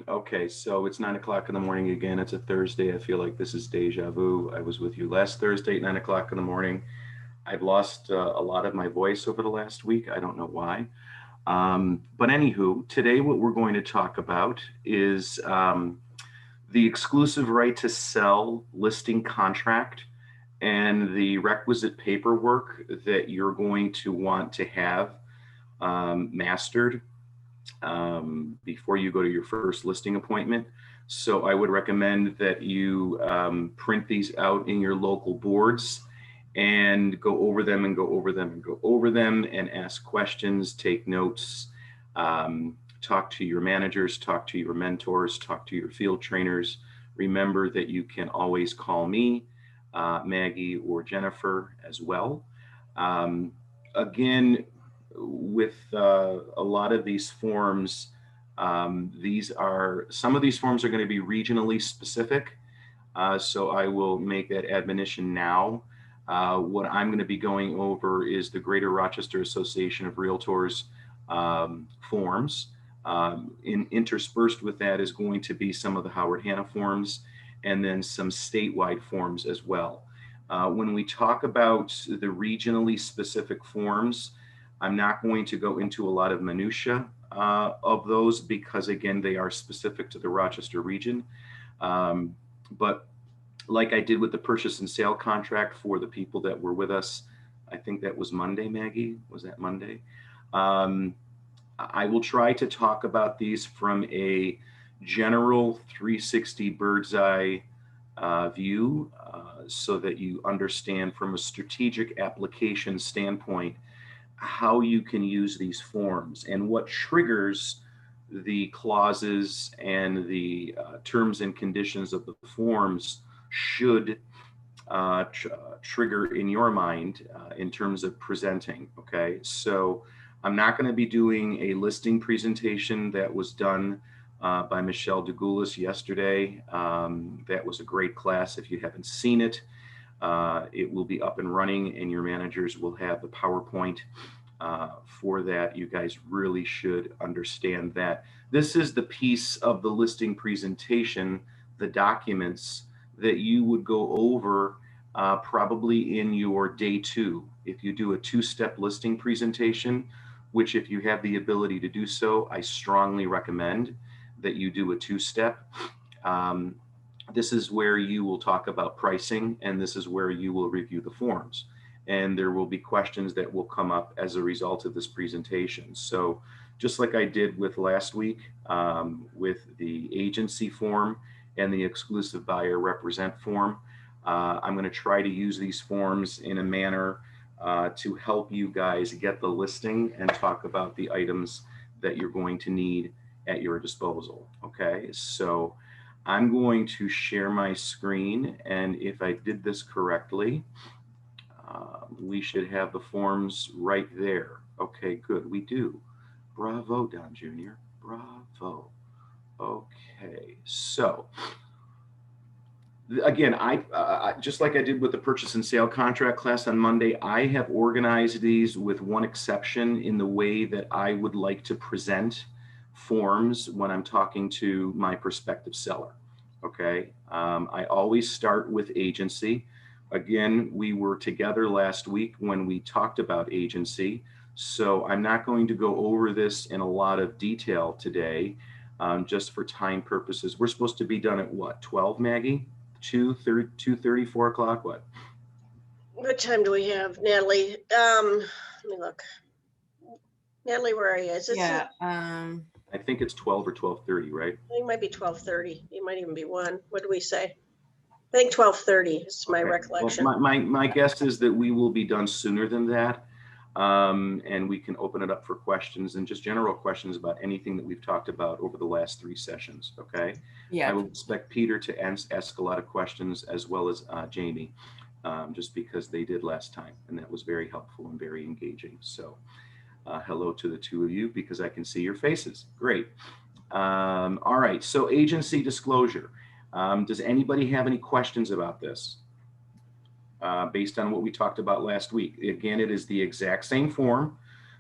Okay, so it's 9 o'clock in the morning again. It's a Thursday. I feel like this is deja vu. I was with you last Thursday at 9 o'clock in the morning. I've lost a lot of my voice over the last week. I don't know why. But anywho, today what we're going to talk about is the exclusive right to sell listing contract and the requisite paperwork that you're going to want to have mastered before you go to your first listing appointment. So I would recommend that you print these out in your local boards and go over them and go over them and go over them and ask questions, take notes, talk to your managers, talk to your mentors, talk to your field trainers. Remember that you can always call me, Maggie, or Jennifer as well. Um, Again, with a lot of these forms, these are some of these forms are going to be regionally specific. So I will make that admonition now. What I'm going to be going over is the Greater Rochester Association of Realtors forms. Interspersed with that is going to be some of the Howard Hanna forms and then some statewide forms as well. When we talk about the regionally specific forms, I'm not going to go into a lot of minutia of those because, again, they are specific to the Rochester region. But like I did with the purchase and sale contract for the people that were with us, I think that was Monday, Maggie. Was that Monday? Um, I will try to talk about these from a general 360 bird's eye view so that you understand from a strategic application standpoint how you can use these forms and what triggers the clauses and the terms and conditions of the forms should trigger in your mind in terms of presenting. Okay, so I'm not going to be doing a listing presentation that was done by Michelle DeGoulis yesterday. That was a great class. If you haven't seen it, it will be up and running, and your managers will have the PowerPoint for that. You guys really should understand that. This is the piece of the listing presentation, the documents that you would go over probably in your day two. If you do a two-step listing presentation, which if you have the ability to do so, I strongly recommend that you do a two-step. Um, this is where you will talk about pricing, and this is where you will review the forms. And there will be questions that will come up as a result of this presentation. So just like I did with last week with the agency form and the exclusive buyer represent form, I'm going to try to use these forms in a manner to help you guys get the listing and talk about the items that you're going to need at your disposal. Okay, so I'm going to share my screen, and if I did this correctly, we should have the forms right there. Okay, good, we do. Bravo, Don Jr., bravo. Okay, so again, I just like I did with the purchase and sale contract class on Monday, I have organized these with one exception in the way that I would like to present forms when I'm talking to my prospective seller. Okay, I always start with agency. Again, we were together last week when we talked about agency, so I'm not going to go over this in a lot of detail today, just for time purposes. We're supposed to be done at what, 12, Maggie? 2:30, 4 o'clock, what? What time do we have, Natalie? Let me look. Natalie, where are you? Is this Yeah, I think it's 12 or 12:30, right? it might be 12:30. It might even be 1. What do we say? I think 12:30 is my Okay. recollection. Well, my guess is that we will be done sooner than that. And we can open it up for questions and just general questions about anything that we've talked about over the last 3 sessions. Okay. I yeah, will expect Peter to ask a lot of questions as well as Jamie, just because they did last time, and that was very helpful and very engaging. So hello to the two of you because I can see your faces. Great. All right. So agency disclosure. Does anybody have any questions about this? Based on what we talked about last week. Again, it is the exact same form.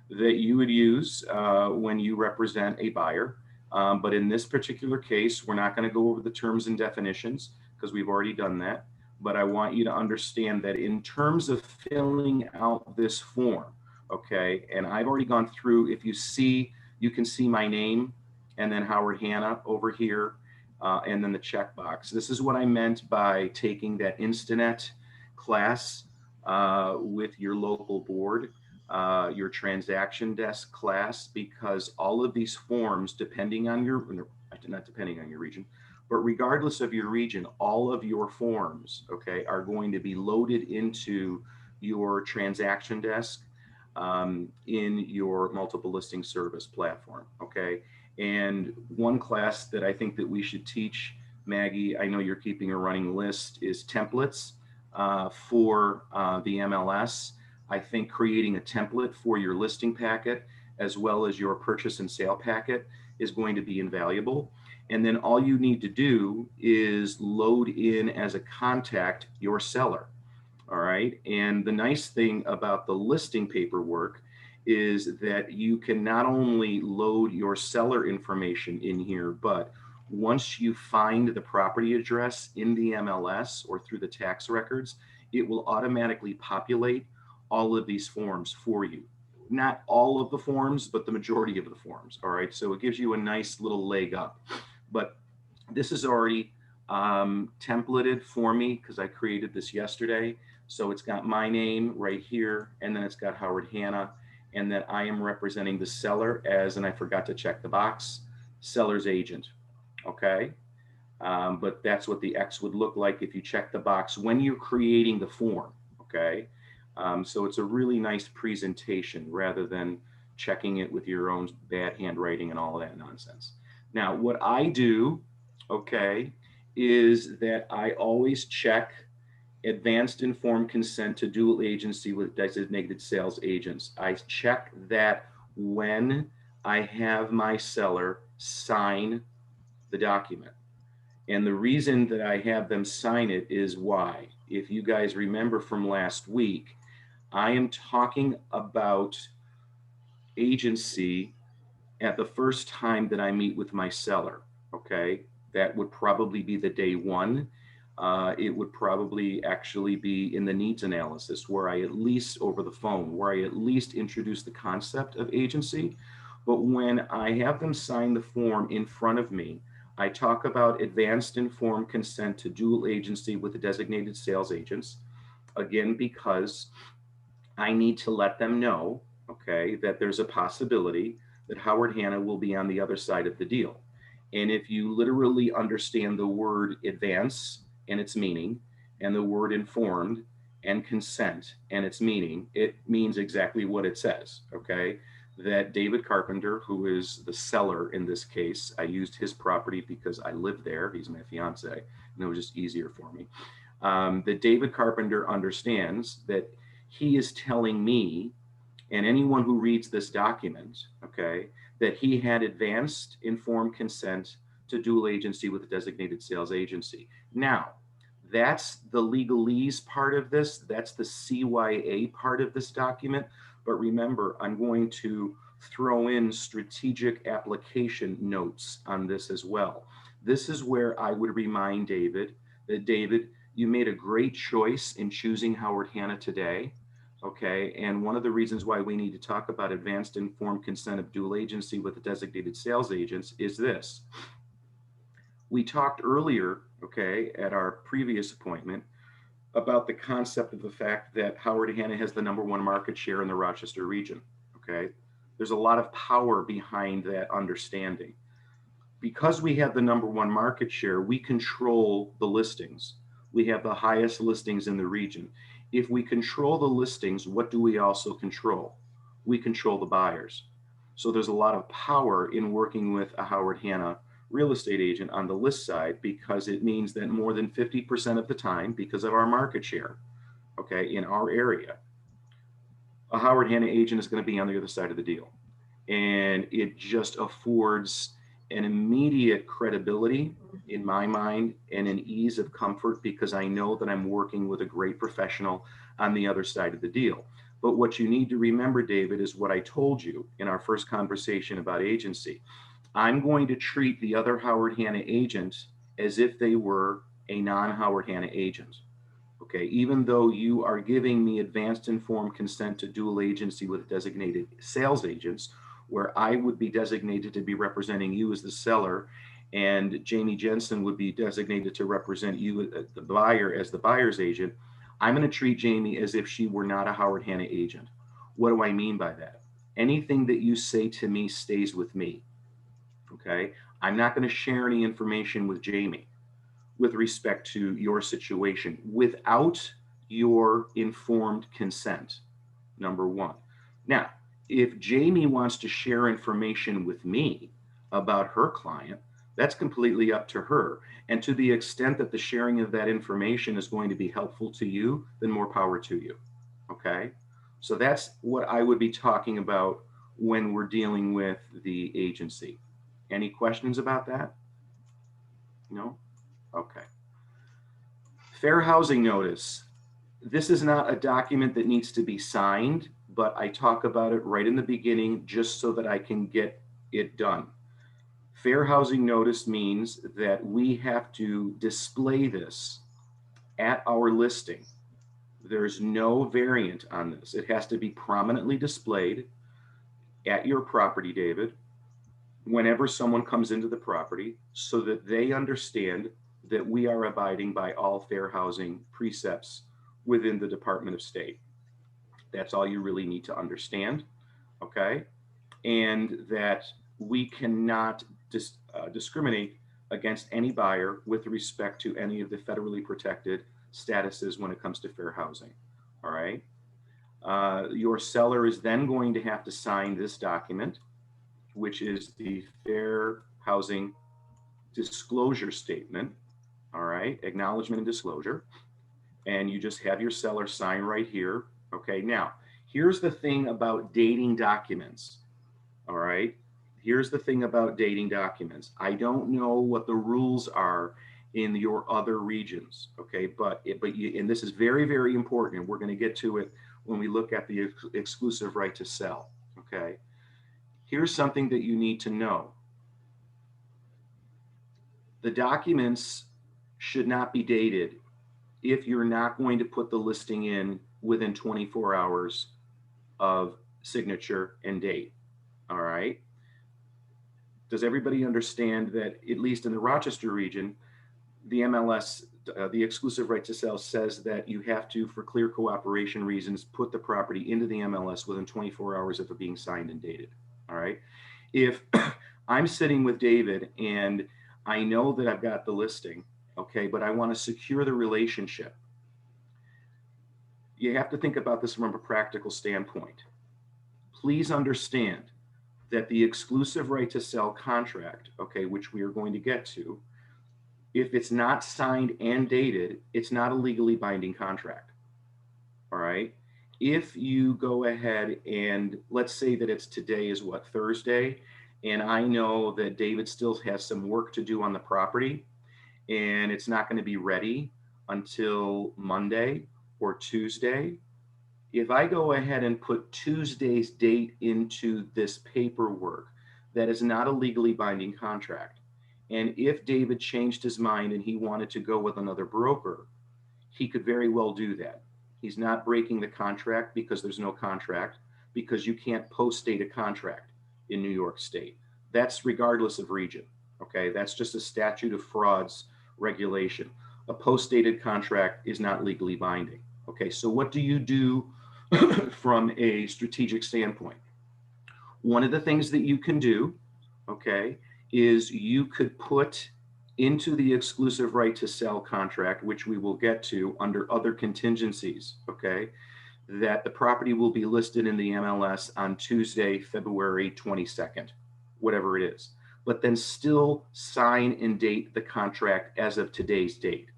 that you would use when you represent a buyer. But in this particular case, we're not going to go over the terms and definitions because we've already done that. But I want you to understand that in terms of filling out this form, okay, and I've already gone through, if you see, you can see my name and then Howard Hanna over here, and then the checkbox. This is what I meant by taking that Instanet class with your local board, your transaction desk class, because all of these forms, depending on your, not depending on your region, but regardless of your region, all of your forms, okay, are going to be loaded into your transaction desk in your multiple listing service platform, okay? And one class that I think that we should teach, Maggie, I know you're keeping a running list, is templates for the MLS. I think creating a template for your listing packet as well as your purchase and sale packet is going to be invaluable. And then all you need to do is load in as a contact your seller. All right. And the nice thing about the listing paperwork is that you can not only load your seller information in here, but once you find the property address in the MLS or through the tax records, it will automatically populate all of these forms for you. Not all of the forms, but the majority of the forms. All right. So it gives you a nice little leg up. But this is already templated for me because I created this yesterday. So it's got my name right here, and then it's got Howard Hanna, and that I am representing the seller as, and I forgot to check the box, seller's agent. Okay. But that's what the X would look like if you check the box when you're creating the form. Okay. So it's a really nice presentation rather than checking it with your own bad handwriting and all of that nonsense. Now, what I do, okay, is that I always check advanced informed consent to dual agency with designated sales agents. I check that when I have my seller sign the document. And the reason that I have them sign it is why. If you guys remember from last week, I am talking about agency at the first time that I meet with my seller, okay? That would probably be the day one. It would probably actually be in the needs analysis where I at least over the phone, where I at least introduce the concept of agency. But when I have them sign the form in front of me, I talk about advanced informed consent to dual agency with the designated sales agents. Again, because I need to let them know, okay, that there's a possibility that Howard Hanna will be on the other side of the deal. And if you literally understand the word advance and its meaning, and the word informed and consent and its meaning, it means exactly what it says, okay? That David Carpenter, who is the seller in this case, I used his property because I live there, he's my fiance, and it was just easier for me. That David Carpenter understands that he is telling me and anyone who reads this document, okay, that he had advanced informed consent to dual agency with a designated sales agency. Now, that's the legalese part of this. That's the CYA part of this document. But remember, I'm going to throw in strategic application notes on this as well. This is where I would remind David that, David, you made a great choice in choosing Howard Hanna today. Okay, and one of the reasons why we need to talk about advanced informed consent of dual agency with the designated sales agents is this. We talked earlier, okay, at our previous appointment about the concept of the fact that Howard Hanna has the #1 market share in the Rochester region, okay? There's a lot of power behind that understanding. Because we have the #1 market share, we control the listings. We have the highest listings in the region. If we control the listings, what do we also control? We control the buyers. So there's a lot of power in working with a Howard Hanna real estate agent on the list side, because it means that more than 50% of the time, because of our market share, okay, in our area, a Howard Hanna agent is going to be on the other side of the deal. And it just affords an immediate credibility in my mind and an ease of comfort because I know that I'm working with a great professional on the other side of the deal. But what you need to remember, David, is what I told you in our first conversation about agency. I'm going to treat the other Howard Hanna agents as if they were a non-Howard Hanna agent. Okay, even though you are giving me advanced informed consent to dual agency with designated sales agents, where I would be designated to be representing you as the seller, and Jamie Jensen would be designated to represent you, the buyer, as the buyer's agent, I'm going to treat Jamie as if she were not a Howard Hanna agent. What do I mean by that? Anything that you say to me stays with me. Okay, I'm not going to share any information with Jamie with respect to your situation without your informed consent, number one. Now, if Jamie wants to share information with me about her client, that's completely up to her. And to the extent that the sharing of that information is going to be helpful to you, then more power to you. Okay? So that's what I would be talking about when we're dealing with the agency. Any questions about that? No? Okay. Fair housing notice. This is not a document that needs to be signed, but I talk about it right in the beginning just so that I can get it done. Fair housing notice means that we have to display this at our listing. There's no variant on this. It has to be prominently displayed at your property, David, whenever someone comes into the property, so that they understand that we are abiding by all fair housing precepts within the Department of State. That's all you really need to understand, okay? And that we cannot discriminate against any buyer with respect to any of the federally protected statuses when it comes to fair housing, all right? Your seller is then going to have to sign this document, which is the Fair Housing Disclosure Statement, all right, acknowledgement and disclosure. And you just have your seller sign right here. Okay, now, here's the thing about dating documents, all right? Here's the thing about dating documents. I don't know what the rules are in your other regions, okay? And this is very, very important, and we're going to get to it when we look at the exclusive right to sell, okay? Here's something that you need to know. The documents should not be dated if you're not going to put the listing in within 24 hours of signature and date. All right. Does everybody understand that, at least in the Rochester region, the MLS, the exclusive right to sell, says that you have to, for clear cooperation reasons, put the property into the MLS within 24 hours of it being signed and dated. All right. If I'm sitting with David and I know that I've got the listing, okay, but I want to secure the relationship, you have to think about this from a practical standpoint. Please understand that the exclusive right to sell contract, okay, which we are going to get to, if it's not signed and dated, it's not a legally binding contract. All right. If you go ahead and let's say that it's today is what, Thursday, and I know that David still has some work to do on the property and it's not going to be ready until Monday or Tuesday. If I go ahead and put Tuesday's date into this paperwork, that is not a legally binding contract. And if David changed his mind and he wanted to go with another broker, he could very well do that. He's not breaking the contract because there's no contract, because you can't post-date a contract in New York State. That's regardless of region, okay? That's just a statute of frauds regulation. A post-dated contract is not legally binding, okay? So what do you do from a strategic standpoint? One of the things that you can do, okay, is you could put into the exclusive right to sell contract, which we will get to under other contingencies, okay, that the property will be listed in the MLS on Tuesday, February 22nd, whatever it is, but then still sign and date the contract as of today's date.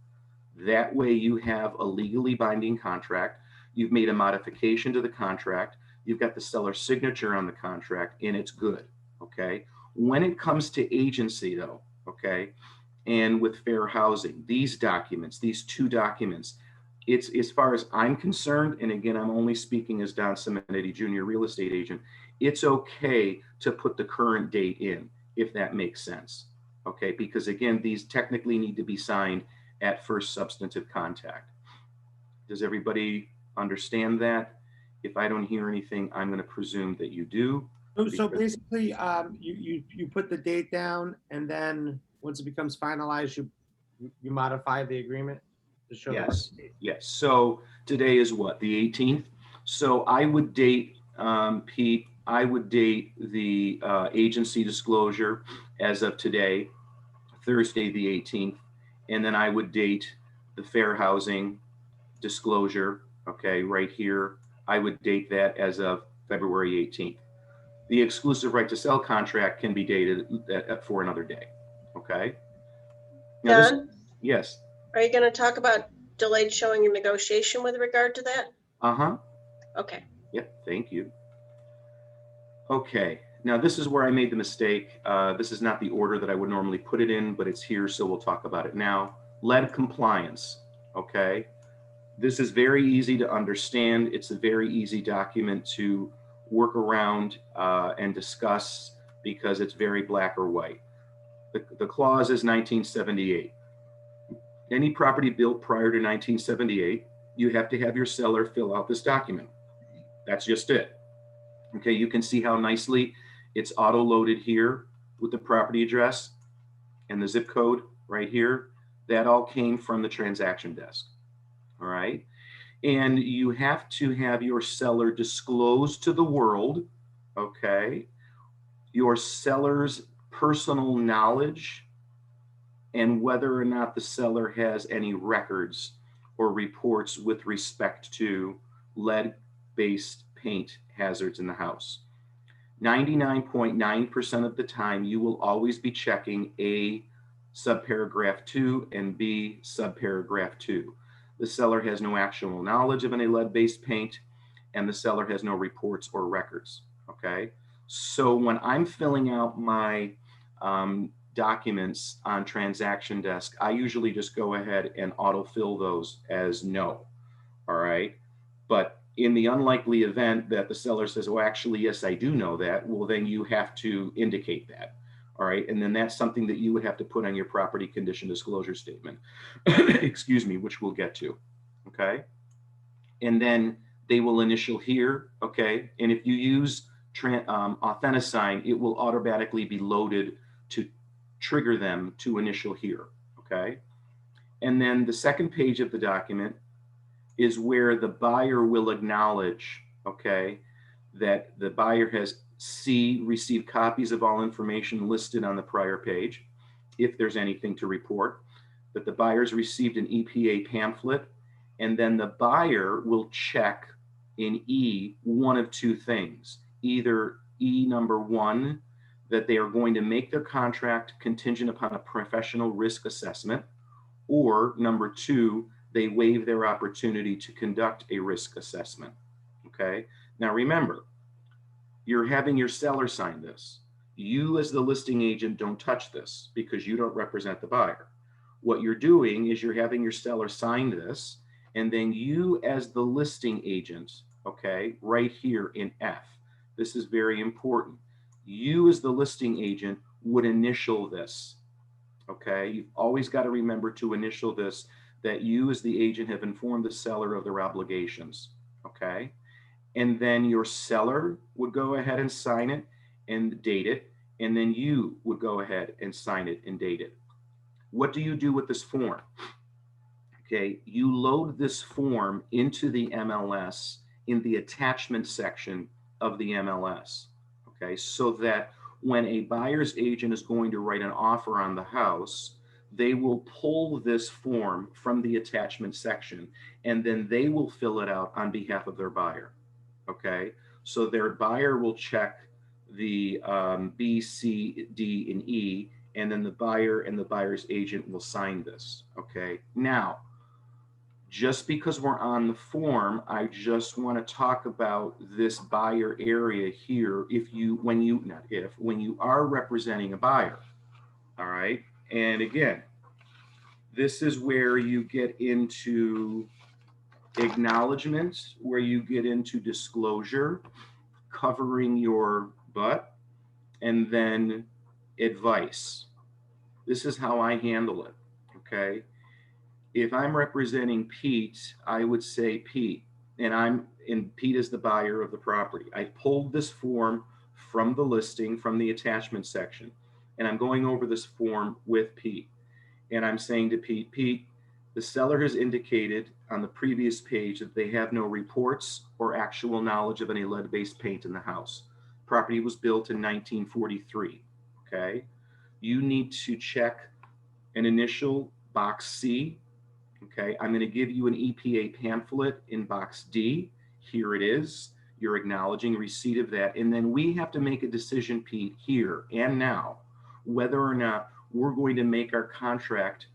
That way you have a legally binding contract. You've made a modification to the contract. You've got the seller's signature on the contract and it's good, okay? When it comes to agency though, okay, and with fair housing, these documents, these two documents, It's, as far as I'm concerned, and again, I'm only speaking as Don Simonetti, junior real estate agent, it's okay to put the current date in, if that makes sense. Okay, because again, these technically need to be signed at first substantive contact. Does everybody understand that? If I don't hear anything, I'm going to presume that you do. So basically, you put the date down, and then once it becomes finalized, you modify the agreement to show the Yes, right date. yes. So today is what, the 18th? So I would date, Pete, I would date the agency disclosure as of today, Thursday, the 18th. And then I would date the fair housing disclosure, okay, right here. I would date that as of February 18th. The exclusive right to sell contract can be dated for another day, okay? Now this, Don, yes, are you going to talk about delayed showing and negotiation with regard to that? uh-huh, Okay. yep, thank you. Okay, now this is where I made the mistake. This is not the order that I would normally put it in, but it's here, so we'll talk about it now. Lead compliance, okay? This is very easy to understand. It's a very easy document to work around and discuss because it's very black or white. The clause is 1978. Any property built prior to 1978, you have to have your seller fill out this document. That's just it. Okay, you can see how nicely it's auto-loaded here with the property address and the zip code right here. That all came from the transaction desk. All right. And you have to have your seller disclose to the world, okay, your seller's personal knowledge and whether or not the seller has any records or reports with respect to lead-based paint hazards in the house. 99.9% of the time, you will always be checking A subparagraph 2 and B subparagraph 2. The seller has no actual knowledge of any lead-based paint, and the seller has no reports or records, okay? So when I'm filling out my documents on transaction desk, I usually just go ahead and autofill those as no, all right? But in the unlikely event that the seller says, oh, actually, yes, I do know that, well, then you have to indicate that. All right. And then that's something that you would have to put on your property condition disclosure statement, excuse me, which we'll get to. Okay. And then they will initial here. Okay. And if you use Authentisign, it will automatically be loaded to trigger them to initial here. Okay. And then the second page of the document is where the buyer will acknowledge, okay, that the buyer has received copies of all information listed on the prior page, if there's anything to report, that the buyer's received an EPA pamphlet, and then the buyer will check in E one of two things. Either E number one, that they are going to make their contract contingent upon a professional risk assessment, or number two, they waive their opportunity to conduct a risk assessment. Okay. Now remember, you're having your seller sign this. You as the listing agent don't touch this because you don't represent the buyer. What you're doing is you're having your seller sign this, and then you as the listing agent, okay, right here in F, this is very important. You as the listing agent would initial this. Okay, you've always got to remember to initial this, that you as the agent have informed the seller of their obligations. Okay, and then your seller would go ahead and sign it and date it, and then you would go ahead and sign it and date it. What do you do with this form? Okay, you load this form into the MLS in the attachment section of the MLS. Okay, so that when a buyer's agent is going to write an offer on the house, they will pull this form from the attachment section and then they will fill it out on behalf of their buyer. Okay, so their buyer will check the B, C, D, and E, and then the buyer and the buyer's agent will sign this. Okay, now, just because we're on the form, I just want to talk about this buyer area here. If you, when you, not if, when you are representing a buyer, all right? And again, this is where you get into acknowledgement, where you get into disclosure, covering your butt, and then advice. This is how I handle it, okay? If I'm representing Pete, I would say, Pete, and Pete is the buyer of the property. I pulled this form from the listing, from the attachment section, and I'm going over this form with Pete. And I'm saying to Pete, Pete, the seller has indicated on the previous page that they have no reports or actual knowledge of any lead-based paint in the house. Property was built in 1943, okay? You need to check an initial box C, okay? I'm gonna give you an EPA pamphlet in box D. Here it is. You're acknowledging receipt of that. And then we have to make a decision, Pete, here and now, whether or not we're going to make our contract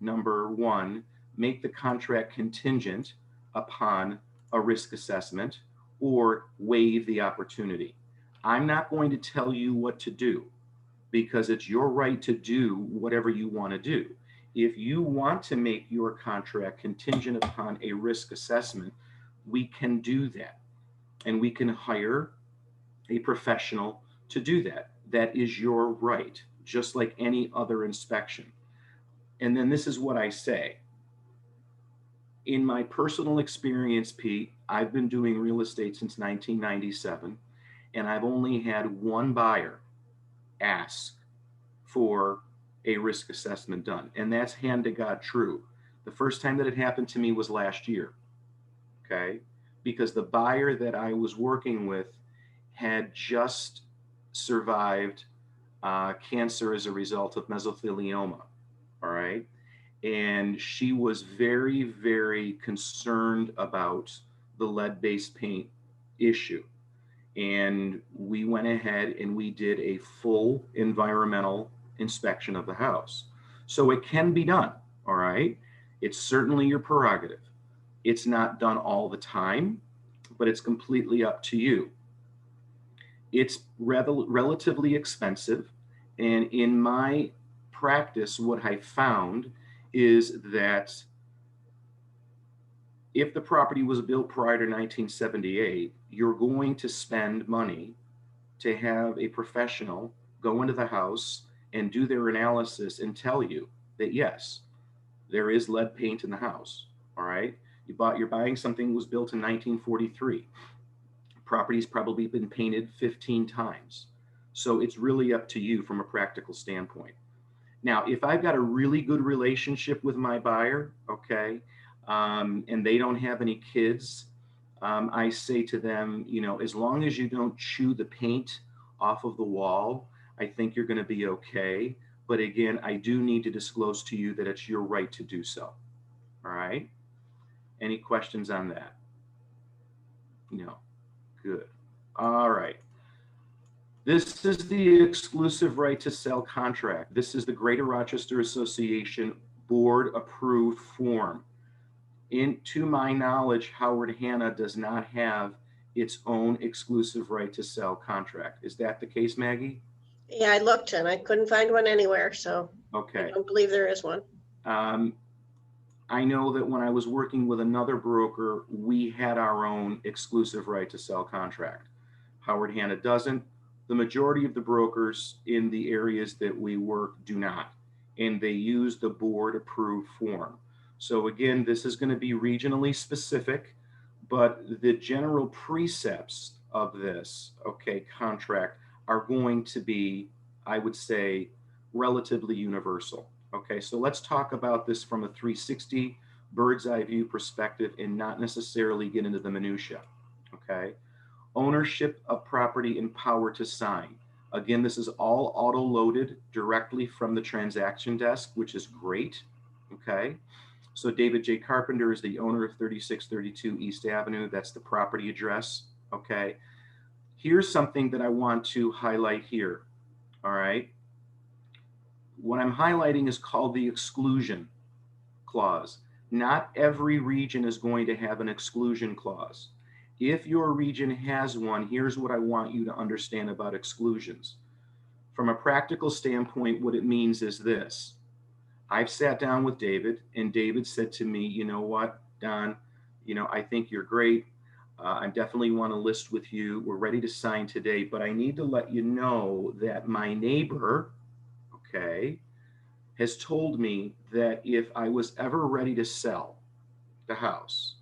number 1, make the contract contingent upon a risk assessment, or waive the opportunity. I'm not going to tell you what to do, because it's your right to do whatever you want to do. If you want to make your contract contingent upon a risk assessment, we can do that. And we can hire a professional to do that. That is your right, just like any other inspection. And then this is what I say. In my personal experience, Pete, I've been doing real estate since 1997, and I've only had one buyer ask for a risk assessment done. And that's hand to God true. The first time that it happened to me was last year, okay? Because the buyer that I was working with had just survived cancer as a result of mesothelioma, all right? And she was very, very concerned about the lead-based paint issue. And we went ahead and we did a full environmental inspection of the house. So it can be done, all right? It's certainly your prerogative. It's not done all the time, but it's completely up to you. It's relatively expensive. And in my practice, what I found is that if the property was built prior to 1978, you're going to spend money to have a professional go into the house and do their analysis and tell you that yes, there is lead paint in the house. All right. You're buying something that was built in 1943. Property's probably been painted 15 times. So it's really up to you from a practical standpoint. Now, if I've got a really good relationship with my buyer, okay, and they don't have any kids, I say to them, you know, as long as you don't chew the paint off of the wall, I think you're going to be okay. But again, I do need to disclose to you that it's your right to do so. All right. Any questions on that? No. Good. All right. This is the exclusive right to sell contract. This is the Greater Rochester Association board approved form. To my knowledge, Howard Hanna does not have its own exclusive right to sell contract. Is that the case, Maggie? Yeah, I looked and I couldn't find one anywhere, so I Okay. don't believe there is one. I know that when I was working with another broker, we had our own exclusive right to sell contract. Howard Hanna doesn't. The majority of the brokers in the areas that we work do not, and they use the board approved form. So again, this is going to be regionally specific, but the general precepts of this, okay, contract are going to be, I would say, relatively universal. Okay, so let's talk about this from a 360 bird's eye view perspective and not necessarily get into the minutia. Okay, ownership of property and power to sign. Again, this is all auto-loaded directly from the transaction desk, which is great. Okay, so David J. Carpenter is the owner of 3632 East Avenue. That's the property address. Okay, here's something that I want to highlight here. All right, what I'm highlighting is called the exclusion clause. Not every region is going to have an exclusion clause. If your region has one, here's what I want you to understand about exclusions. From a practical standpoint, what it means is this. I've sat down with David, and David said to me, you know what, Don, I think you're great. I definitely want to list with you. We're ready to sign today, but I need to let you know that my neighbor, okay, has told me that if I was ever ready to sell the house,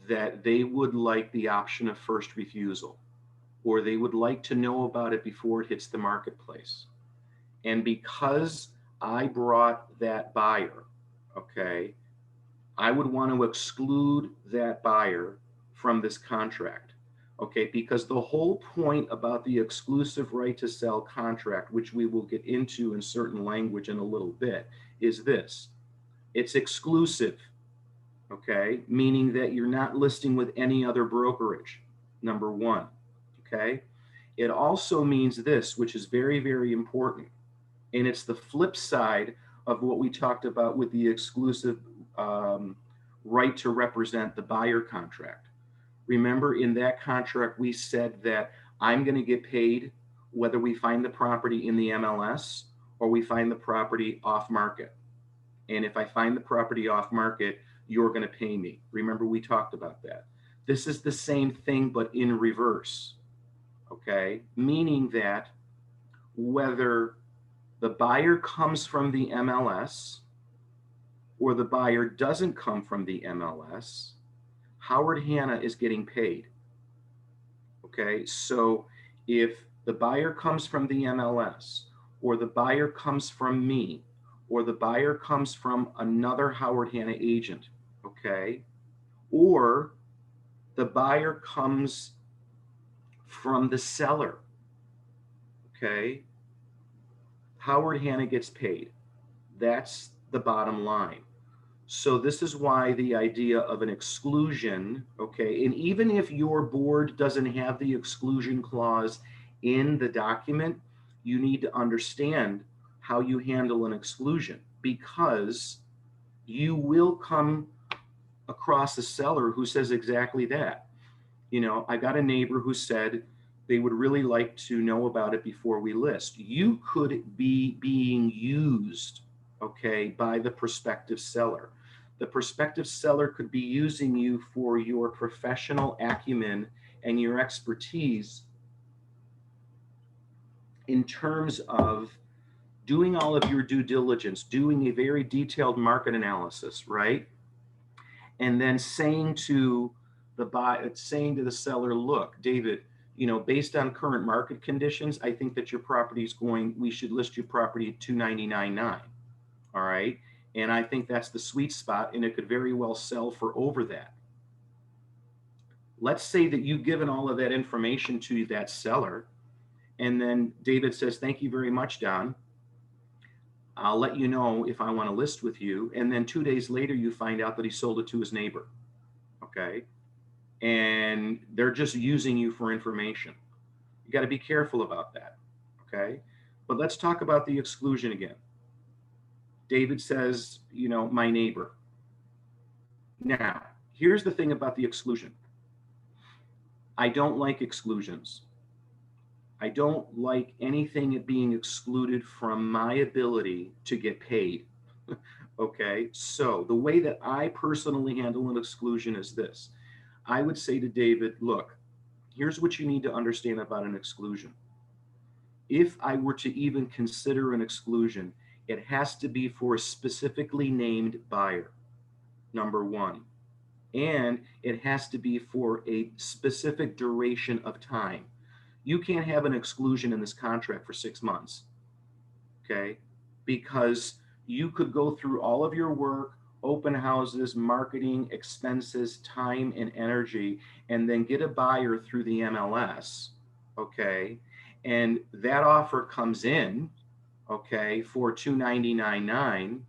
that they would like the option of first refusal, or they would like to know about it before it hits the marketplace. And because I brought that buyer, okay, I would want to exclude that buyer from this contract. Okay, because the whole point about the exclusive right to sell contract, which we will get into in certain language in a little bit, is this: it's exclusive, okay, meaning that you're not listing with any other brokerage, number one, okay? It also means this, which is very, very important, and it's the flip side of what we talked about with the exclusive right to represent the buyer contract. Remember, in that contract, we said that I'm going to get paid whether we find the property in the MLS or we find the property off market. And if I find the property off market, you're going to pay me. Remember, we talked about that. This is the same thing, but in reverse. Okay, meaning that whether the buyer comes from the MLS or the buyer doesn't come from the MLS, Howard Hanna is getting paid. Okay, so if the buyer comes from the MLS, or the buyer comes from me, or the buyer comes from another Howard Hanna agent, okay, or the buyer comes from the seller, okay, Howard Hanna gets paid. That's the bottom line. So this is why the idea of an exclusion, okay, and even if your board doesn't have the exclusion clause in the document, you need to understand how you handle an exclusion, because you will come across a seller who says exactly that. I got a neighbor who said they would really like to know about it before we list. You could be being used, okay, by the prospective seller. The prospective seller could be using you for your professional acumen and your expertise in terms of doing all of your due diligence, doing a very detailed market analysis, right? And then saying to the seller, look, David, based on current market conditions, I think that we should list your property at 299.9. All right. And I think that's the sweet spot, and it could very well sell for over that. Let's say that you've given all of that information to that seller, and then David says, thank you very much, Don. I'll let you know if I want to list with you. And then 2 days later, you find out that he sold it to his neighbor. Okay. And they're just using you for information. You got to be careful about that. Okay. But let's talk about the exclusion again. David says, my neighbor. Now, here's the thing about the exclusion. I don't like exclusions. I don't like anything being excluded from my ability to get paid. Okay, so the way that I personally handle an exclusion is this. I would say to David, look, here's what you need to understand about an exclusion. If I were to even consider an exclusion, it has to be for a specifically named buyer, number one. And it has to be for a specific duration of time. You can't have an exclusion in this contract for 6 months, okay? Because you could go through all of your work, open houses, marketing, expenses, time, and energy, and then get a buyer through the MLS, okay? And that offer comes in, okay, for $299.9,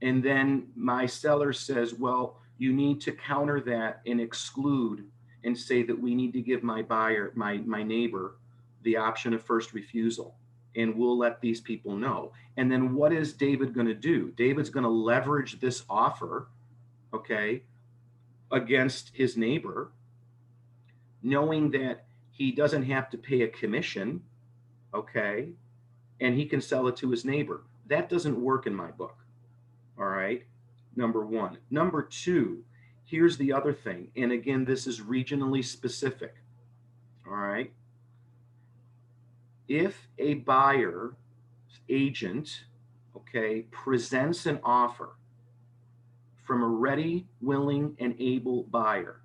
and then my seller says, well, you need to counter that and exclude and say that we need to give my buyer, my neighbor, the option of first refusal. And we'll let these people know. And then what is David going to do? David's going to leverage this offer, okay, against his neighbor, knowing that he doesn't have to pay a commission, okay, and he can sell it to his neighbor. That doesn't work in my book. All right. Number one. Number two, Here's the other thing, and again, this is regionally specific, all right? If a buyer agent, okay, presents an offer from a ready, willing, and able buyer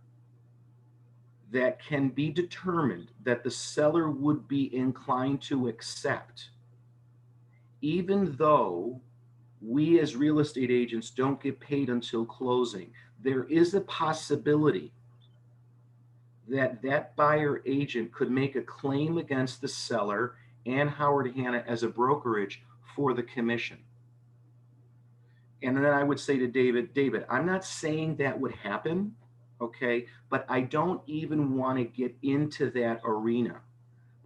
that can be determined that the seller would be inclined to accept, even though we as real estate agents don't get paid until closing, there is a possibility that that buyer agent could make a claim against the seller and Howard Hanna as a brokerage for the commission. And then I would say to David, I'm not saying that would happen, okay, but I don't even want to get into that arena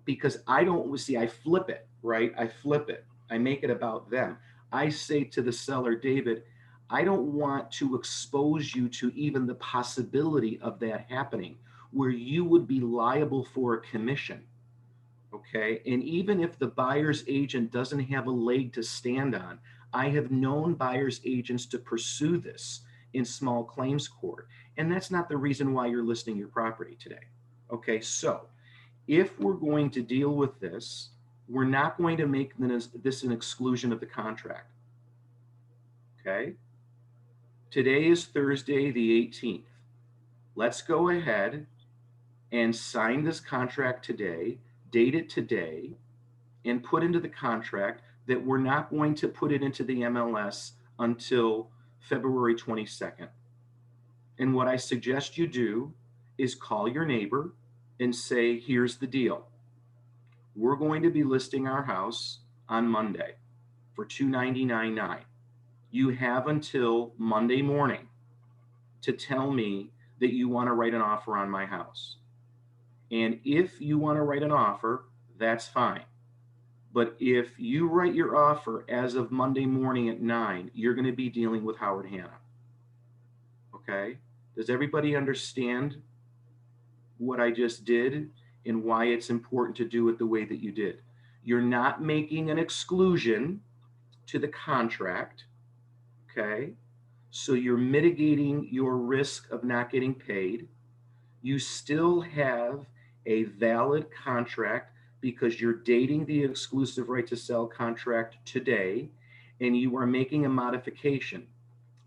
because I don't see, I flip it, right? I flip it. I make it about them. I say to the seller, David, I don't want to expose you to even the possibility of that happening where you would be liable for a commission. Okay. And even if the buyer's agent doesn't have a leg to stand on, I have known buyer's agents to pursue this in small claims court. And that's not the reason why you're listing your property today. Okay. So if we're going to deal with this, we're not going to make this an exclusion of the contract. Okay. Today is Thursday, the 18th. Let's go ahead and sign this contract today, date it today, and put into the contract that we're not going to put it into the MLS until February 22nd. And what I suggest you do is call your neighbor and say, here's the deal. We're going to be listing our house on Monday for $299.9. You have until Monday morning to tell me that you want to write an offer on my house. And if you want to write an offer, that's fine. But if you write your offer as of Monday morning at 9, you're going to be dealing with Howard Hanna. Okay? Does everybody understand what I just did and why it's important to do it the way that you did? You're not making an exclusion to the contract. Okay? So you're mitigating your risk of not getting paid. You still have a valid contract because you're dating the exclusive right to sell contract today, and you are making a modification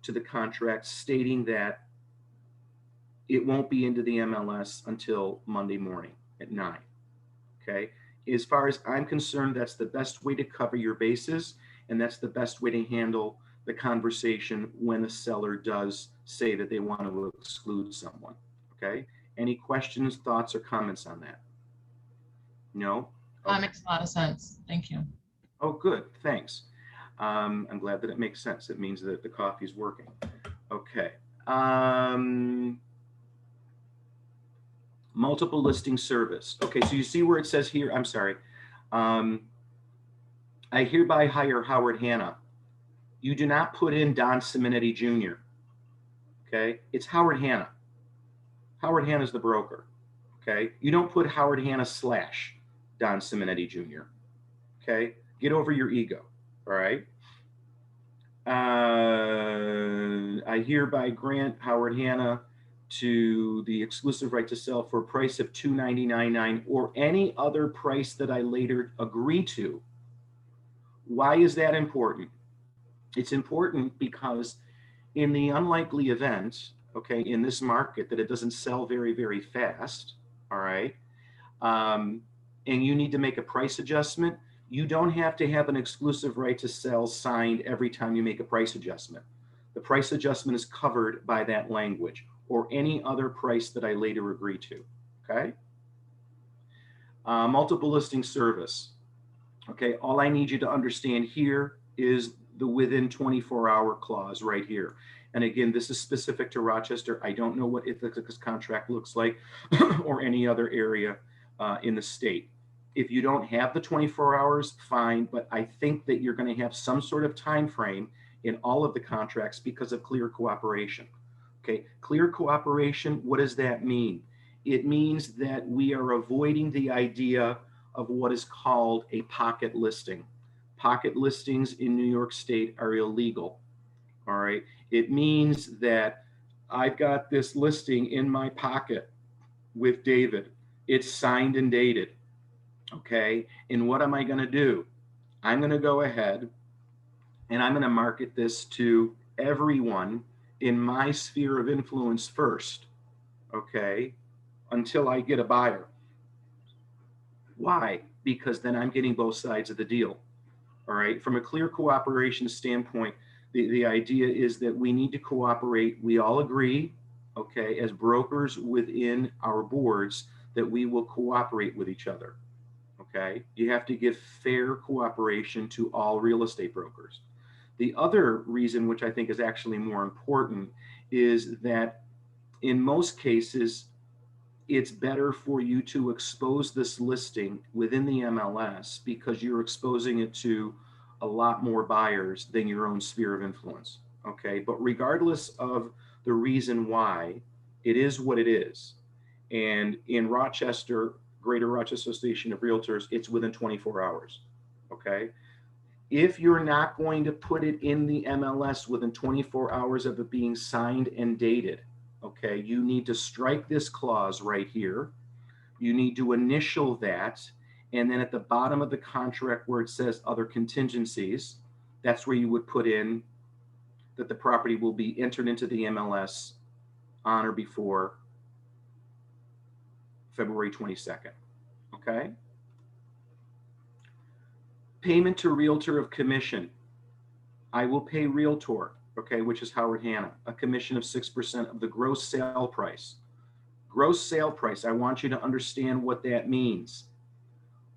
to the contract stating that it won't be into the MLS until Monday morning at 9. Okay. As far as I'm concerned, that's the best way to cover your bases, and that's the best way to handle the conversation when the seller does say that they want to exclude someone. Okay. Any questions, thoughts, or comments on that? No? That makes a lot of sense. Thank you. Oh, good. Thanks. I'm glad that it makes sense. It means that the coffee's working. Okay. Multiple listing service. Okay, so you see where it says here, I'm sorry. I hereby hire Howard Hanna. You do not put in Don Simonetti Jr. Okay, it's Howard Hanna. Howard Hanna is the broker. Okay, you don't put Howard Hanna / Don Simonetti Jr. Okay, get over your ego. All right. I hereby grant Howard Hanna to the exclusive right to sell for a price of $299.9 or any other price that I later agree to. Why is that important? It's important because in the unlikely event, okay, in this market that it doesn't sell very, very fast, all right, and you need to make a price adjustment, you don't have to have an exclusive right to sell signed every time you make a price adjustment. The price adjustment is covered by that language or any other price that I later agree to, okay? Multiple listing service. Okay, all I need you to understand here is the within 24-hour clause right here. And again, this is specific to Rochester. I don't know what Ithac's contract looks like or any other area in the state. If you don't have the 24 hours, fine, but I think that you're going to have some sort of time frame in all of the contracts because of clear cooperation. Okay, clear cooperation, what does that mean? It means that we are avoiding the idea of what is called a pocket listing. Pocket listings in New York State are illegal. All right. It means that I've got this listing in my pocket with David. It's signed and dated. Okay. And what am I going to do? I'm going to go ahead and I'm going to market this to everyone in my sphere of influence first. Okay. Until I get a buyer. Why? Because then I'm getting both sides of the deal. All right. From a clear cooperation standpoint, the idea is that we need to cooperate. We all agree, okay, as brokers within our boards, that we will cooperate with each other. Okay. You have to give fair cooperation to all real estate brokers. The other reason, which I think is actually more important, is that in most cases, it's better for you to expose this listing within the MLS because you're exposing it to a lot more buyers than your own sphere of influence. Okay. But regardless of the reason why, it is what it is. And in Rochester, Greater Rochester Station of Realtors, it's within 24 hours. Okay. If you're not going to put it in the MLS within 24 hours of it being signed and dated, okay, you need to strike this clause right here. You need to initial that. And then at the bottom of the contract where it says other contingencies, that's where you would put in that the property will be entered into the MLS on or before February 22nd. Okay. Payment to Realtor of commission. I will pay Realtor, okay, which is Howard Hanna, a commission of 6% of the gross sale price. Gross sale price, I want you to understand what that means.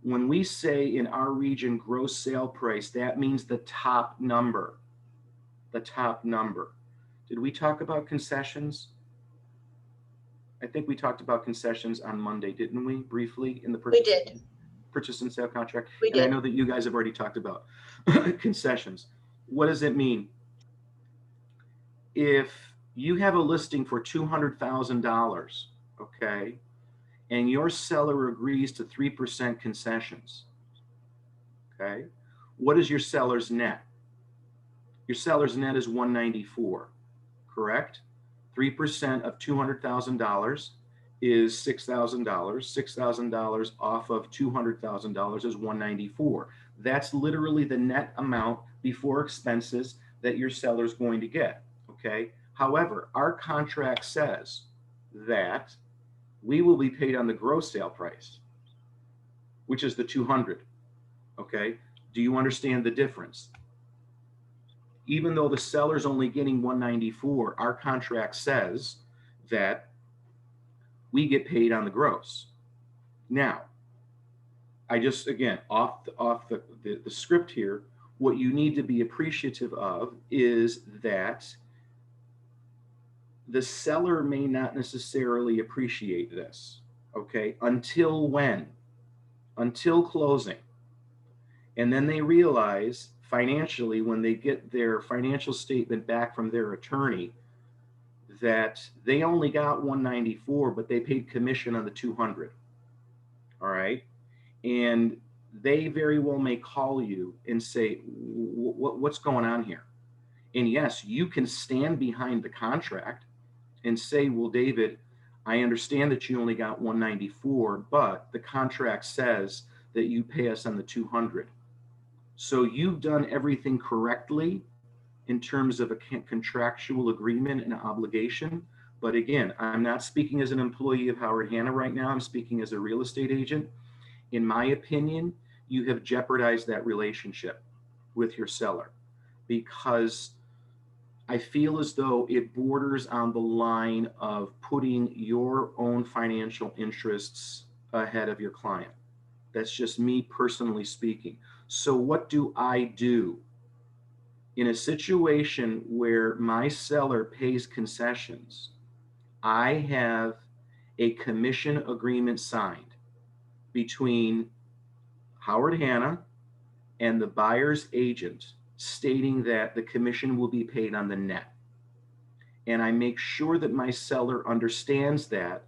When we say in our region gross sale price, that means the top number. The top number. Did we talk about concessions? I think we talked about concessions on Monday, didn't we? Briefly in the purchase and sale contract. We and I did. know that you guys have already talked about concessions. What does it mean? If you have a listing for $200,000, okay, and your seller agrees to 3% concessions, okay, what is your seller's net? Your seller's net is 194, correct? 3% of $200,000 is $6,000. $6,000 off of $200,000 is 194. That's literally the net amount before expenses that your seller's going to get. Okay. However, our contract says that we will be paid on the gross sale price, which is the 200. Okay. Do you understand the difference? Even though the seller's only getting 194, our contract says that we get paid on the gross. Now, I just, again, off the script here, what you need to be appreciative of is that the seller may not necessarily appreciate this, okay, until when? Until closing. And then they realize financially, when they get their financial statement back from their attorney, that they only got 194, but they paid commission on the 200. All right. And they very well may call you and say, what's going on here? And yes, you can stand behind the contract and say, well, David, I understand that you only got 194, but the contract says that you pay us on the 200. So you've done everything correctly in terms of a contractual agreement and obligation. But again, I'm not speaking as an employee of Howard Hanna right now. I'm speaking as a real estate agent. In my opinion, you have jeopardized that relationship with your seller because I feel as though it borders on the line of putting your own financial interests ahead of your client. That's just me personally speaking. So what do I do? In a situation where my seller pays concessions, I have a commission agreement signed between Howard Hanna and the buyer's agent stating that the commission will be paid on the net. And I make sure that my seller understands that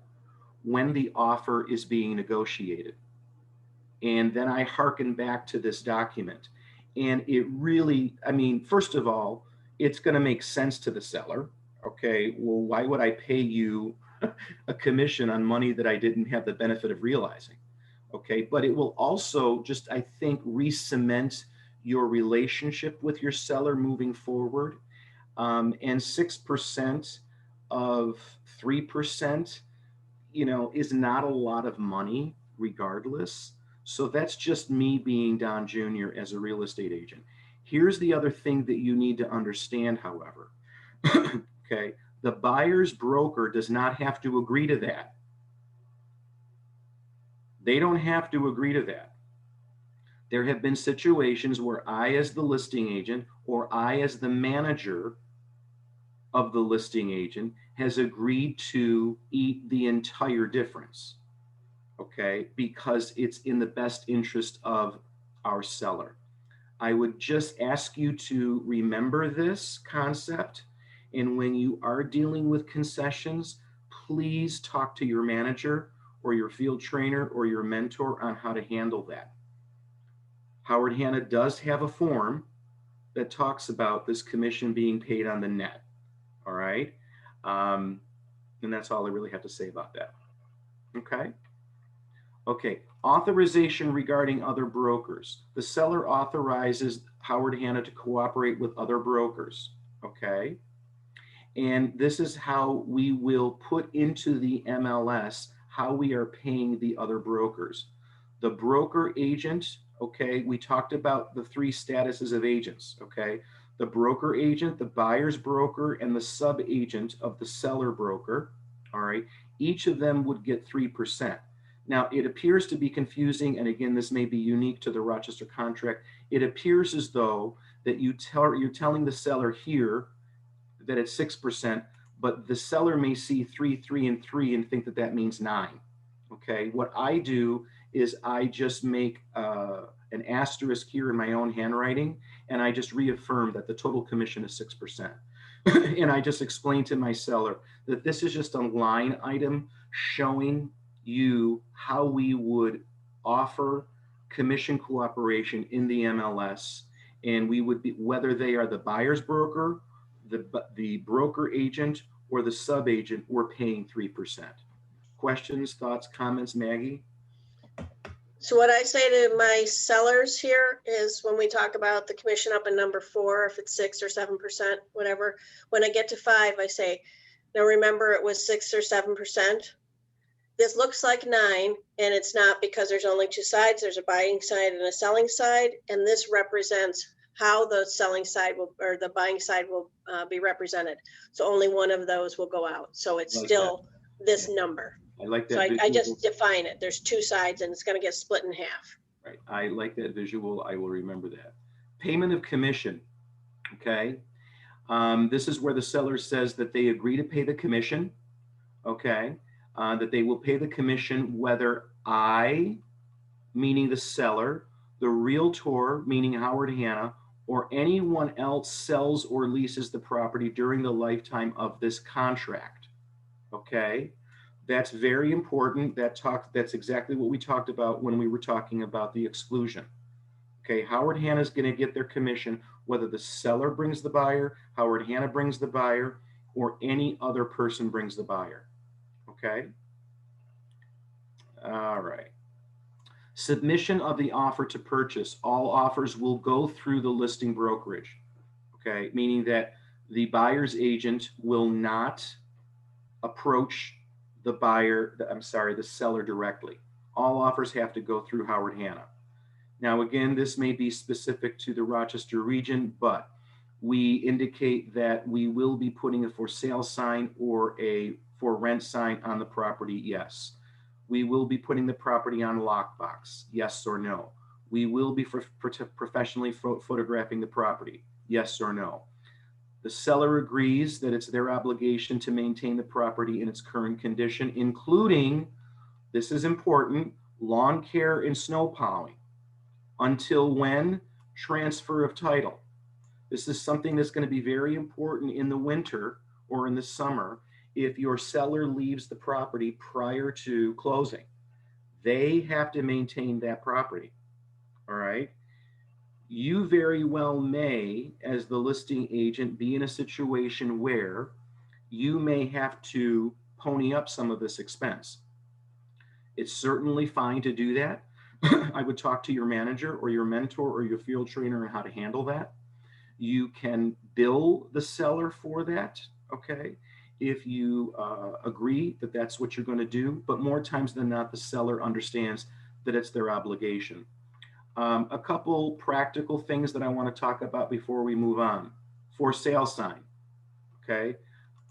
when the offer is being negotiated. And then I hearken back to this document. And it really, I mean, first of all, it's going to make sense to the seller. Okay, well, why would I pay you a commission on money that I didn't have the benefit of realizing? Okay, but it will also just, I think, re-cement your relationship with your seller moving forward. And 6% of 3%, is not a lot of money regardless. So that's just me being Don Jr. as a real estate agent. Here's the other thing that you need to understand, however. Okay, the buyer's broker does not have to agree to that. They don't have to agree to that. There have been situations where I, as the listing agent, or I, as the manager of the listing agent, has agreed to eat the entire difference, okay, because it's in the best interest of our seller. I would just ask you to remember this concept. And when you are dealing with concessions, please talk to your manager or your field trainer or your mentor on how to handle that. Howard Hanna does have a form that talks about this commission being paid on the net. All right. And that's all I really have to say about that. Okay. Okay, authorization regarding other brokers. The seller authorizes Howard Hanna to cooperate with other brokers, okay? And this is how we will put into the MLS how we are paying the other brokers. The broker agent, okay, we talked about the 3 statuses of agents, okay? The broker agent, the buyer's broker, and the sub-agent of the seller broker, all right? Each of them would get 3%. Now, it appears to be confusing, and again, this may be unique to the Rochester contract. It appears as though that you're telling the seller here that it's 6%, but the seller may see 3, 3, and 3 and think that that means 9. Okay, what I do is I just make an asterisk here in my own handwriting, and I just reaffirm that the total commission is 6%. And I just explain to my seller that this is just a line item showing you how we would offer commission cooperation in the MLS, and we would be, whether they are the buyer's broker, the broker agent, or the sub agent, we're paying 3%. Questions, thoughts, comments, Maggie? So what I say to my sellers here is when we talk about the commission up in number 4, if it's 6 or 7%, whatever, when I get to 5, I say, now remember it was 6 or 7%. This looks like 9, and it's not, because there's only 2 sides. There's a buying side and a selling side, and this represents how the selling side will, or the buying side will be represented. So only one of those will go out. So it's Like still this Yeah. number. I like that So I visual. just define it. There's 2 sides, and it's going to get split in half. Right. I like that visual. I will remember that. Payment of commission. Okay. This is where the seller says that they agree to pay the commission. Okay. That they will pay the commission whether I, meaning the seller, the realtor, meaning Howard Hanna, or anyone else sells or leases the property during the lifetime of this contract. Okay. That's very important. That's exactly what we talked about when we were talking about the exclusion. Okay, Howard Hanna is going to get their commission whether the seller brings the buyer, Howard Hanna brings the buyer, or any other person brings the buyer. Okay. All right. Submission of the offer to purchase. All offers will go through the listing brokerage. Okay, meaning that the buyer's agent will not approach the seller directly. All offers have to go through Howard Hanna. Now, again, this may be specific to the Rochester region, but we indicate that we will be putting a for sale sign or a for rent sign on the property, yes. We will be putting the property on lockbox, yes or no. We will be professionally photographing the property, yes or no. The seller agrees that it's their obligation to maintain the property in its current condition, including, this is important, lawn care and snow plowing. Until when? Transfer of title. This is something that's going to be very important in the winter or in the summer if your seller leaves the property prior to closing. They have to maintain that property. All right. You very well may, as the listing agent, be in a situation where you may have to pony up some of this expense. It's certainly fine to do that. I would talk to your manager or your mentor or your field trainer on how to handle that. You can bill the seller for that, okay, if you agree that that's what you're going to do. But more times than not, the seller understands that it's their obligation. A couple practical things that I want to talk about before we move on. For sale sign, okay?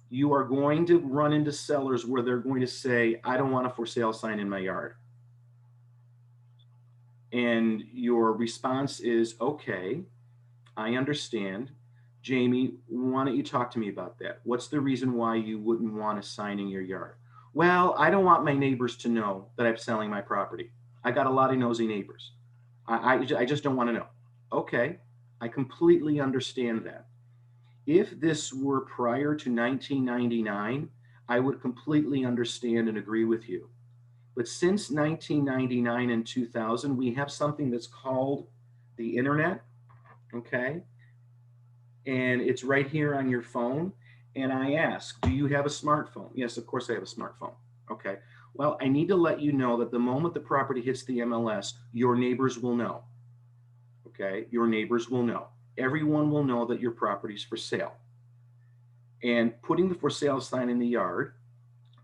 You are going to run into sellers where they're going to say, I don't want a for sale sign in my yard. And your response is, okay, I understand. Jamie, why don't you talk to me about that? What's the reason why you wouldn't want a sign in your yard? Well, I don't want my neighbors to know that I'm selling my property. I got a lot of nosy neighbors. I just don't want to know. Okay, I completely understand that. If this were prior to 1999, I would completely understand and agree with you. But since 1999 and 2000, we have something that's called the internet, okay? And it's right here on your phone. And I ask, do you have a smartphone? Yes, of course I have a smartphone. Okay. Well, I need to let you know that the moment the property hits the MLS, your neighbors will know. Okay. Your neighbors will know. Everyone will know that your property's for sale. And putting the for sale sign in the yard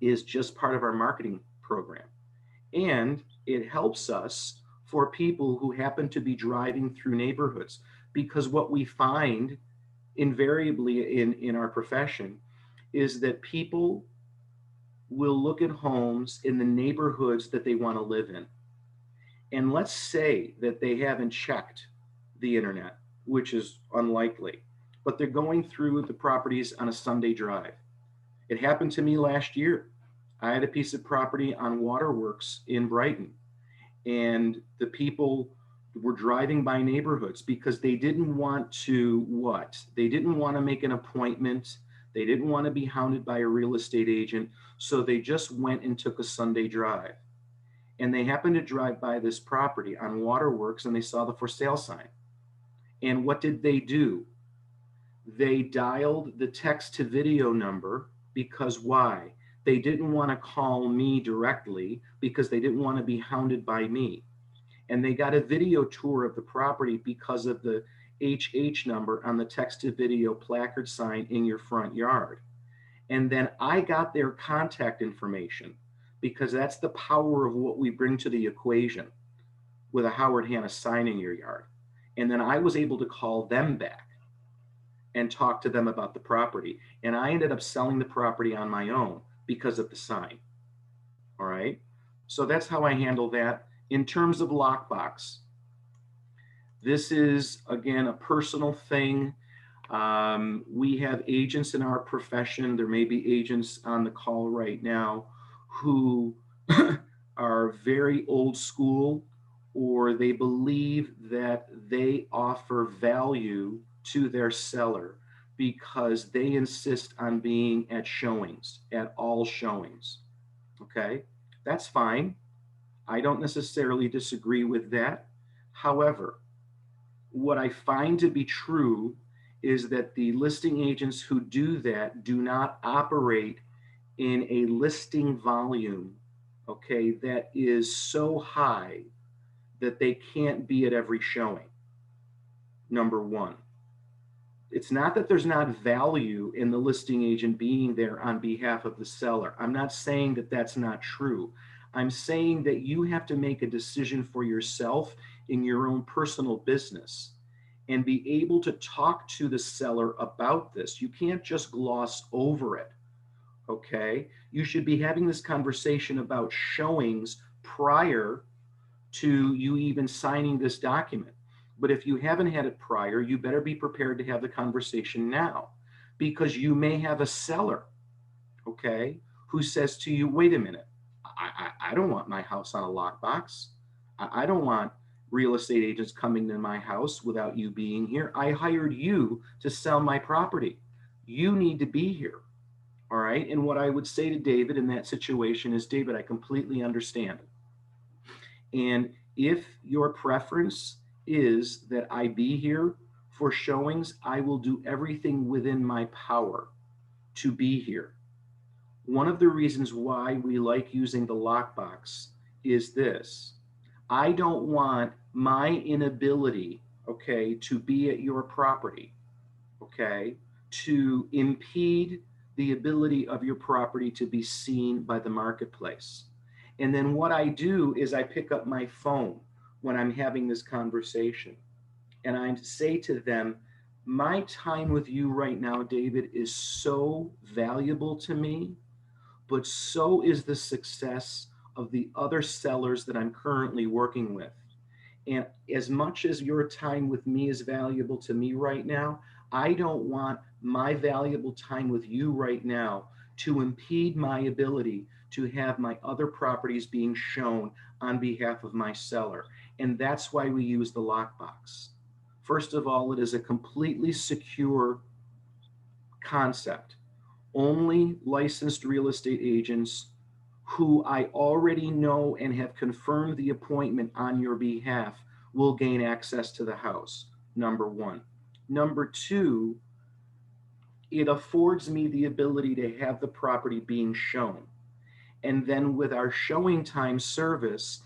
is just part of our marketing program. And it helps us for people who happen to be driving through neighborhoods, because what we find invariably in our profession is that people will look at homes in the neighborhoods that they want to live in. And let's say that they haven't checked the internet, which is unlikely, but they're going through the properties on a Sunday drive. It happened to me last year. I had a piece of property on Waterworks in Brighton, and the people were driving by neighborhoods because they didn't want to what? They didn't want to make an appointment. They didn't want to be hounded by a real estate agent. So they just went and took a Sunday drive. And they happened to drive by this property on Waterworks and they saw the for sale sign. And what did they do? They dialed the text to video number because why? They didn't want to call me directly because they didn't want to be hounded by me. And they got a video tour of the property because of the HH number on the text to video placard sign in your front yard. And then I got their contact information because that's the power of what we bring to the equation with a Howard Hanna sign in your yard. And then I was able to call them back and talk to them about the property. And I ended up selling the property on my own because of the sign. All right. So that's how I handle that. In terms of lockbox, this is, again, a personal thing. We have agents in our profession. There may be agents on the call right now who are very old school, or they believe that they offer value to their seller because they insist on being at showings, at all showings. Okay, that's fine. I don't necessarily disagree with that. However, what I find to be true is that the listing agents who do that do not operate in a listing volume, okay, that is so high that they can't be at every showing. Number one. It's not that there's not value in the listing agent being there on behalf of the seller. I'm not saying that that's not true. I'm saying that you have to make a decision for yourself in your own personal business and be able to talk to the seller about this. You can't just gloss over it, okay? You should be having this conversation about showings prior to you even signing this document. But if you haven't had it prior, you better be prepared to have the conversation now, because you may have a seller, okay, who says to you, wait a minute, I don't want my house on a lockbox. I don't want real estate agents coming to my house without you being here. I hired you to sell my property. You need to be here. All right. And what I would say to David in that situation is, David, I completely understand. And if your preference is that I be here for showings, I will do everything within my power to be here. One of the reasons why we like using the lockbox is this. I don't want my inability, okay, to be at your property, okay, to impede the ability of your property to be seen by the marketplace. And then what I do is I pick up my phone when I'm having this conversation and I say to them, my time with you right now, David, is so valuable to me, but so is the success of the other sellers that I'm currently working with. And as much as your time with me is valuable to me right now, I don't want my valuable time with you right now to impede my ability to have my other properties being shown on behalf of my seller. And that's why we use the lockbox. First of all, it is a completely secure concept. Only licensed real estate agents who I already know and have confirmed the appointment on your behalf will gain access to the house, number one. Number two, it affords me the ability to have the property being shown. And then with our showing time service,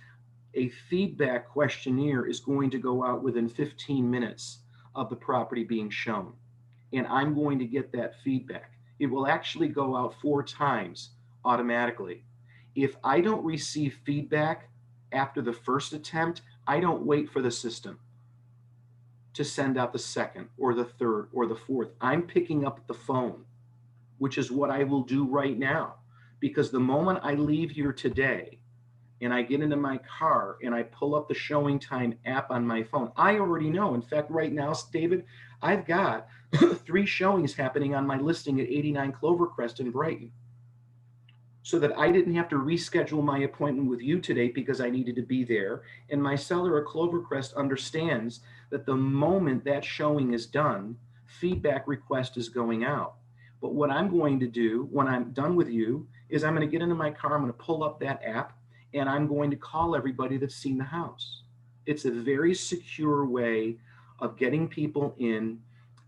a feedback questionnaire is going to go out within 15 minutes of the property being shown. And I'm going to get that feedback. It will actually go out 4 times automatically. If I don't receive feedback after the first attempt, I don't wait for the system to send out the second or the third or the fourth. I'm picking up the phone, which is what I will do right now. Because the moment I leave here today and I get into my car and I pull up the showing time app on my phone, I already know. In fact, right now, David, I've got 3 showings happening on my listing at 89 Clovercrest in Brighton, so that I didn't have to reschedule my appointment with you today because I needed to be there. And my seller at Clovercrest understands that the moment that showing is done, feedback request is going out. But what I'm going to do when I'm done with you is I'm going to get into my car, I'm going to pull up that app, and I'm going to call everybody that's seen the house. It's a very secure way of getting people in.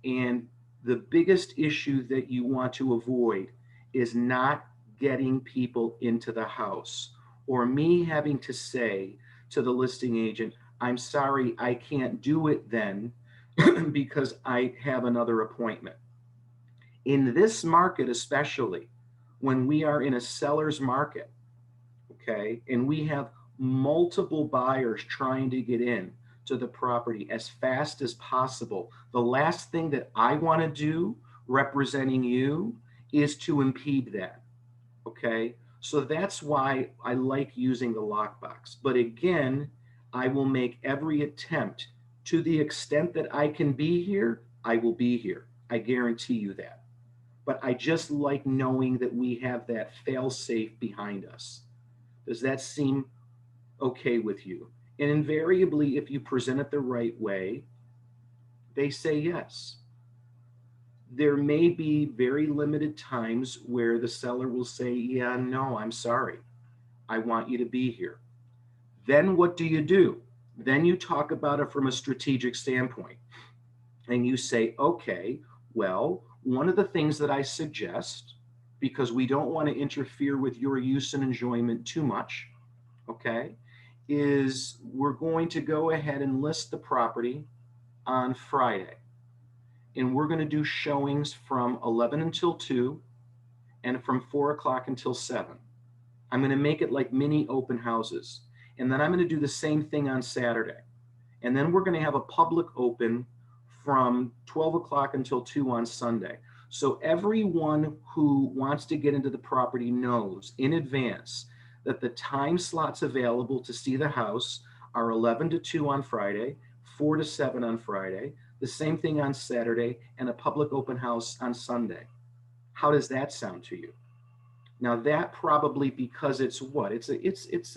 And the biggest issue that you want to avoid is not getting people into the house, or me having to say to the listing agent, I'm sorry, I can't do it then because I have another appointment. In this market, especially when we are in a seller's market, okay, and we have multiple buyers trying to get in to the property as fast as possible, the last thing that I want to do representing you is to impede that. Okay, so that's why I like using the lockbox. But again, I will make every attempt to the extent that I can be here, I will be here. I guarantee you that. But I just like knowing that we have that fail safe behind us. Does that seem okay with you? And invariably, if you present it the right way, they say yes. There may be very limited times where the seller will say, yeah, no, I'm sorry. I want you to be here. Then what do? Then you talk about it from a strategic standpoint. And you say, okay, well, one of the things that I suggest, because we don't want to interfere with your use and enjoyment too much, okay, is we're going to go ahead and list the property on Friday. And we're going to do showings from 11 until 2 and from 4 o'clock until 7. I'm going to make it like mini open houses. And then I'm going to do the same thing on Saturday. And then we're going to have a public open from 12 o'clock until 2 on Sunday. So everyone who wants to get into the property knows in advance that the time slots available to see the house are 11 to 2 on Friday, 4 to 7 on Friday, the same thing on Saturday, and a public open house on Sunday. How does that sound to you? Now that probably, because it's what? It's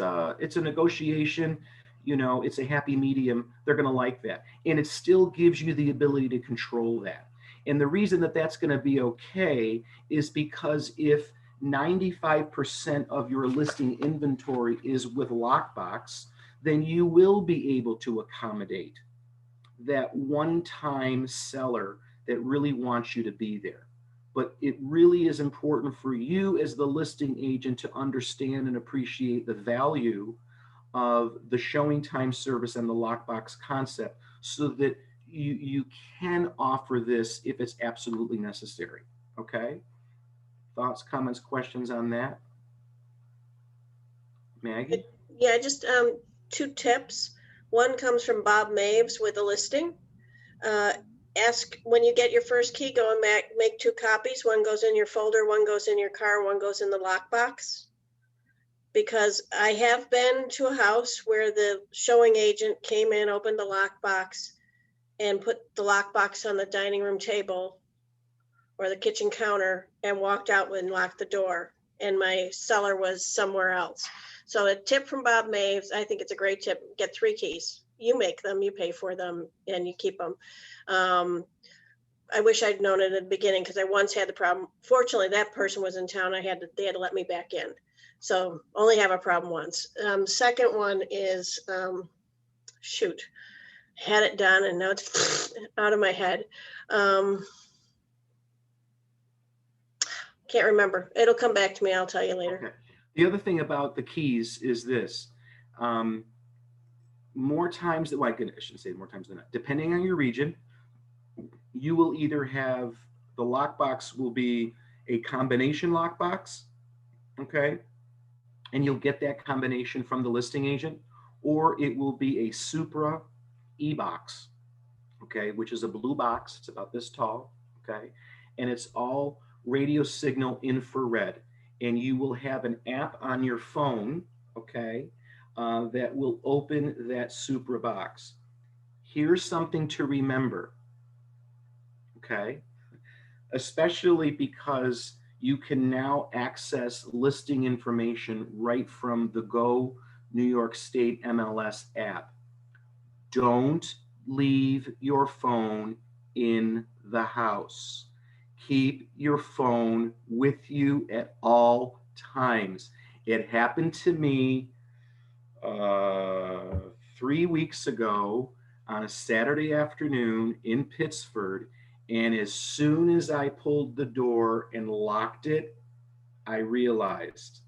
a negotiation, you know, it's a happy medium. They're going to like that. And it still gives you the ability to control that. And the reason that that's going to be okay is because if 95% of your listing inventory is with lockbox, then you will be able to accommodate that one-time seller that really wants you to be there. but it really is important for you as the listing agent to understand and appreciate the value of the showing time service and the lockbox concept so that you can offer this if it's absolutely necessary. Okay? Thoughts, comments, questions on that? Maggie? Yeah, just two tips. One comes from Bob Maves with a listing. Ask when you get your first key, go and make 2 copies. One goes in your folder, one goes in your car, one goes in the lockbox. Because I have been to a house where the showing agent came in, opened the lockbox, and put the lockbox on the dining room table or the kitchen counter and walked out and locked the door. And my seller was somewhere else. So a tip from Bob Maves, I think it's a great tip. Get 3 keys. You make them, you pay for them, and you keep them. I wish I'd known it at the beginning because I once had the problem. Fortunately, that person was in town. They had to let me back in. So only have a problem once. Second one is, shoot, had it done and now it's out of my head. Can't remember. It'll come back to me. I'll tell you later. Okay. The other thing about the keys is this. More times than, well, I shouldn't say more times than not, depending on your region, you will either have the lockbox will be a combination lockbox, okay? And you'll get that combination from the listing agent, or it will be a Supra e-box, okay, which is a blue box. It's about this tall, okay? And it's all radio signal infrared. And you will have an app on your phone, okay, that will open that Supra box. Here's something to remember, okay? Especially because you can now access listing information right from the Go New York State MLS app. Don't leave your phone in the house. Keep your phone with you at all times. It happened to me 3 weeks ago on a Saturday afternoon in Pittsford. And as soon as I pulled the door and locked it, I realized,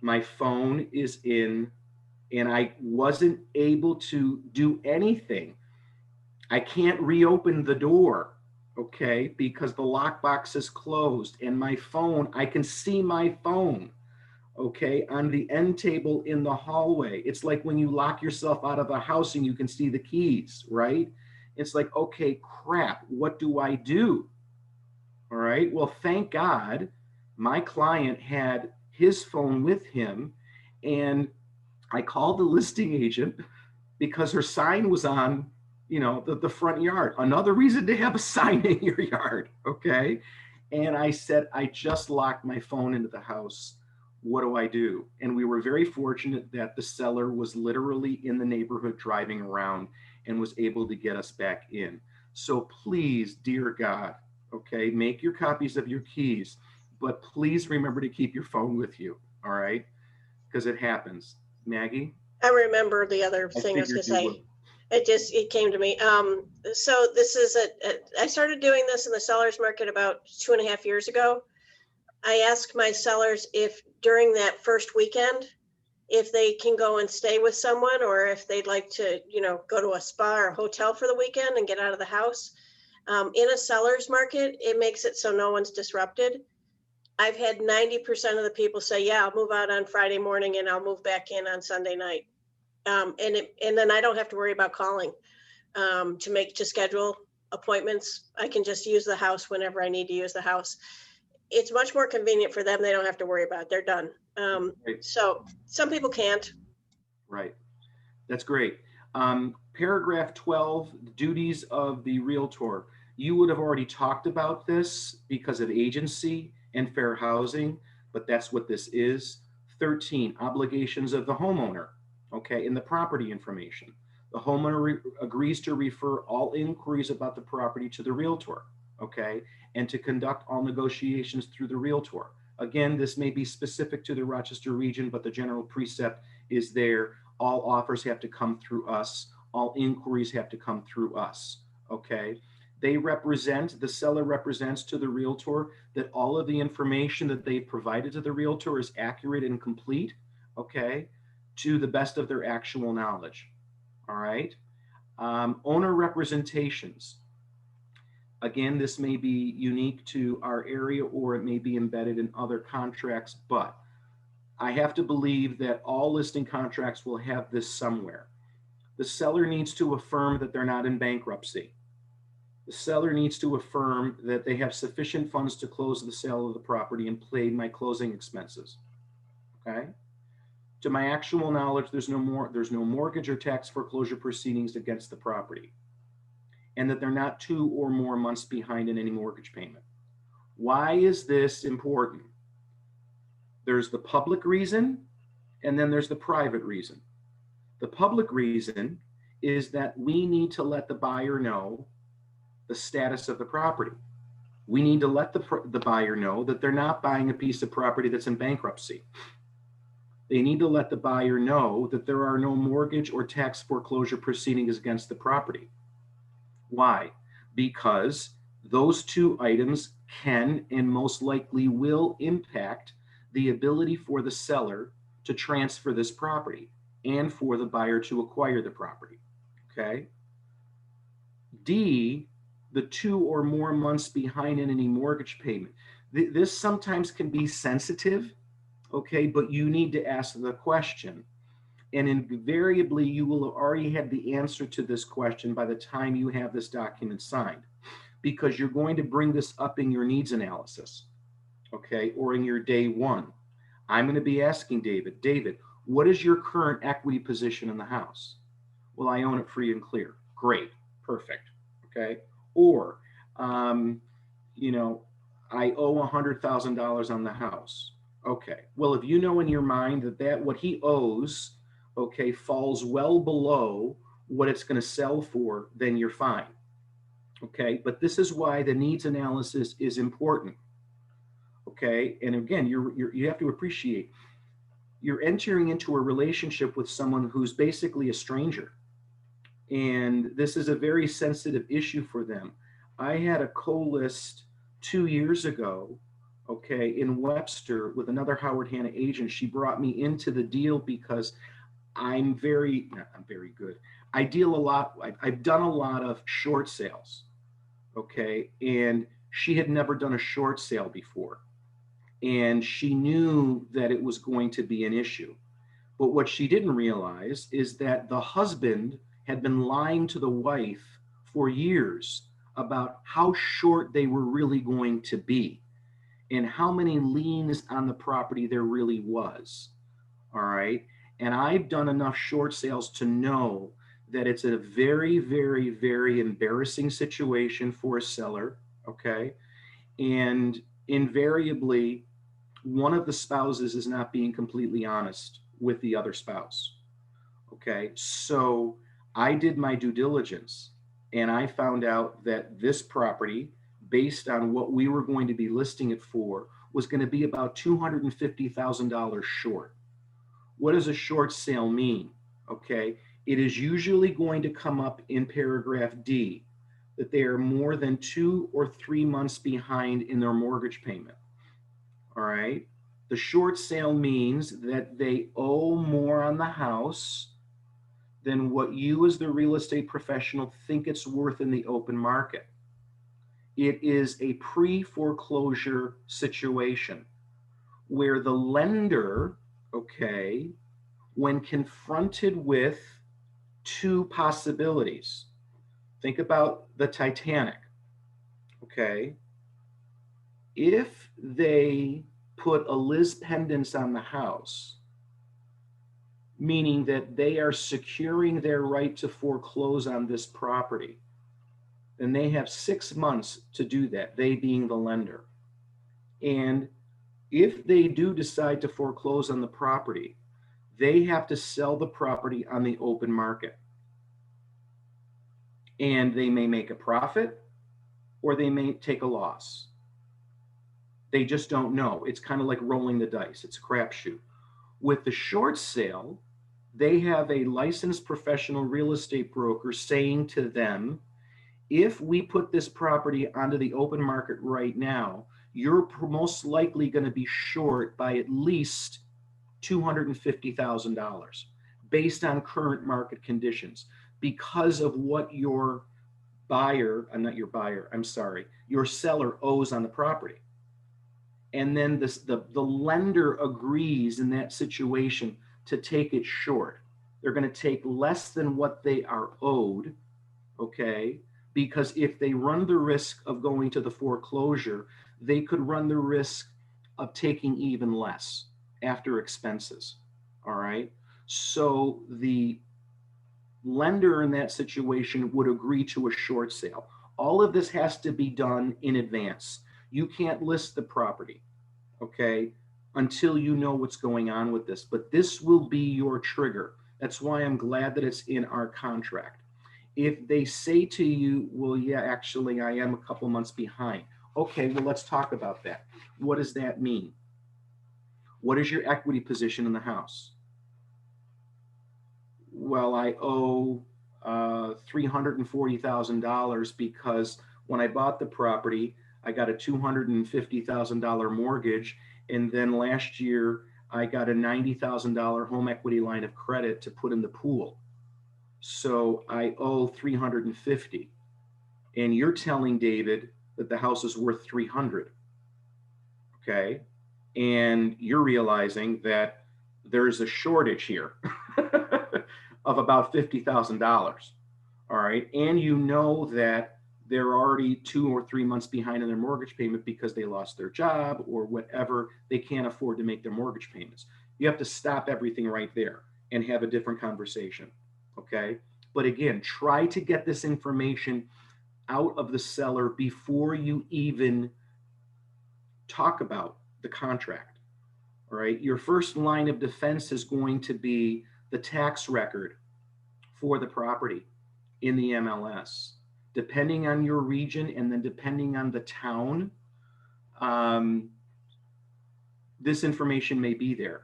my phone is in, and I wasn't able to do anything. I can't reopen the door, okay, because the lockbox is closed, and my phone, I can see my phone, okay, on the end table in the hallway. It's like when you lock yourself out of the house and you can see the keys, right? It's like, okay, crap, what do I do? All right, well, thank God my client had his phone with him, and I called the listing agent because her sign was on, the front yard. Another reason to have a sign in your yard, okay? And I said, I just locked my phone into the house. What do I do? And we were very fortunate that the seller was literally in the neighborhood driving around and was able to get us back in. So please, dear God, okay, make your copies of your keys, but please remember to keep your phone with you, all right? Because it happens. Maggie? I remember the other thing I was going to say. It came to me. So this is I started doing this in the seller's market about 2.5 years ago. I asked my sellers if during that first weekend, if they can go and stay with someone or if they'd like to, go to a spa or hotel for the weekend and get out of the house. In a seller's market, it makes it so no one's disrupted. I've had 90% of the people say, yeah, I'll move out on Friday morning and I'll move back in on Sunday night. And then I don't have to worry about calling to schedule appointments. I can just use the house whenever I need to use the house. It's much more convenient for them. They don't have to worry about it. They're done. Right. So some people can't. Right. That's great. Paragraph 12, duties of the Realtor. You would have already talked about this because of agency and fair housing, but that's what this is. 13, obligations of the homeowner, okay, in the property information. The homeowner agrees to refer all inquiries about the property to the Realtor, okay, and to conduct all negotiations through the Realtor. Again, this may be specific to the Rochester region, but the general precept is there. All offers have to come through us. All inquiries have to come through us, okay? The seller represents to the Realtor that all of the information that they provided to the Realtor is accurate and complete, okay, to the best of their actual knowledge, all right? Owner representations. Again, this may be unique to our area or it may be embedded in other contracts, but I have to believe that all listing contracts will have this somewhere. The seller needs to affirm that they're not in bankruptcy. The seller needs to affirm that they have sufficient funds to close the sale of the property and pay my closing expenses. Okay? To my actual knowledge, there's no mortgage or tax foreclosure proceedings against the property, and that they're not 2 or more months behind in any mortgage payment. Why is this important? There's the public reason, and then there's the private reason. The public reason is that we need to let the buyer know the status of the property. We need to let the buyer know that they're not buying a piece of property that's in bankruptcy. They need to let the buyer know that there are no mortgage or tax foreclosure proceedings against the property. Why? Because those 2 items can and most likely will impact the ability for the seller to transfer this property and for the buyer to acquire the property. Okay? D, the 2 or more months behind in any mortgage payment. This sometimes can be sensitive, okay, but you need to ask the question. And invariably, you will have already had the answer to this question by the time you have this document signed, because you're going to bring this up in your needs analysis, okay, or in your day 1. I'm going to be asking David, what is your current equity position in the house? Well, I own it free and clear. Great, perfect, okay. Or, you know, I owe $100,000 on the house. Okay, well, if you know in your mind that what he owes, okay, falls well below what it's going to sell for, then you're fine. Okay, but this is why the needs analysis is important. Okay, and again, you have to appreciate you're entering into a relationship with someone who's basically a stranger. And this is a very sensitive issue for them. I had a co-list 2 years ago, okay, in Webster with another Howard Hanna agent. She brought me into the deal because I'm very good. I deal a lot, I've done a lot of short sales, okay, and she had never done a short sale before. And she knew that it was going to be an issue. But what she didn't realize is that the husband had been lying to the wife for years about how short they were really going to be and how many liens on the property there really was. All right. And I've done enough short sales to know that it's a very, very, very embarrassing situation for a seller. Okay. And invariably, one of the spouses is not being completely honest with the other spouse. Okay. So I did my due diligence and I found out that this property, based on what we were going to be listing it for, was going to be about $250,000 short. What does a short sale mean? Okay. It is usually going to come up in paragraph D that they are more than 2 or 3 months behind in their mortgage payment. All right. The short sale means that they owe more on the house than what you as the real estate professional think it's worth in the open market. It is a pre-foreclosure situation where the lender, okay, when confronted with 2 possibilities, think about the Titanic, okay? If they put a Liz pendants on the house, meaning that they are securing their right to foreclose on this property, then they have 6 months to do that, they being the lender. And if they do decide to foreclose on the property, they have to sell the property on the open market. And they may make a profit or they may take a loss. They just don't know. It's kind of like rolling the dice. It's a crapshoot. With the short sale, they have a licensed professional real estate broker saying to them, If we put this property onto the open market right now, you're most likely going to be short by at least $250,000 based on current market conditions because of what your your seller owes on the property. And then the lender agrees in that situation to take it short. They're going to take less than what they are owed, okay? Because if they run the risk of going to the foreclosure, they could run the risk of taking even less after expenses, all right? So the lender in that situation would agree to a short sale. All of this has to be done in advance. You can't list the property, okay, until you know what's going on with this. But this will be your trigger. That's why I'm glad that it's in our contract. If they say to you, well, yeah, actually, I am a couple months behind. Okay, well, let's talk about that. What does that mean? What is your equity position in the house? Well, I owe $340,000 because when I bought the property, I got a $250,000 mortgage. And then last year, I got a $90,000 home equity line of credit to put in the pool. So I owe 350. And you're telling David that the house is worth 300. Okay. And you're realizing that there's a shortage here of about $50,000. All right. And you know that they're already 2 or 3 months behind in their mortgage payment because they lost their job or whatever. They can't afford to make their mortgage payments. You have to stop everything right there and have a different conversation. Okay. But again, try to get this information out of the seller before you even talk about the contract. All right. Your first line of defense is going to be the tax record for the property in the MLS. Depending on your region and then depending on the town, this information may be there.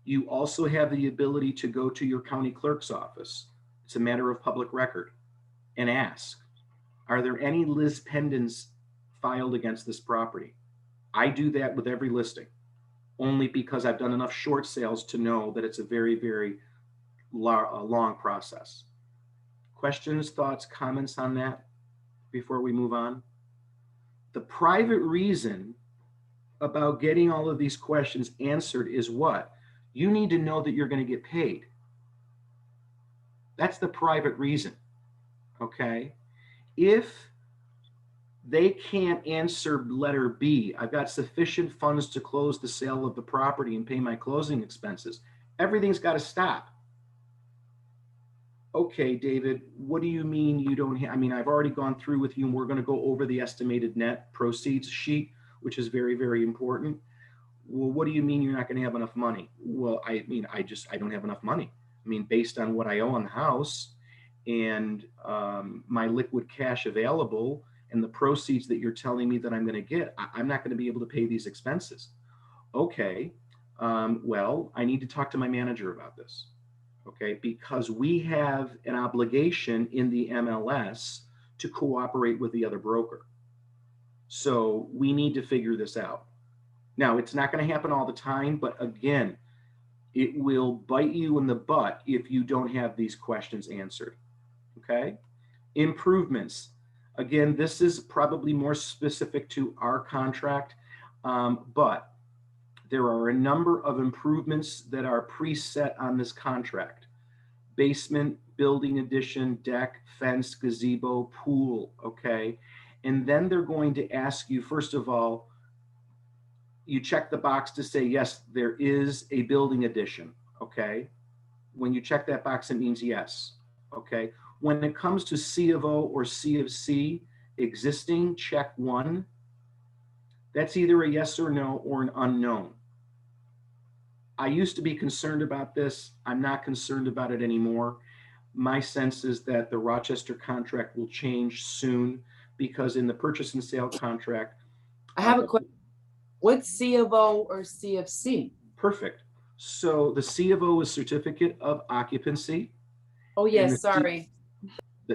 You also have the ability to go to your county clerk's office. It's a matter of public record and ask, are there any lis pendens filed against this property? I do that with every listing, only because I've done enough short sales to know that it's a very, very long process. Questions, thoughts, comments on that before we move on? The private reason about getting all of these questions answered is what? You need to know that you're going to get paid. That's the private reason, okay? If they can't answer letter B, I've got sufficient funds to close the sale of the property and pay my closing expenses, everything's got to stop. Okay, David, what do you mean you don't have, I mean, I've already gone through with you and we're going to go over the estimated net proceeds sheet, which is very, very important. Well, what do you mean you're not going to have enough money? Well, I mean, I don't have enough money. I mean, based on what I owe on the house and my liquid cash available and the proceeds that you're telling me that I'm going to get, I'm not going to be able to pay these expenses. Okay, well, I need to talk to my manager about this. Okay, because we have an obligation in the MLS to cooperate with the other broker. So we need to figure this out. Now, it's not going to happen all the time, but again, it will bite you in the butt if you don't have these questions answered. Okay, improvements. Again, this is probably more specific to our contract, but there are a number of improvements that are preset on this contract. Basement, building addition, deck, fence, gazebo, pool, okay? And then they're going to ask you, first of all, you check the box to say, yes, there is a building addition, okay? When you check that box, it means yes, okay? When it comes to C of O or C of C, existing, check 1. That's either a yes or no or an unknown. I used to be concerned about this. I'm not concerned about it anymore. My sense is that the Rochester contract will change soon because in the purchase and sale contract. I have a question. What's C of O or C of C? Perfect. So the C of O is certificate of occupancy. Oh, yes, sorry.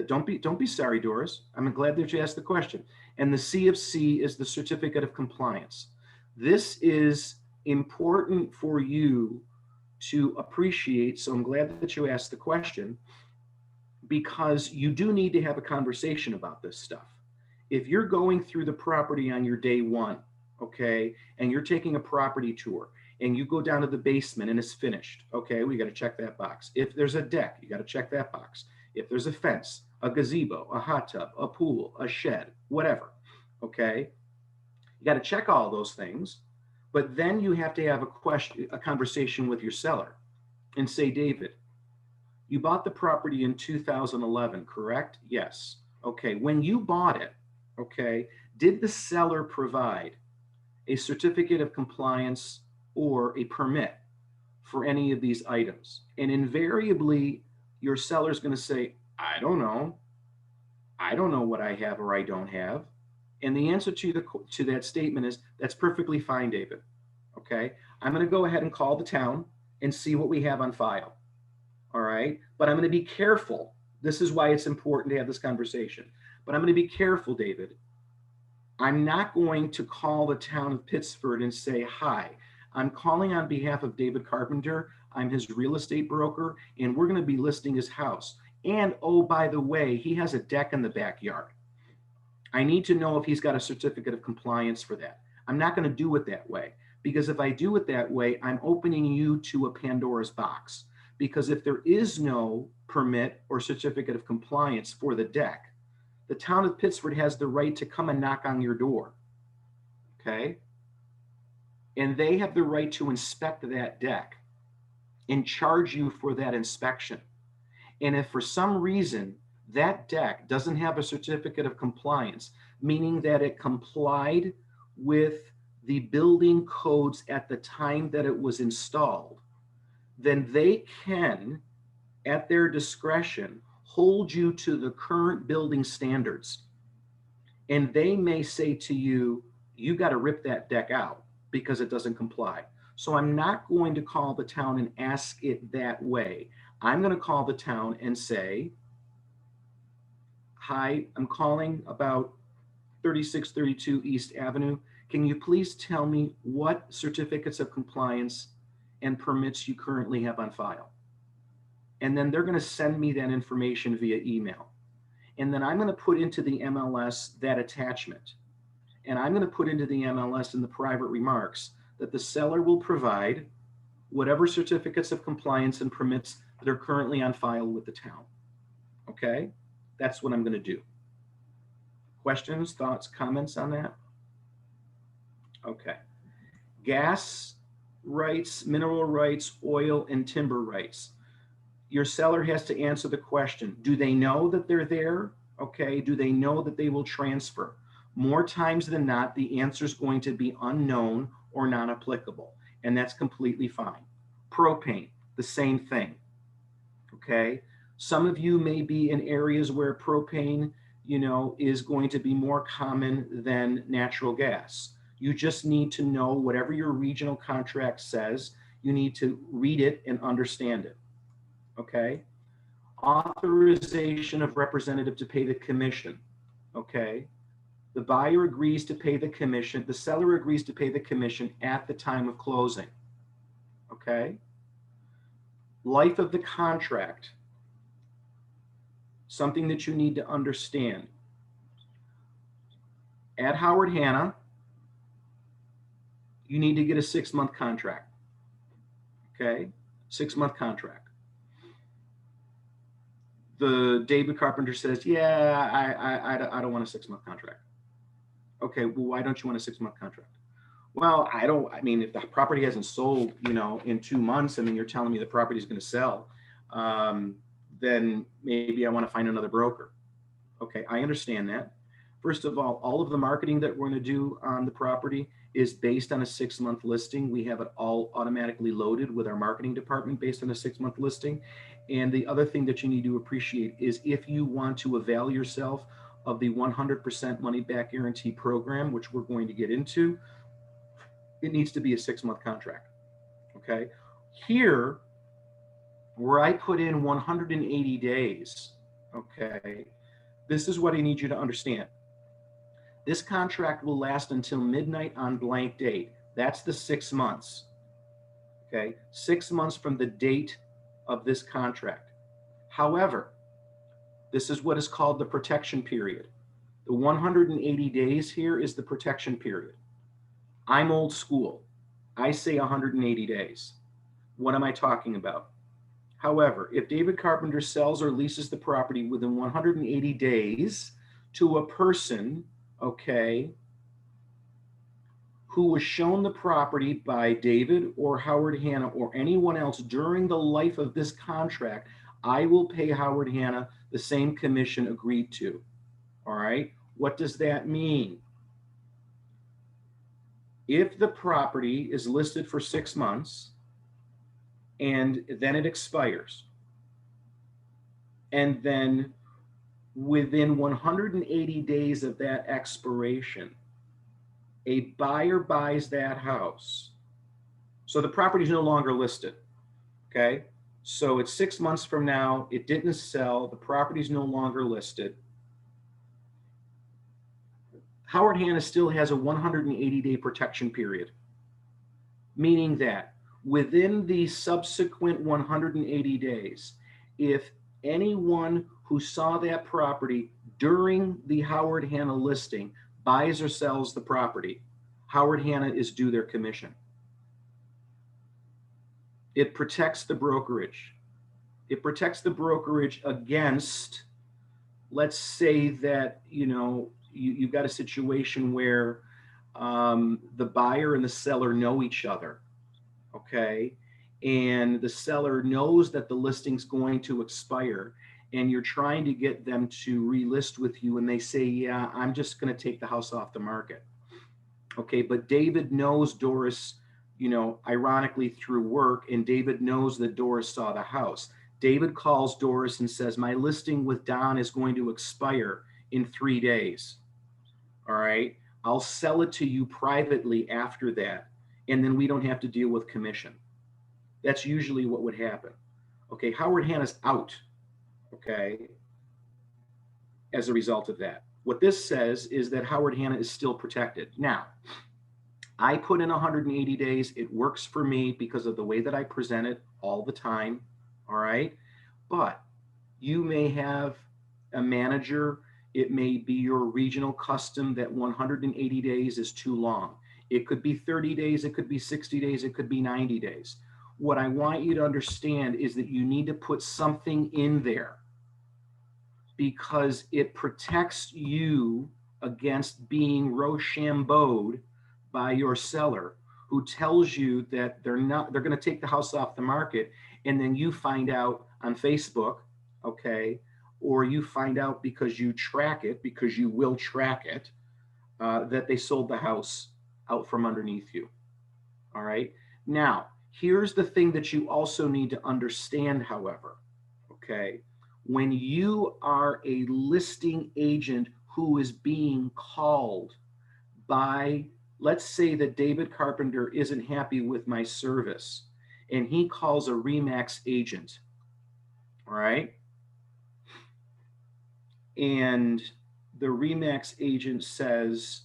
Don't be sorry, Doris. I'm glad that you asked the question. And the C of C is the certificate of compliance. This is important for you to appreciate. So I'm glad that you asked the question, because you do need to have a conversation about this stuff. If you're going through the property on your day one, okay, and you're taking a property tour and you go down to the basement and it's finished, okay, we got to check that box. If there's a deck, you got to check that box. If there's a fence, a gazebo, a hot tub, a pool, a shed, whatever, okay, you got to check all those things. But then you have to have a conversation with your seller and say, David, you bought the property in 2011, correct? Yes. Okay, when you bought it, okay, did the seller provide a certificate of compliance or a permit for any of these items? And invariably, your seller's going to say, I don't know. I don't know what I have or I don't have. And the answer to that statement is, that's perfectly fine, David. Okay, I'm going to go ahead and call the town and see what we have on file. All right, but I'm going to be careful. This is why it's important to have this conversation. But I'm going to be careful, David. I'm not going to call the town of Pittsford and say, hi, I'm calling on behalf of David Carpenter. I'm his real estate broker, and we're going to be listing his house. And oh, by the way, he has a deck in the backyard. I need to know if he's got a certificate of compliance for that. I'm not going to do it that way, because if I do it that way, I'm opening you to a Pandora's box. Because if there is no permit or certificate of compliance for the deck, the town of Pittsford has the right to come and knock on your door, okay? And they have the right to inspect that deck and charge you for that inspection. And if for some reason that deck doesn't have a certificate of compliance, meaning that it complied with the building codes at the time that it was installed, then they can, at their discretion, hold you to the current building standards. And they may say to you, you got to rip that deck out because it doesn't comply. So I'm not going to call the town and ask it that way. I'm going to call the town and say, hi, I'm calling about 3632 East Avenue. Can you please tell me what certificates of compliance and permits you currently have on file? And then they're going to send me that information via email. And then I'm going to put into the MLS that attachment. And I'm going to put into the MLS in the private remarks that the seller will provide whatever certificates of compliance and permits that are currently on file with the town. Okay? That's what I'm going to do. Questions, thoughts, comments on that? Okay. Gas rights, mineral rights, oil, and timber rights. Your seller has to answer the question, do they know that they're there? Okay, do they know that they will transfer? More times than not, the answer is going to be unknown or non-applicable, and that's completely fine. Propane, the same thing, okay? Some of you may be in areas where propane, is going to be more common than natural gas. You just need to know whatever your regional contract says. You need to read it and understand it. Okay. Authorization of representative to pay the commission. Okay. The buyer agrees to pay the commission. The seller agrees to pay the commission at the time of closing. Okay. Life of the contract. Something that you need to understand. At Howard Hanna, you need to get a 6-month contract. Okay. 6-month contract. The David Carpenter says, yeah, I don't want a 6-month contract. Okay, well, why don't you want a 6-month contract? Well, I mean, if the property hasn't sold, in 2 months, and then you're telling me the property is going to sell, then maybe I want to find another broker. Okay, I understand that. First of all of the marketing that we're going to do on the property is based on a 6-month listing. We have it all automatically loaded with our marketing department based on a 6-month listing. And the other thing that you need to appreciate is if you want to avail yourself of the 100% money back guarantee program, which we're going to get into, it needs to be a 6-month contract. Okay. Here, where I put in 180 days, Okay, this is what I need you to understand. This contract will last until midnight on blank date. That's the 6 months. Okay, 6 months from the date of this contract. However, this is what is called the protection period. The 180 days here is the protection period. I'm old school. I say 180 days. What am I talking about? However, if David Carpenter sells or leases the property within 180 days to a person, okay, who was shown the property by David or Howard Hanna or anyone else during the life of this contract, I will pay Howard Hanna the same commission agreed to. All right. What does that mean? If the property is listed for 6 months and then it expires, and then within 180 days of that expiration, a buyer buys that house. So the property is no longer listed. Okay. So it's 6 months from now, it didn't sell, the property is no longer listed. Howard Hanna still has a 180-day protection period, meaning that within the subsequent 180 days, if anyone who saw that property during the Howard Hanna listing buys or sells the property, Howard Hanna is due their commission. It protects the brokerage. It protects the brokerage against, let's say that, you've got a situation where the buyer and the seller know each other, okay? And the seller knows that the listing's going to expire and you're trying to get them to relist with you and they say, yeah, I'm just going to take the house off the market. Okay, but David knows Doris, ironically through work, and David knows that Doris saw the house. David calls Doris and says, my listing with Don is going to expire in 3 days. All right, I'll sell it to you privately after that, and then we don't have to deal with commission. That's usually what would happen. Okay, Howard Hanna's out, okay, as a result of that. What this says is that Howard Hanna is still protected. Now, I put in 180 days. It works for me because of the way that I present it all the time, all right? But you may have a manager, it may be your regional custom that 180 days is too long. It could be 30 days, it could be 60 days, it could be 90 days. What I want you to understand is that you need to put something in there because it protects you against being rochambeaued by your seller who tells you that they're going to take the house off the market, and then you find out on Facebook, okay, or you find out because you track it, because you will track it, that they sold the house out from underneath you. All right. Now, here's the thing that you also need to understand, however, okay, when you are a listing agent who is being called by, let's say that David Carpenter isn't happy with my service and he calls a RE/MAX agent, all right? And the RE/MAX agent says,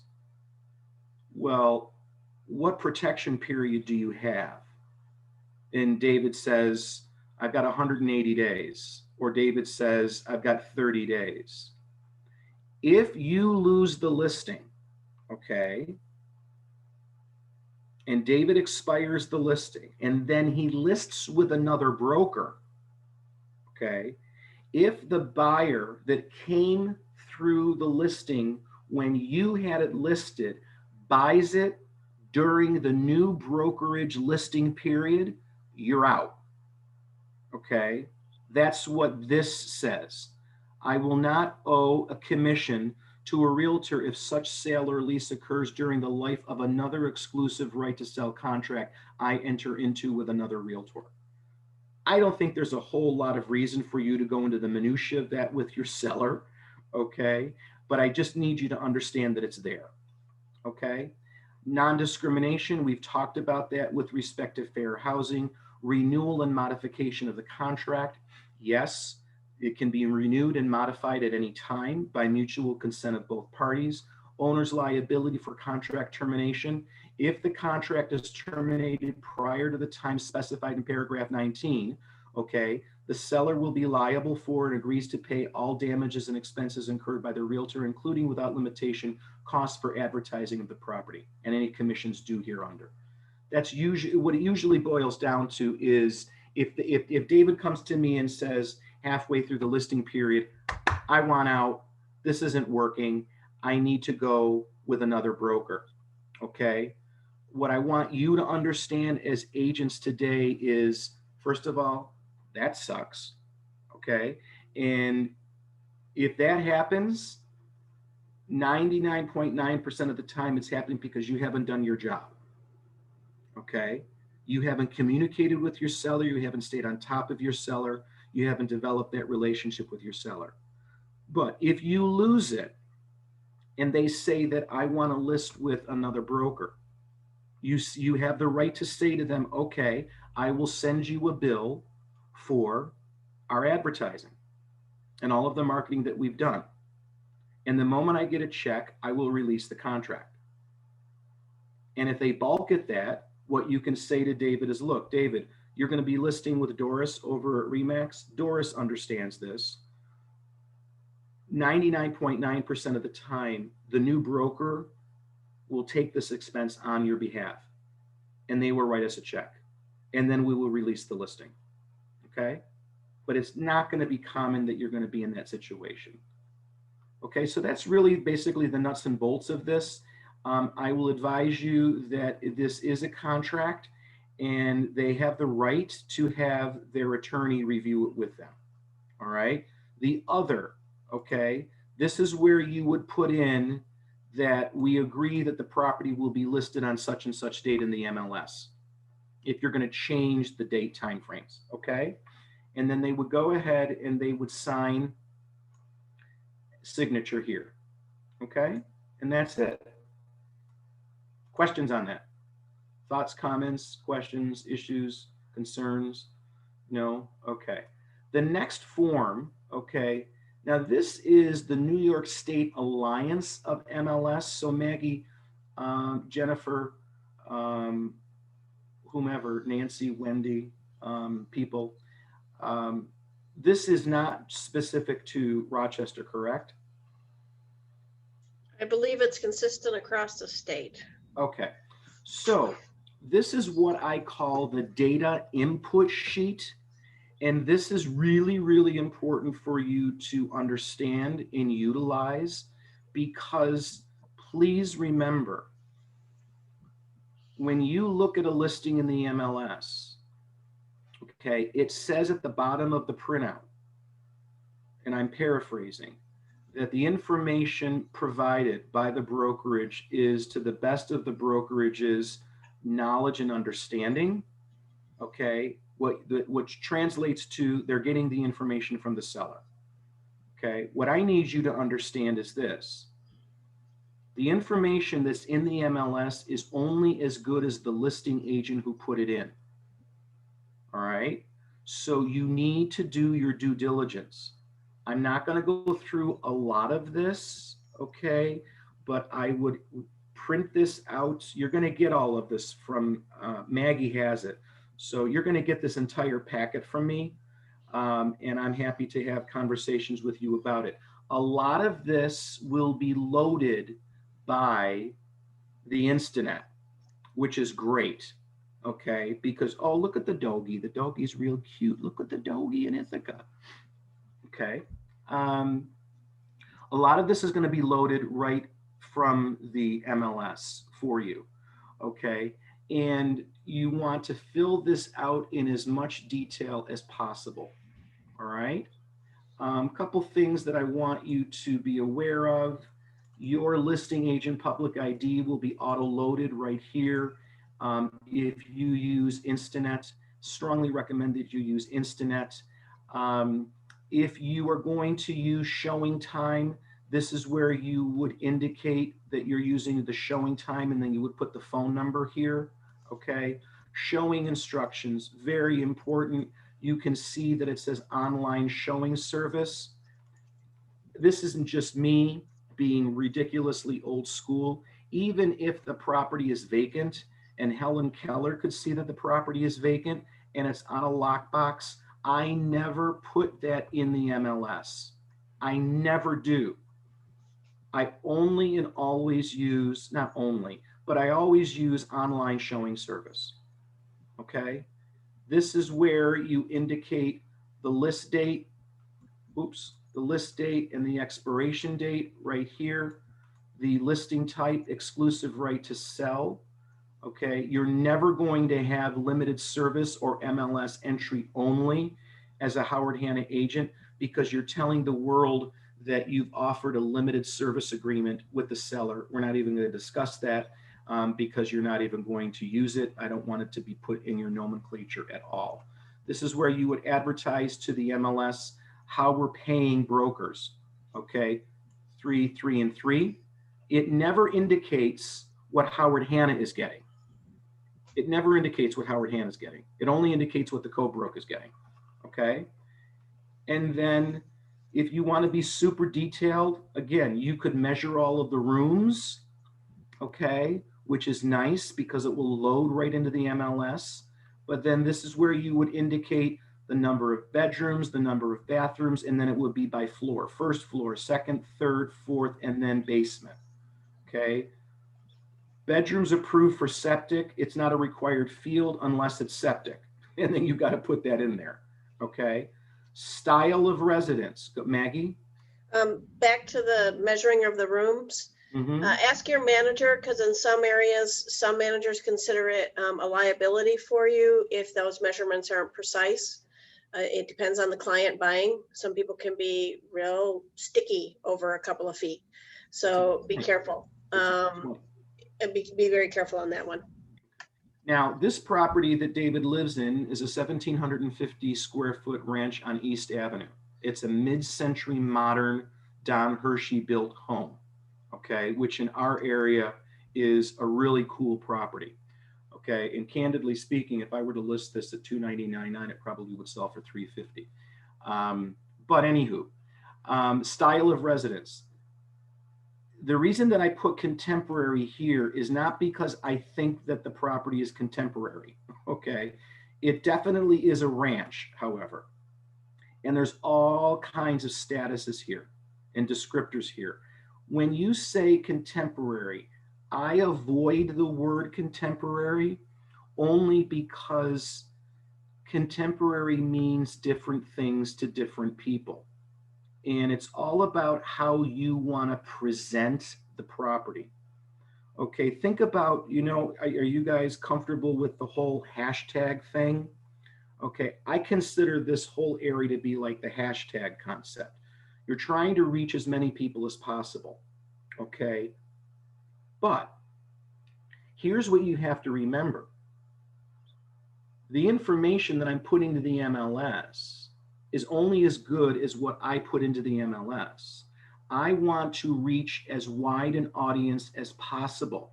well, what protection period do you have? And David says, I've got 180 days. Or David says, I've got 30 days. If you lose the listing, okay, and David expires the listing, and then he lists with another broker, okay, if the buyer that came through the listing when you had it listed buys it during the new brokerage listing period, you're out. Okay, that's what this says. I will not owe a commission to a realtor if such sale or lease occurs during the life of another exclusive right to sell contract I enter into with another realtor. I don't think there's a whole lot of reason for you to go into the minutia of that with your seller, okay? But I just need you to understand that it's there, okay? Non-discrimination, we've talked about that with respect to fair housing. Renewal and modification of the contract. Yes, It can be renewed and modified at any time by mutual consent of both parties. Owner's liability for contract termination. If the contract is terminated prior to the time specified in paragraph 19, okay, the seller will be liable for and agrees to pay all damages and expenses incurred by the realtor, including without limitation costs for advertising of the property and any commissions due hereunder. That's usually what it usually boils down to. Is if David comes to me and says halfway through the listing period, I want out, this isn't working, I need to go with another broker. Okay. What I want you to understand as agents today is, first of all, that sucks. Okay. And if that happens, 99.9% of the time it's happening because you haven't done your job. Okay. You haven't communicated with your seller. You haven't stayed on top of your seller. You haven't developed that relationship with your seller. But if you lose it and they say that I want to list with another broker, you have the right to say to them, okay, I will send you a bill for our advertising and all of the marketing that we've done. And the moment I get a check, I will release the contract. And if they balk at that, what you can say to David is, look, David, you're going to be listing with Doris over at Remax. Doris understands this. 99.9% of the time, the new broker will take this expense on your behalf and they will write us a check and then we will release the listing. Okay. But it's not going to be common that you're going to be in that situation. Okay. So that's really basically the nuts and bolts of this. I will advise you that this is a contract and they have the right to have their attorney review it with them. All right. The other, okay, this is where you would put in that we agree that the property will be listed on such and such date in the MLS if you're going to change the date time frames. Okay. And then they would go ahead and they would sign signature here. Okay. And that's it. Questions on that? Thoughts, comments, questions, issues, concerns? No? Okay. The next form, okay, now this is the New York State Alliance of MLS. So Maggie, Jennifer, whomever, Nancy, Wendy, people, this is not specific to Rochester, correct? I believe it's consistent across the state. Okay, so this is what I call the data input sheet. And this is really, really important for you to understand and utilize, because please remember, when you look at a listing in the MLS, okay, it says at the bottom of the printout, and I'm paraphrasing, that the information provided by the brokerage is to the best of the brokerage's knowledge and understanding, okay, which translates to they're getting the information from the seller. Okay, what I need you to understand is this. The information that's in the MLS is only as good as the listing agent who put it in. All right, so you need to do your due diligence. I'm not going to go through a lot of this, okay, but I would print this out. You're going to get all of this from Maggie has it. So you're going to get this entire packet from me, and I'm happy to have conversations with you about it. A lot of this will be loaded by the Instanet, which is great, okay? Because, oh, look at the doggy. The doggy's real cute. Look at the doggy in Ithaca, okay? A lot of this is going to be loaded right from the MLS for you, okay? And you want to fill this out in as much detail as possible, all right? Couple things that I want you to be aware of. Your listing agent public ID will be auto-loaded right here. If you use Instanet, strongly recommend that you use Instanet. If you are going to use showing time, this is where you would indicate that you're using the showing time, and then you would put the phone number here, okay? Showing instructions, very important. you can see that it says online showing service. This isn't just me being ridiculously old school. Even if the property is vacant and Helen Keller could see that the property is vacant and it's on a lockbox, I never put that in the MLS. I never do. I only and always use, not only, but I always use online showing service. Okay? This is where you indicate the list date, the list date and the expiration date right here, the listing type, exclusive right to sell. Okay, you're never going to have limited service or MLS entry only as a Howard Hanna agent, because you're telling the world that you've offered a limited service agreement with the seller. We're not even going to discuss that because you're not even going to use it. I don't want it to be put in your nomenclature at all. This is where you would advertise to the MLS how we're paying brokers. Okay, 3, 3, and 3. It never indicates what Howard Hanna is getting. It never indicates what Howard Hanna is getting. It only indicates what the co-broker is getting. Okay. And then if you want to be super detailed, again, you could measure all of the rooms. Okay. Which is nice because it will load right into the MLS. But then this is where you would indicate the number of bedrooms, the number of bathrooms, and then it would be by floor, first floor, second, third, fourth, and then basement. Okay. Bedrooms approved for septic. It's not a required field unless it's septic. And then you've got to put that in there. Okay. Style of residence. Maggie? Back to the measuring of the rooms. Ask your manager, because in some areas, some managers consider it a liability for you if those measurements aren't precise. It depends on the client buying. Some people can be real sticky over a couple of feet. So be careful. And be very careful on that one. Now, this property that David lives in is a 1,750 square foot ranch on East Avenue. It's a mid-century modern Don Hershey built home, okay, which in our area is a really cool property. Okay, and candidly speaking, if I were to list this at $299,900, it probably would sell for $350,000. But anywho, style of residence. The reason that I put contemporary here is not because I think that the property is contemporary, okay? It definitely is a ranch, however. And there's all kinds of statuses here and descriptors here. When you say contemporary, I avoid the word contemporary only because contemporary means different things to different people. And it's all about how you want to present the property. Okay, think about, are you guys comfortable with the whole hashtag thing? Okay, I consider this whole area to be like the hashtag concept. You're trying to reach as many people as possible. Okay, but here's what you have to remember. The information that I'm putting to the MLS is only as good as what I put into the MLS. I want to reach as wide an audience as possible.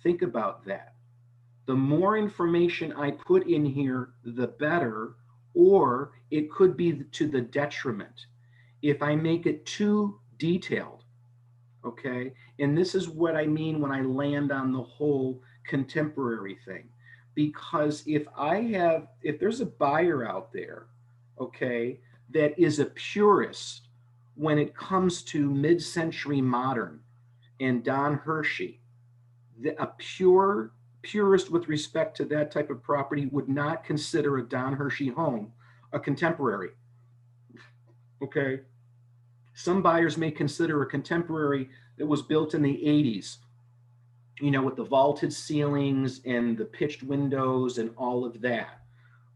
Think about that. The more information I put in here, the better, or it could be to the detriment if I make it too detailed. Okay, and this is what I mean when I land on the whole contemporary thing. Because if there's a buyer out there, okay, that is a purist when it comes to mid-century modern and Don Hershey, a purist with respect to that type of property would not consider a Don Hershey home a contemporary. Okay, some buyers may consider a contemporary that was built in the 80s, with the vaulted ceilings and the pitched windows and all of that.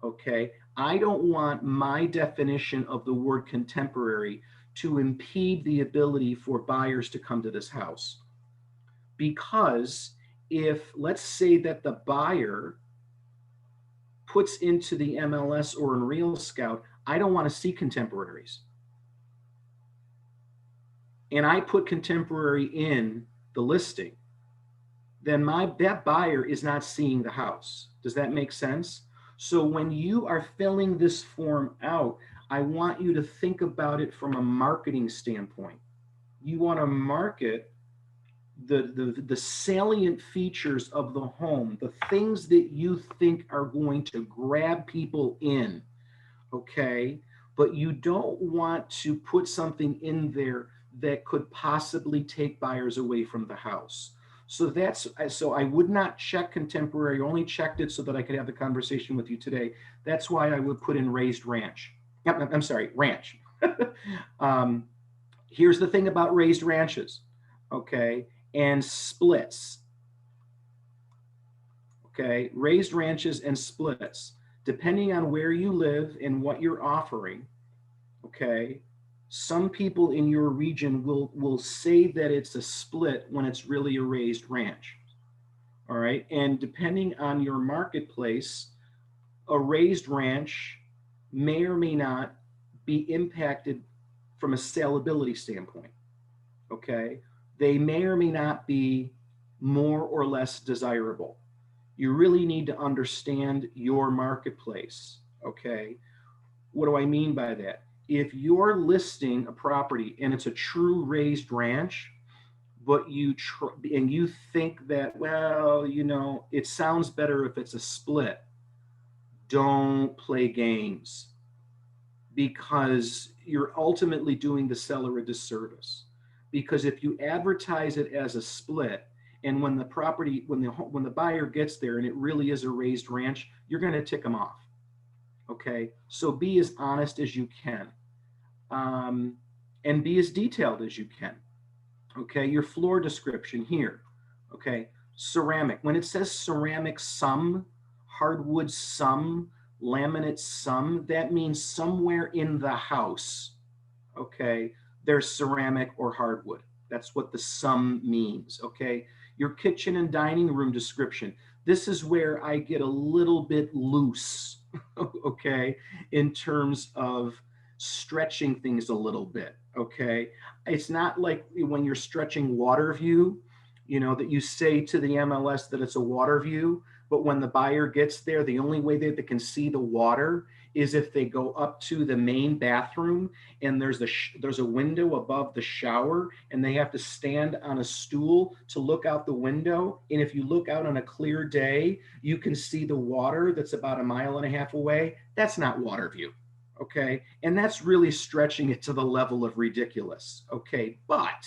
Okay, I don't want my definition of the word contemporary to impede the ability for buyers to come to this house. Because if, let's say that the buyer puts into the MLS or in Real Scout, I don't want to see contemporaries. And I put contemporary in the listing, then that buyer is not seeing the house. Does that make sense? So when you are filling this form out, I want you to think about it from a marketing standpoint. You want to market the salient features of the home, the things that you think are going to grab people in, okay? But you don't want to put something in there that could possibly take buyers away from the house. So I would not check contemporary, I only checked it so that I could have the conversation with you today. That's why I would put in raised ranch. I'm sorry, ranch. um, Here's the thing about raised ranches, okay, and splits, okay, raised ranches and splits, depending on where you live and what you're offering, okay, some people in your region will say that it's a split when it's really a raised ranch, all right, and depending on your marketplace, a raised ranch may or may not be impacted from a saleability standpoint. Okay, they may or may not be more or less desirable. You really need to understand your marketplace. Okay, what do I mean by that? If you're listing a property and it's a true raised ranch, but and you think that, well, it sounds better if it's a split, don't play games, because you're ultimately doing the seller a disservice. Because if you advertise it as a split, and when the buyer gets there and it really is a raised ranch, you're going to tick them off. Okay, so be as honest as you can, and be as detailed as you can. Okay, your floor description here. Okay, ceramic. When it says ceramic some, hardwood some, laminate some, that means somewhere in the house, okay, there's ceramic or hardwood. That's what the some means, okay? Your kitchen and dining room description. This is where I get a little bit loose, okay, in terms of stretching things a little bit, okay? It's not like when you're stretching water view, that you say to the MLS that it's a water view, but when the buyer gets there, the only way that they can see the water is if they go up to the main bathroom and there's a window above the shower and they have to stand on a stool to look out the window. And if you look out on a clear day, you can see the water that's about 1.5 miles away. That's not water view. Okay. And that's really stretching it to the level of ridiculous. Okay. But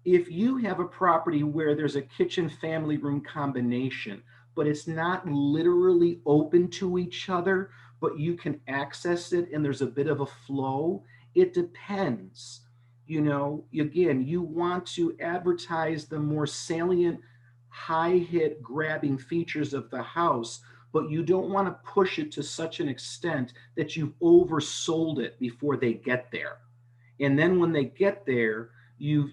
if you have a property where there's a kitchen family room combination, but it's not literally open to each other, but you can access it and there's a bit of a flow, it depends. Again, you want to advertise the more salient, high hit grabbing features of the house, but you don't want to push it to such an extent that you've oversold it before they get there. And then when they get there, you've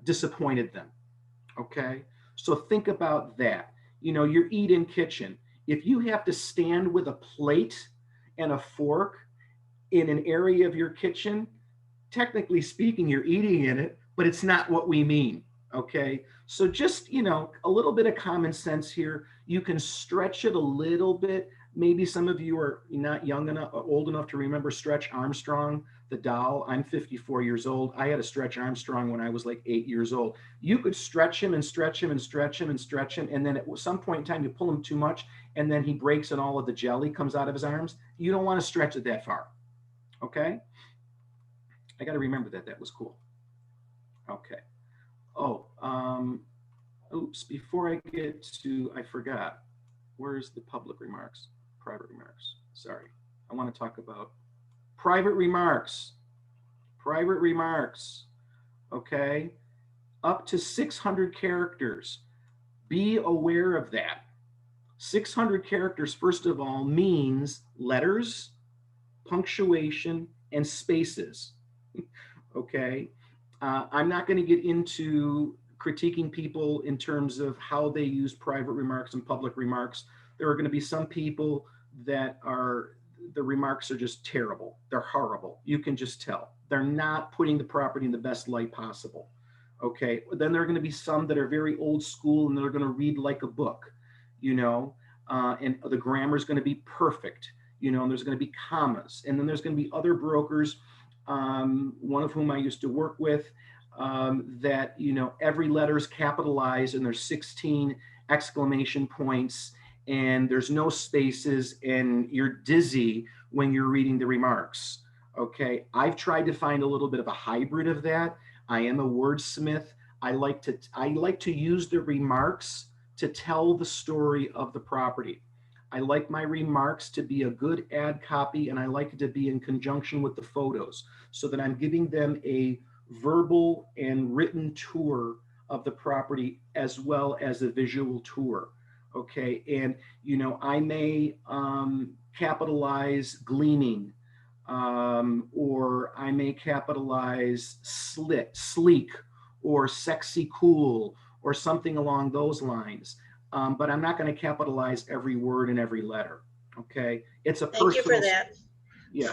disappointed them. Okay, so think about that. Your eat-in kitchen. If you have to stand with a plate and a fork in an area of your kitchen, technically speaking, you're eating in it, but it's not what we mean. Okay, so just a little bit of common sense here. You can stretch it a little bit. Maybe some of you are not old enough to remember Stretch Armstrong, the doll. I'm 54 years old. I had a Stretch Armstrong when I was like 8 years old. You could stretch him and stretch him and stretch him and stretch him. And then at some point in time, you pull him too much and then he breaks and all of the jelly comes out of his arms. You don't want to stretch it that far. Okay. I got to remember that was cool. Okay. Oh, oops, before I get to, I forgot. Where's the public remarks? Private remarks. Sorry. I want to talk about private remarks. Private remarks. Okay. Up to 600 characters. Be aware of that. 600 characters, first of all, means letters, punctuation, and spaces. Okay. I'm not going to get into critiquing people in terms of how they use private remarks and public remarks. There are going to be some people that the remarks are just terrible. They're horrible. You can just tell. They're not putting the property in the best light possible. Okay. Then there are going to be some that are very old school and they're going to read like a book. you know, and the grammar is going to be perfect, you know, and there's going to be commas. And then there's going to be other brokers, one of whom I used to work with, that, you know, every letter is capitalized and there's 16 exclamation points and there's no spaces and you're dizzy when you're reading the remarks. Okay. I've tried to find a little bit of a hybrid of that. I am a wordsmith. I like to use the remarks to tell the story of the property. I like my remarks to be a good ad copy, and I like it to be in conjunction with the photos so that I'm giving them a verbal and written tour of the property as well as a visual tour. Okay. And, you know, I may capitalize gleaming, or I may capitalize sleek, or sexy cool, or something along those lines. But I'm not going to capitalize every word in every letter. Okay. It's a Thank you for personal, that. yeah.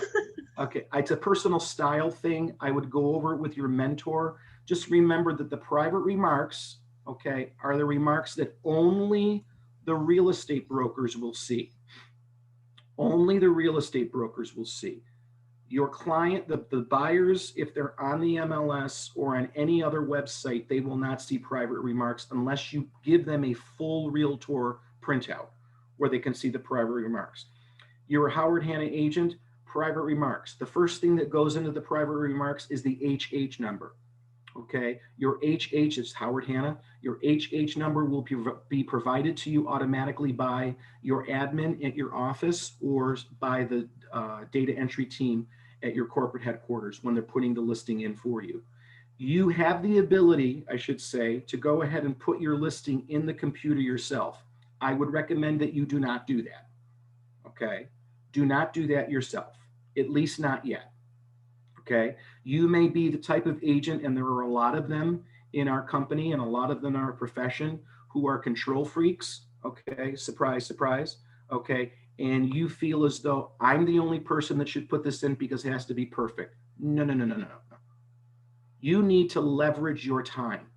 Okay. It's a personal style thing. I would go over it with your mentor. Just remember that the private remarks, okay, are the remarks that only the real estate brokers will see. Only the real estate brokers will see. Your client, the buyers, if they're on the MLS or on any other website, they will not see private remarks unless you give them a full Realtor printout where they can see the private remarks. You're a Howard Hanna agent, private remarks. The first thing that goes into the private remarks is the HH number. Okay, your HH is Howard Hanna. Your HH number will be provided to you automatically by your admin at your office or by the data entry team at your corporate headquarters when they're putting the listing in for you. You have the ability, I should say, to go ahead and put your listing in the computer yourself. I would recommend that you do not do that. Okay, do not do that yourself, at least not yet. Okay, you may be the type of agent, and there are a lot of them in our company and a lot of them in our profession who are control freaks. Okay, surprise, surprise. Okay, and you feel as though I'm the only person that should put this in because it has to be perfect. No, no, no, no, no, no. You need to leverage your time.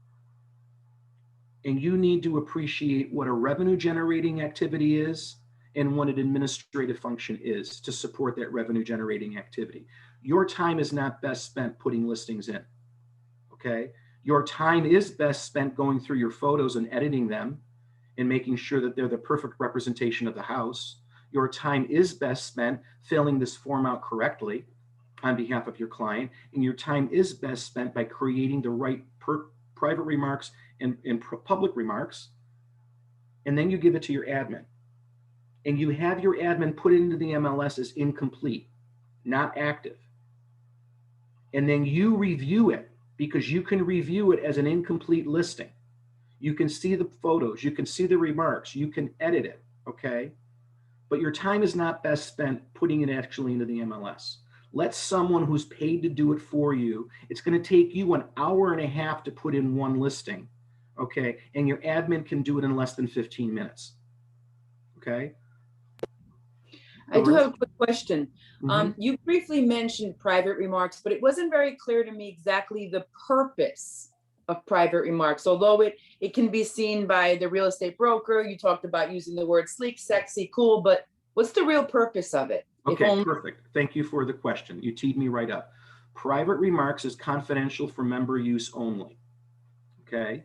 And you need to appreciate what a revenue generating activity is and what an administrative function is to support that revenue generating activity. Your time is not best spent putting listings in. Okay. Your time is best spent going through your photos and editing them and making sure that they're the perfect representation of the house. Your time is best spent filling this form out correctly on behalf of your client. And your time is best spent by creating the right private remarks and public remarks. And then you give it to your admin. And you have your admin put it into the MLS as incomplete, not active. And then you review it because you can review it as an incomplete listing. You can see the photos, you can see the remarks, you can edit it, okay? But your time is not best spent putting it actually into the MLS. Let someone who's paid to do it for you. It's going to take you an hour and a half to put in one listing, okay? And your admin can do it in less than 15 minutes, okay? I do have a quick question. Mhm. You briefly mentioned private remarks, but it wasn't very clear to me exactly the purpose of private remarks. Although it can be seen by the real estate broker, you talked about using the word sleek, sexy, cool, but what's the real purpose of it? Okay, perfect. Thank you for the question. You teed me right up. Private remarks is confidential for member use only. Okay.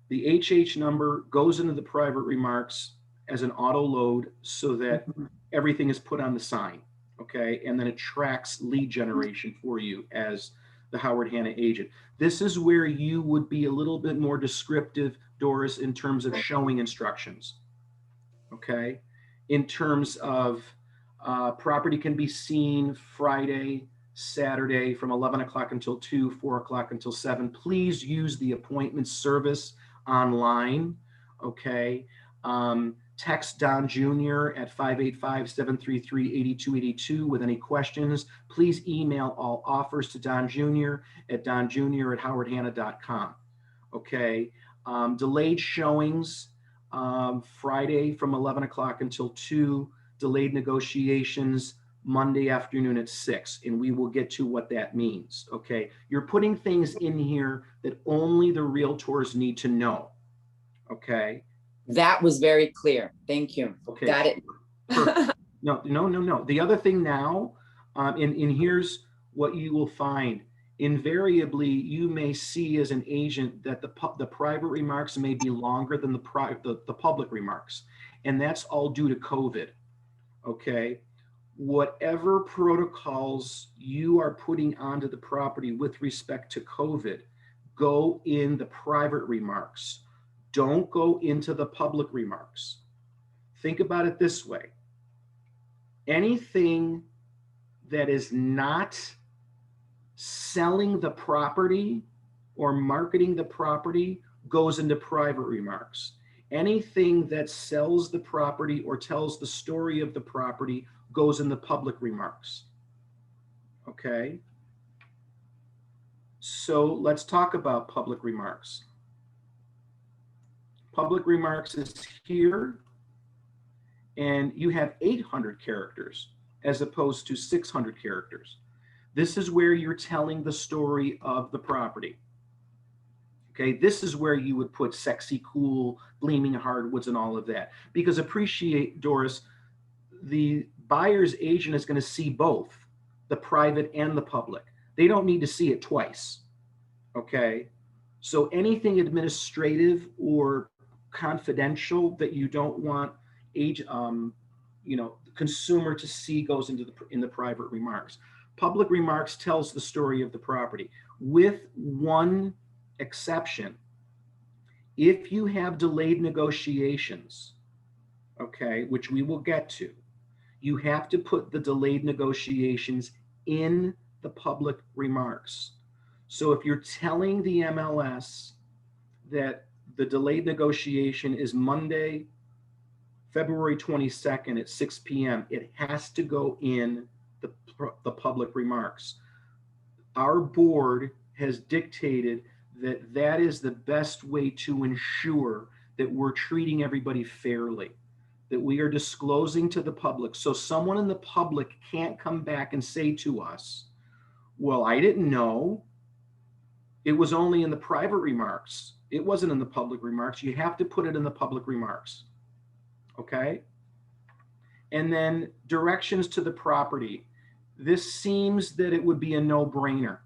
The HH number goes into the private remarks as an auto load so that everything is put on the sign. Okay. And then it tracks lead generation for you as the Howard Hanna agent. This is where you would be a little bit more descriptive, Doris, in terms of showing instructions. Okay. In terms of property can be seen Friday, Saturday from 11 o'clock until 2, 4 o'clock until 7. Please use the appointment service online. Okay. Text Don Jr. at 585-733-8282 with any questions. Please email all offers to Don Jr. at donjr@howardhanna.com. Okay. Delayed showings Friday from 11 o'clock until 2, delayed negotiations Monday afternoon at 6, and we will get to what that means. Okay. You're putting things in here that only the realtors need to know. Okay. That was very clear. Thank you. Okay. Got it. Perfect. No. The other thing now, and here's what you will find. Invariably, you may see as an agent that the private remarks may be longer than the public remarks, and that's all due to COVID. Okay. Whatever protocols you are putting onto the property with respect to COVID, go in the private remarks. Don't go into the public remarks. Think about it this way. Anything that is not selling the property or marketing the property goes into private remarks. Anything that sells the property or tells the story of the property goes in the public remarks. Okay? So let's talk about public remarks. Public remarks is here, and you have 800 characters as opposed to 600 characters. This is where you're telling the story of the property. Okay, this is where you would put sexy, cool, gleaming hardwoods and all of that. Because appreciate, Doris, the buyer's agent is going to see both the private and the public. They don't need to see it twice. Okay, so anything administrative or confidential that you don't want consumer to see goes into the private remarks. Public remarks tells the story of the property, with one exception. If you have delayed negotiations, okay, which we will get to, you have to put the delayed negotiations in the public remarks. So if you're telling the MLS that the delayed negotiation is Monday, February 22nd at 6 p.m., it has to go in the public remarks. Our board has dictated that that is the best way to ensure that we're treating everybody fairly, that we are disclosing to the public. So someone in the public can't come back and say to us, well, I didn't know. It was only in the private remarks. It wasn't in the public remarks. You have to put it in the public remarks. Okay? And then directions to the property. This seems that it would be a no-brainer.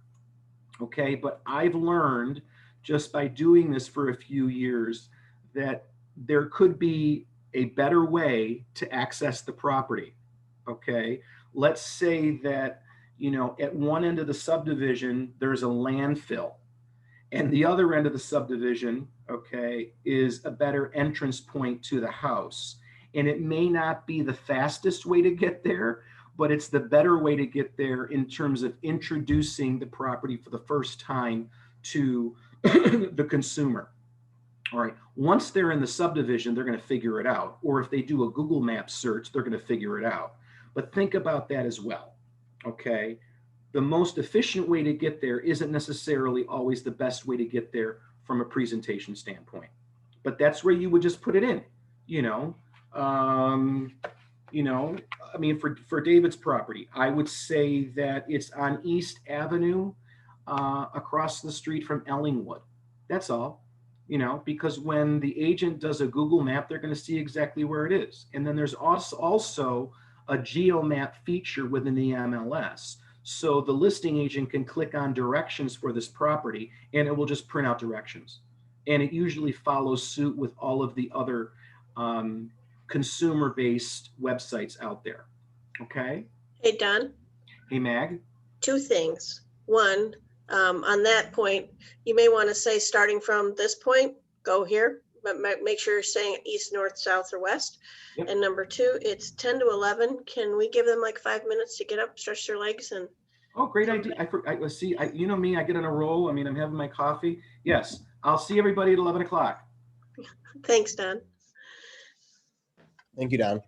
Okay, but I've learned just by doing this for a few years that there could be a better way to access the property. Okay, let's say that, at one end of the subdivision, there's a landfill, and the other end of the subdivision, okay, is a better entrance point to the house. And it may not be the fastest way to get there, but it's the better way to get there in terms of introducing the property for the first time to the consumer. All right, once they're in the subdivision, they're going to figure it out. Or if they do a Google Maps search, they're going to figure it out. But think about that as well, okay? The most efficient way to get there isn't necessarily always the best way to get there from a presentation standpoint. But that's where you would just put it in, for David's property, I would say that it's on East Avenue, across the street from Ellingwood. That's all, because when the agent does a Google map, they're going to see exactly where it is. And then there's also a geomap feature within the MLS. So the listing agent can click on directions for this property and it will just print out directions. And it usually follows suit with all of the other consumer-based websites out there. Okay. Hey, Don, Hey, Mag. two things. One, on that point, you may want to say, starting from this point, go here, but make sure you're saying east, north, south, or west. Yep. And number two, it's 10 to 11. Can we give them like 5 minutes to get up, stretch their legs, and Oh, great idea. I see. You know me. I get on a roll. I'm having my coffee. Yes, I'll see everybody at 11 o'clock. thanks, Don. Thank you, Don.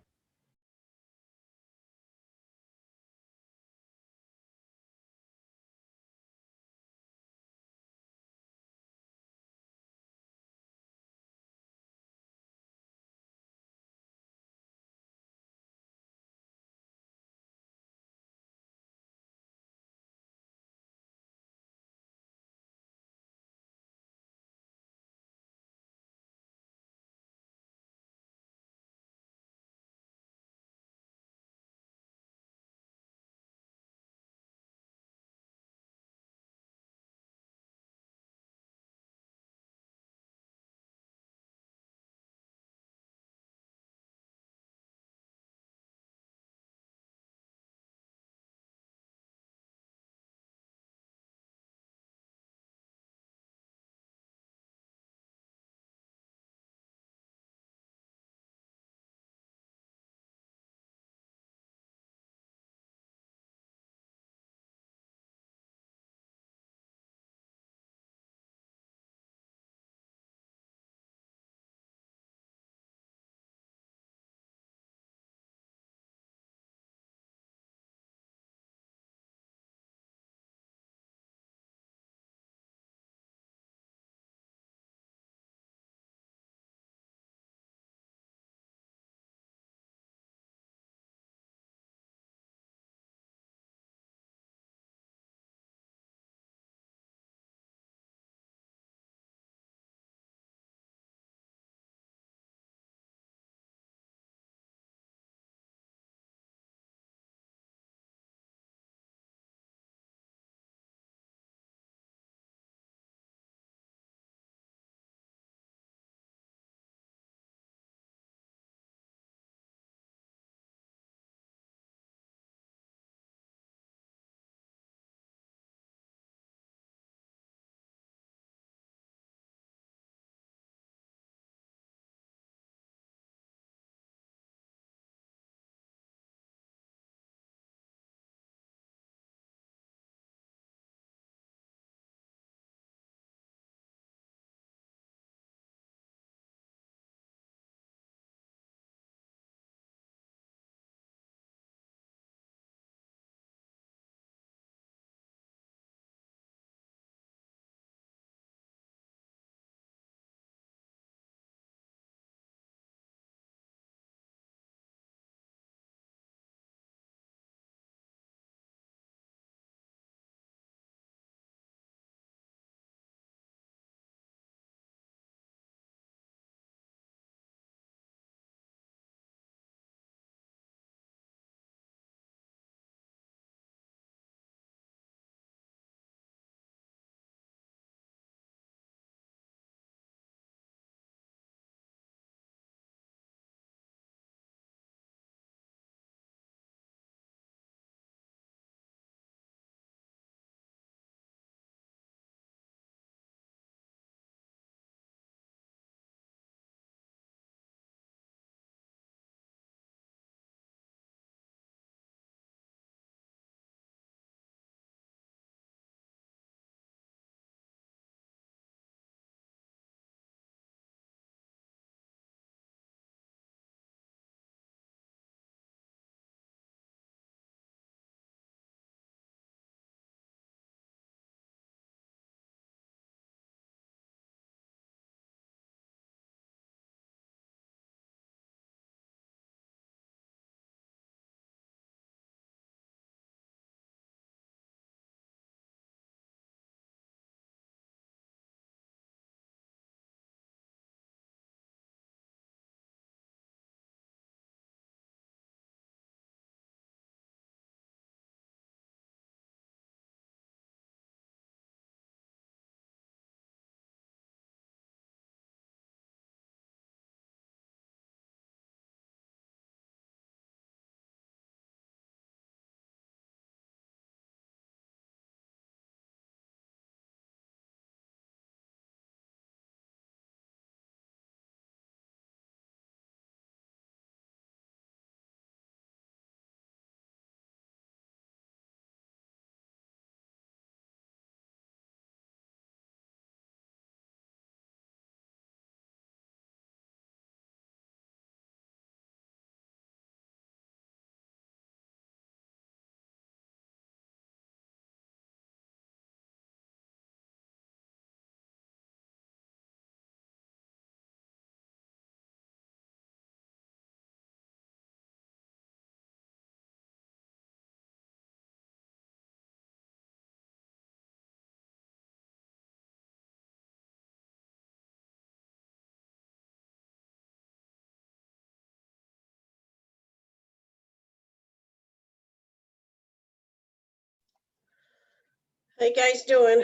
How you guys doing?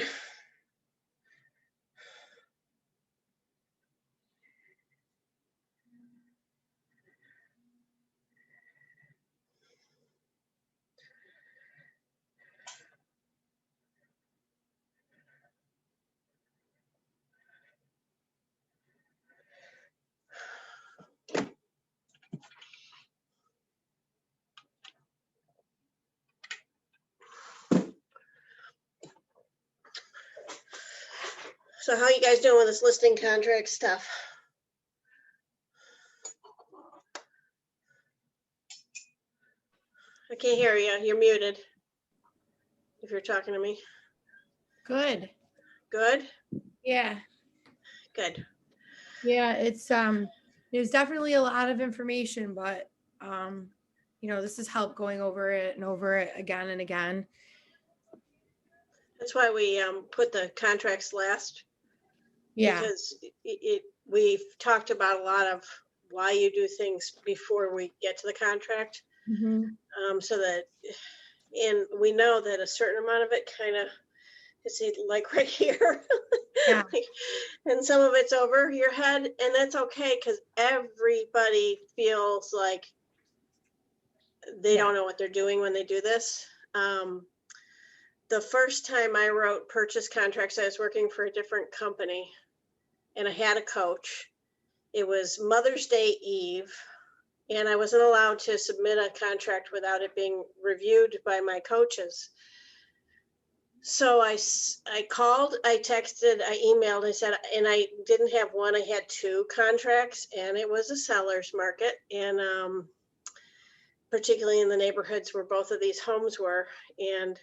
So how you guys doing with this listing contract stuff? I can't hear you. You're muted. If you're talking to me. Good. Good? Yeah. Good. Yeah. There's definitely a lot of information, but, this has helped going over it and over it again and again. That's why we put the contracts last. Yeah. Because we've talked about a lot of why you do things before we get to the contract. Mhm. So that, and we know that a certain amount of it kind of, it's like right here. Yeah. And some of it's over your head, and that's okay, because everybody feels like they Yeah. don't know what they're doing when they do this. The first time I wrote purchase contracts, I was working for a different company, and I had a coach. It was Mother's Day Eve, and I wasn't allowed to submit a contract without it being reviewed by my coaches. So I called, I texted, I emailed, I said, and I didn't have one, I had two contracts, and it was a seller's market. And particularly in the neighborhoods where both of these homes were. And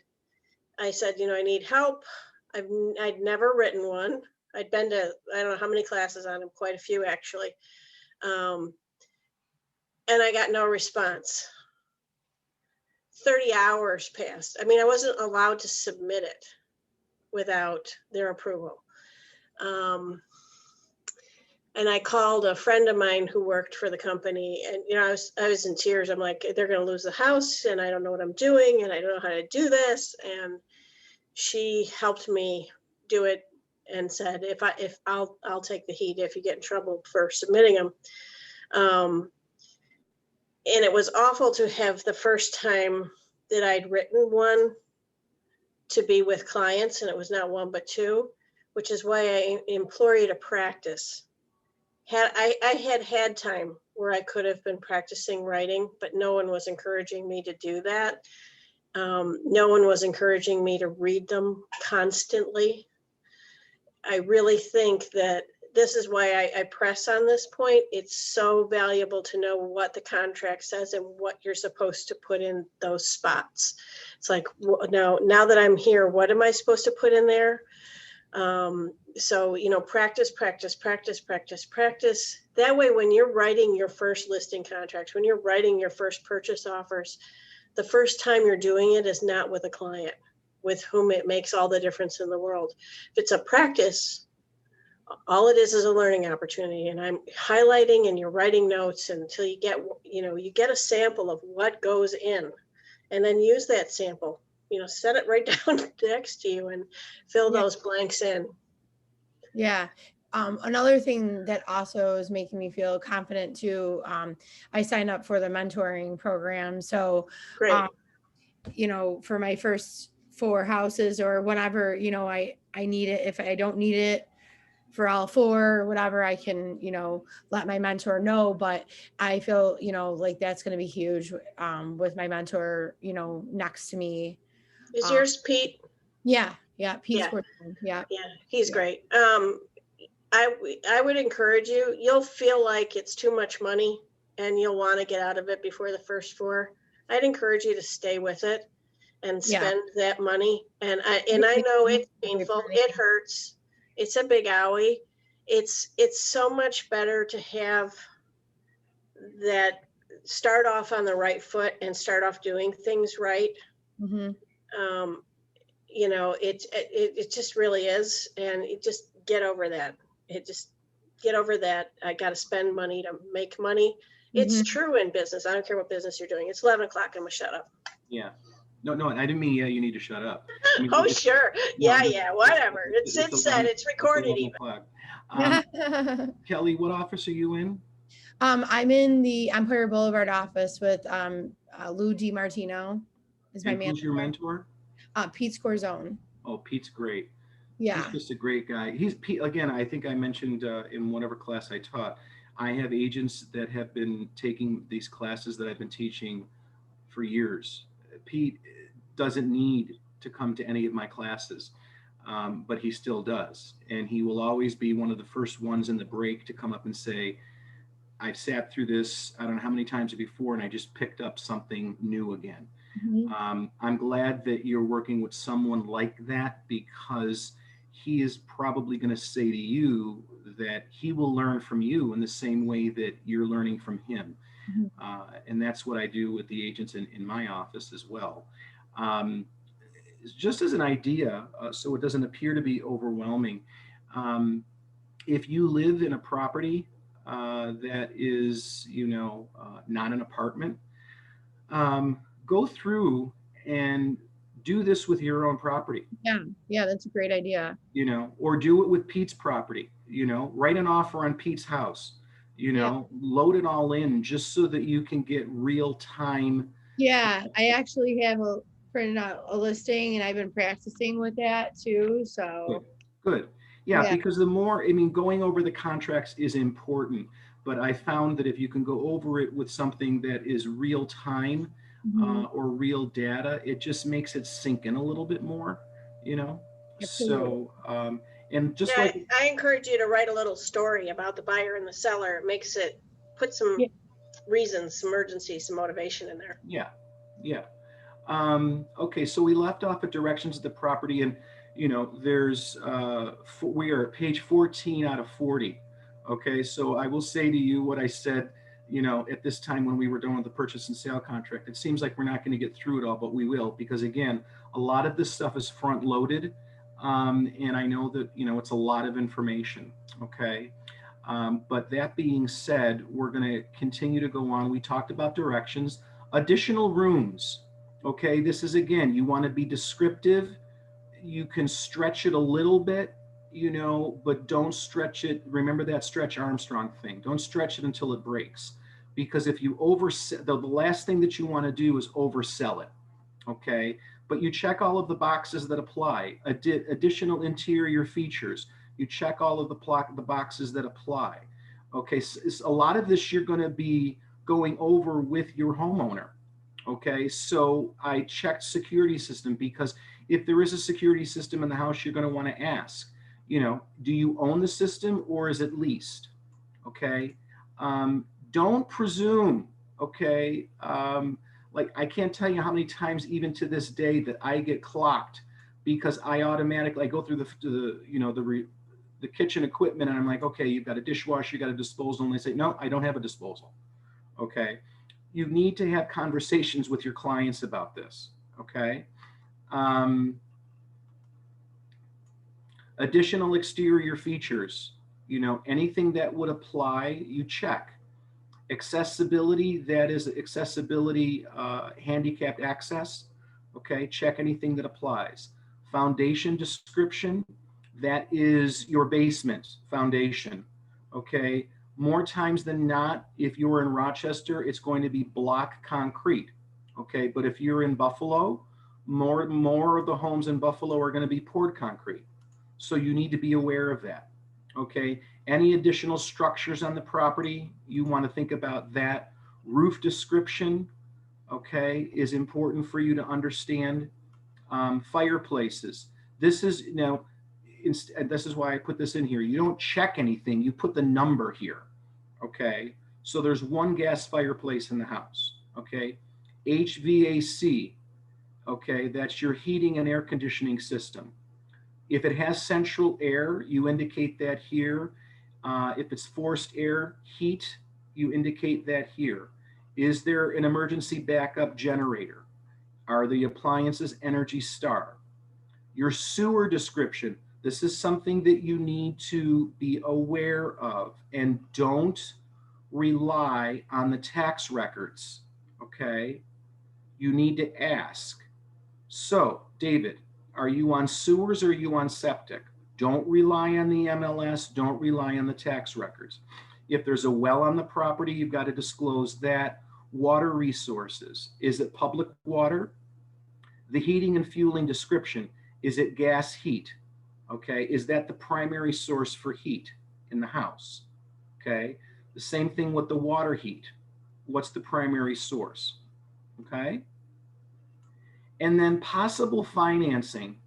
I said, I need help. I'd never written one. I'd been to, I don't know how many classes on them, quite a few actually. And I got no response. 30 hours passed. I mean, I wasn't allowed to submit it without their approval. And I called a friend of mine who worked for the company, and I was in tears. I'm like, they're going to lose the house, and I don't know what I'm doing, and I don't know how to do this. And she helped me do it and said, if I'll take the heat if you get in trouble for submitting them. And it was awful to have the first time that I'd written one to be with clients, and it was not one but two, which is why I implore you to practice. I had time where I could have been practicing writing, but no one was encouraging me to do that. No one was encouraging me to read them constantly. I really think that this is why I press on this point. It's so valuable to know what the contract says and what you're supposed to put in those spots. It's like, now that I'm here, what am I supposed to put in there? So, practice. That way, when you're writing your first listing contracts, when you're writing your first purchase offers, the first time you're doing it is not with a client with whom it makes all the difference in the world. If it's a practice, all it is a learning opportunity. And I'm highlighting and you're writing notes until you get, you get a sample of what goes in, and then use that sample, set it right down next to you and fill those blanks in. Yeah. Another thing that also is making me feel confident too, I signed up for the mentoring program. So, Great. For my first 4 houses or whenever, I need it. If I don't need it for all 4 or whatever, I can, let my mentor know. But I feel, like that's going to be huge with my mentor, next to me. Is yours Pete? Yeah. Pete's Yeah. working. Yeah. Yeah, he's great. I would encourage you. You'll feel like it's too much money and you'll want to get out of it before the first 4. I'd encourage you to stay with it and spend that money. And I know it's painful. It hurts. It's a big owie. It's so much better to have that, start off on the right foot and start off doing things right. Mm-hmm. It just really is. And it just get over that. I got to spend money to make money. It's true in business. I don't care what business you're doing. It's 11 o'clock. I'm gonna shut up. Yeah. No, I didn't mean, yeah, you need to shut up. I mean, Oh, it's, sure. no, Yeah, whatever. It's 11 said, it's it's recorded 11 even. o'clock. Um, Kelly, what office are you in? I'm in the Empire Boulevard office with Lou DiMartino is my And who's your manager. mentor? Pete Scorzone. Oh, Pete's great. He's Yeah. just a great guy. He's Pete, again, I think I mentioned in whatever class I taught, I have agents that have been taking these classes that I've been teaching for years. Pete doesn't need to come to any of my classes, but he still does. And he will always be one of the first ones in the break to come up and say, I've sat through this, I don't know how many times before, and I just picked up something new again. Mhm. I'm glad that you're working with someone like that, because he is probably going to say to you that he will learn from you in the same way that you're learning from him. Mhm. And that's what I do with the agents in my office as well. Um, just as an idea, so it doesn't appear to be overwhelming. Um, if you live in a property that is, not an apartment, go through and do this with your own property, Yeah, that's a great idea. or do it with Pete's property, write an offer on Pete's house, Yeah. load it all in just so that you can get real time. Yeah, I actually have printed out a listing and I've been practicing with that too. Good, So good. Yeah, yeah. because the more, I mean, going over the contracts is important, but I found that if you can go over it with something that is real time Mhm. or real data, it just makes it sink in a little bit more, you know? Absolutely. So, and just Yeah, like, I encourage you to write a little story about the buyer and the seller. It makes it, put some Yeah. reasons, some urgency, some motivation in there. yeah, yeah. Okay, so we left off at directions of the property, and there's we are at page 14 out of 40. Okay, so I will say to you what I said, at this time when we were done with the purchase and sale contract. It seems like we're not going to get through it all, but we will, because again, a lot of this stuff is front loaded, and I know that it's a lot of information. Okay. But that being said, we're going to continue to go on. We talked about directions, additional rooms. Okay, this is again, you want to be descriptive. You can stretch it a little bit, but don't stretch it. Remember that Stretch Armstrong thing. Don't stretch it until it breaks. Because if you oversell, the last thing that you want to do is oversell it. Okay, but you check all of the boxes that apply. Additional interior features. You check all of the boxes that apply. Okay, so a lot of this you're going to be going over with your homeowner. Okay, so I checked security system, because if there is a security system in the house, you're going to want to ask, do you own the system or is it leased? Okay, don't presume. Okay, like I can't tell you how many times, even to this day, that I get clocked because I automatically, I go through the kitchen equipment, and I'm like, okay, you've got a dishwasher, you got a disposal, and they say, no, I don't have a disposal. Okay, you need to have conversations with your clients about this. Okay. Um, Additional exterior features, anything that would apply, you check. Accessibility, that is accessibility, handicapped access. Okay, check anything that applies. Foundation description, that is your basement foundation. Okay, more times than not, if you're in Rochester, it's going to be block concrete. Okay, but if you're in Buffalo, more of the homes in Buffalo are going to be poured concrete. So you need to be aware of that. Okay, any additional structures on the property, you want to think about that. Roof description, okay, is important for you to understand. Fireplaces. This is this is why I put this in here. You don't check anything. You put the number here. Okay. So there's one gas fireplace in the house. Okay. HVAC. Okay. That's your heating and air conditioning system. If it has central air, you indicate that here. If it's forced air heat, you indicate that here. Is there an emergency backup generator? Are the appliances Energy Star? Your sewer description. This is something that you need to be aware of, and don't rely on the tax records. Okay. You need to ask. So, David, are you on sewers or are you on septic? Don't rely on the MLS. Don't rely on the tax records. If there's a well on the property, you've got to disclose that. Water resources. Is it public water? The heating and fueling description. Is it gas heat? Okay. Is that the primary source for heat in the house? Okay. The same thing with the water heat. What's the primary source? Okay. And then possible financing.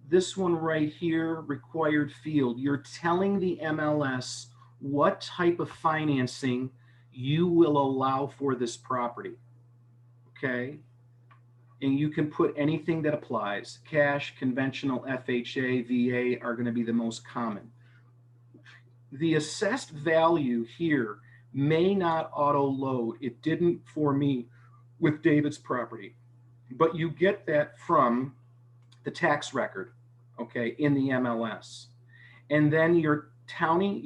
This one right here, required field. You're telling the MLS what type of financing you will allow for this property. Okay. And you can put anything that applies. Cash, conventional, FHA, VA are going to be the most common. The assessed value here may not auto load. It didn't for me with David's property, but you get that from the tax record, okay, in the MLS. And then your county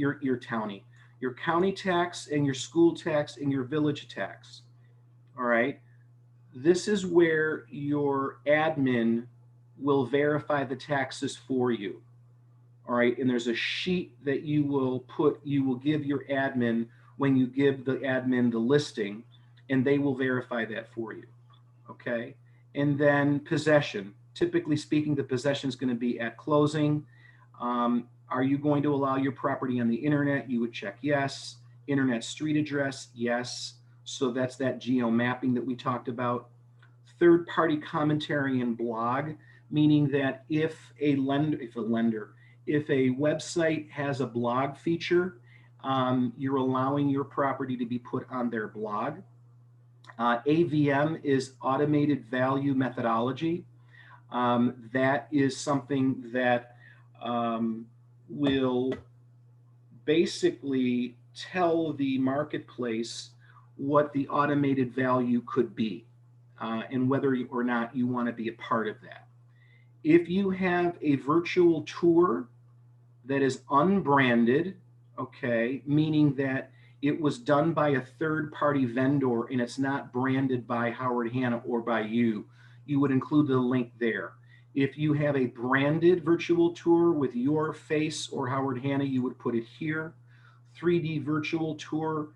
tax and your school tax and your village tax. All right. This is where your admin will verify the taxes for you. All right. And there's a sheet that you will give your admin when you give the admin the listing, and they will verify that for you. Okay. And then possession. Typically speaking, the possession is going to be at closing. Are you going to allow your property on the internet? You would check yes. Internet street address, yes. So that's that geo mapping that we talked about. Third-party commentary and blog, meaning that if a website has a blog feature, you're allowing your property to be put on their blog. AVM is automated value methodology. That is something that will basically tell the marketplace what the automated value could be, and whether or not you want to be a part of that. If you have a virtual tour that is unbranded, okay, meaning that it was done by a third-party vendor and it's not branded by Howard Hanna or by you, you would include the link there. If you have a branded virtual tour with your face or Howard Hanna, you would put it here. 3D virtual tour,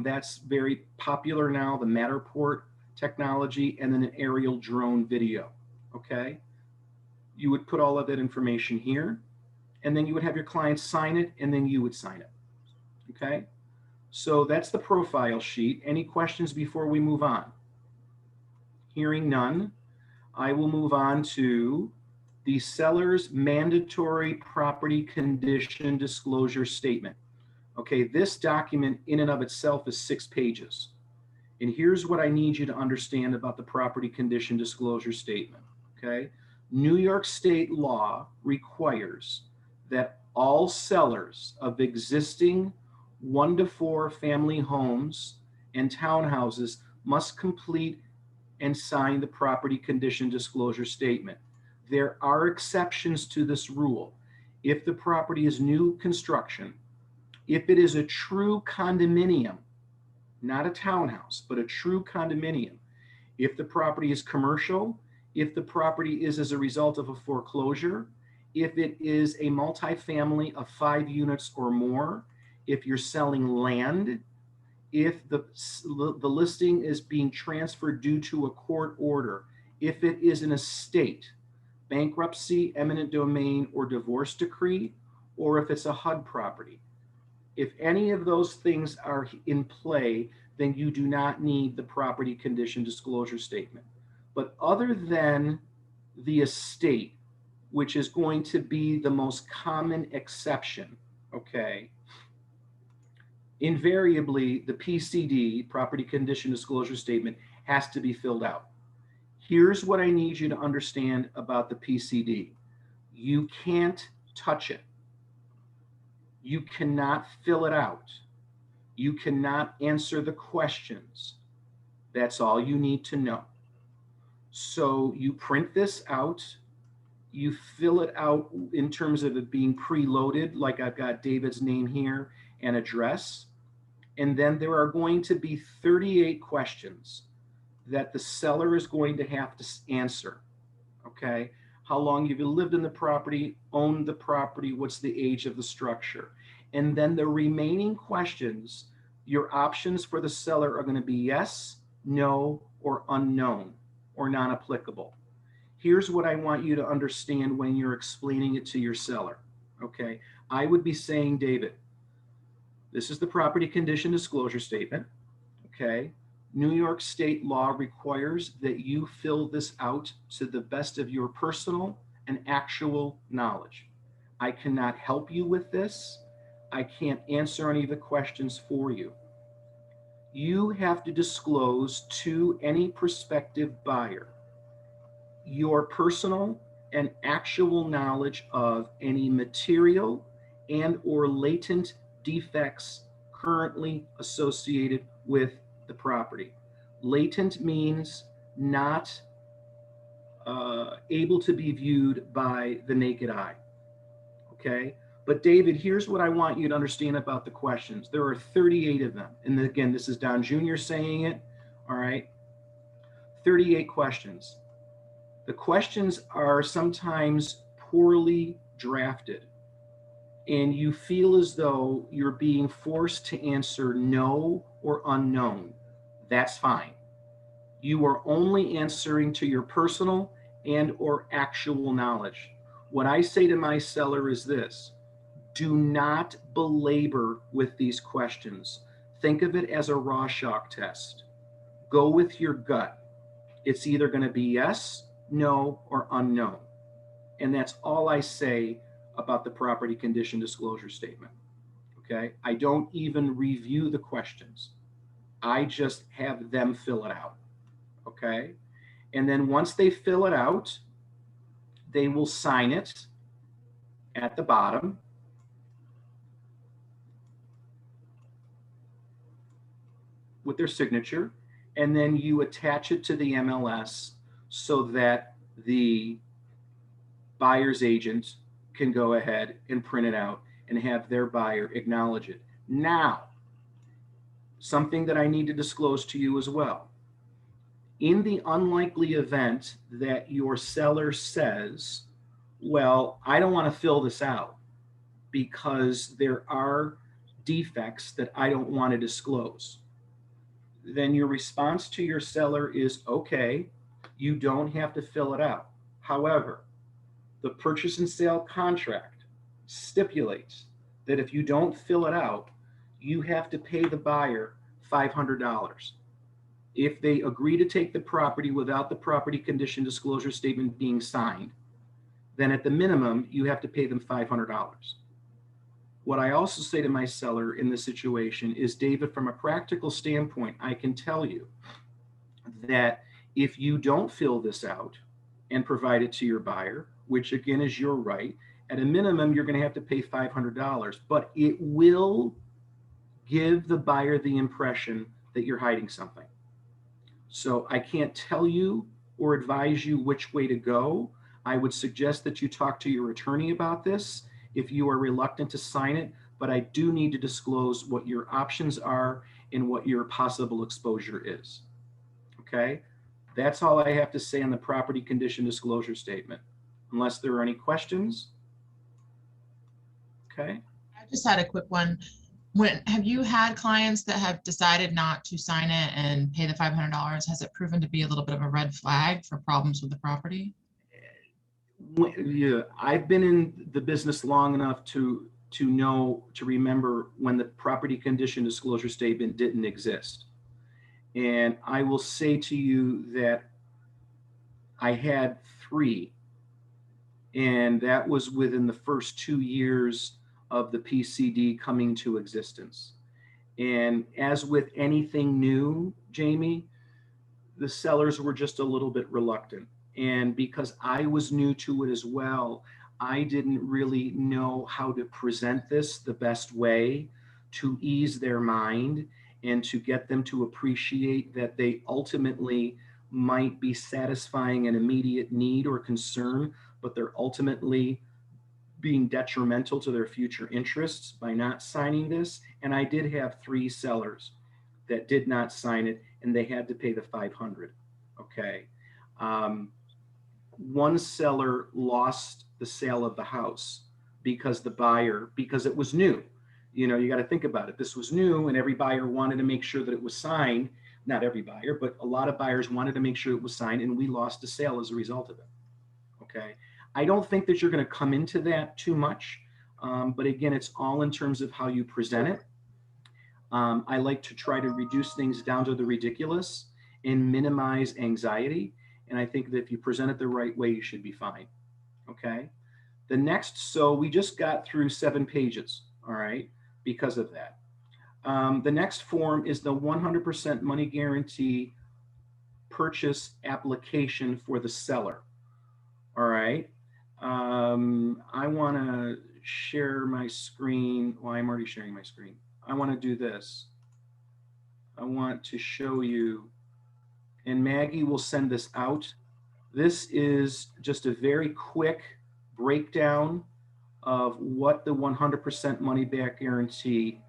that's very popular now, the Matterport technology, and then an aerial drone video, okay? You would put all of that information here, and then you would have your client sign it, and then you would sign it, okay? So that's the profile sheet. Any questions before we move on? Hearing none, I will move on to the seller's mandatory property condition disclosure statement. Okay, this document in and of itself is 6 pages. And here's what I need you to understand about the property condition disclosure statement, okay? New York State law requires that all sellers of existing 1 to 4 family homes and townhouses must complete and sign the property condition disclosure statement. There are exceptions to this rule. If the property is new construction, if it is a true condominium, not a townhouse, but a true condominium, if the property is commercial, if the property is as a result of a foreclosure, if it is a multifamily of 5 units or more, if you're selling land, if the listing is being transferred due to a court order, if it is an estate, bankruptcy, eminent domain, or divorce decree, or if it's a HUD property. If any of those things are in play, then you do not need the property condition disclosure statement. But other than the estate, which is going to be the most common exception, okay, invariably the PCD, property condition disclosure statement, has to be filled out. Here's what I need you to understand about the PCD. You can't touch it. You cannot fill it out. You cannot answer the questions. That's all you need to know. So you print this out, you fill it out in terms of it being preloaded, like I've got David's name here and address. And then there are going to be 38 questions that the seller is going to have to answer. Okay. How long have you lived in the property, owned the property, what's the age of the structure? And then the remaining questions, your options for the seller are going to be yes, no, or unknown, or non-applicable. Here's what I want you to understand when you're explaining it to your seller. Okay. I would be saying, David, this is the property condition disclosure statement. Okay. New York state law requires that you fill this out to the best of your personal and actual knowledge. I cannot help you with this. I can't answer any of the questions for you. You have to disclose to any prospective buyer your personal and actual knowledge of any material and or latent defects currently associated with the property. Latent means not able to be viewed by the naked eye. Okay. But David, here's what I want you to understand about the questions. There are 38 of them. And again, this is Don Jr. saying it. All right. 38 questions. The questions are sometimes poorly drafted, and you feel as though you're being forced to answer no or unknown. That's fine. You are only answering to your personal and or actual knowledge. What I say to my seller is this: do not belabor with these questions. Think of it as a Rorschach test. Go with your gut. It's either going to be yes, no, or unknown. And that's all I say about the property condition disclosure statement. Okay. I don't even review the questions. I just have them fill it out. Okay. And then once they fill it out, they will sign it at the bottom. With their signature, and then you attach it to the MLS so that the buyer's agent can go ahead and print it out and have their buyer acknowledge it. Now, something that I need to disclose to you as well. In the unlikely event that your seller says, well, I don't want to fill this out because there are defects that I don't want to disclose, then your response to your seller is, okay, you don't have to fill it out. However, the purchase and sale contract stipulates that if you don't fill it out, you have to pay the buyer $500. If they agree to take the property without the property condition disclosure statement being signed, then at the minimum, you have to pay them $500. What I also say to my seller in this situation is, David, from a practical standpoint, I can tell you that if you don't fill this out and provide it to your buyer, which again is your right, at a minimum, you're going to have to pay $500, but it will give the buyer the impression that you're hiding something. So I can't tell you or advise you which way to go. I would suggest that you talk to your attorney about this if you are reluctant to sign it, but I do need to disclose what your options are and what your possible exposure is. Okay, that's all I have to say on the property condition disclosure statement, unless there are any questions. Okay. I just had a quick one. Have you had clients that have decided not to sign it and pay the $500? Has it proven to be a little bit of a red flag for problems with the property? Yeah, I've been in the business long enough to remember when the property condition disclosure statement didn't exist. And I will say to you that I had 3, and that was within the first 2 years of the PCD coming to existence. And as with anything new, Jamie, the sellers were just a little bit reluctant. And because I was new to it as well, I didn't really know how to present this the best way to ease their mind and to get them to appreciate that they ultimately might be satisfying an immediate need or concern, but they're ultimately being detrimental to their future interests by not signing this. And I did have 3 sellers that did not sign it, and they had to pay the $500. Okay. one seller lost the sale of the house because because it was new. You know, you got to think about it. This was new and every buyer wanted to make sure that it was signed. Not every buyer, but a lot of buyers wanted to make sure it was signed, and we lost the sale as a result of it. Okay. I don't think that you're going to come into that too much. But again, it's all in terms of how you present it. I like to try to reduce things down to the ridiculous and minimize anxiety. And I think that if you present it the right way, you should be fine. Okay. The next, so we just got through 7 pages. All right. Because of that. The next form is the 100% money guarantee purchase application for the seller. All right. I want to share my screen. Well, I'm already sharing my screen. I want to do this. I want to show you, and Maggie will send this out. This is just a very quick breakdown of what the 100% money back guarantee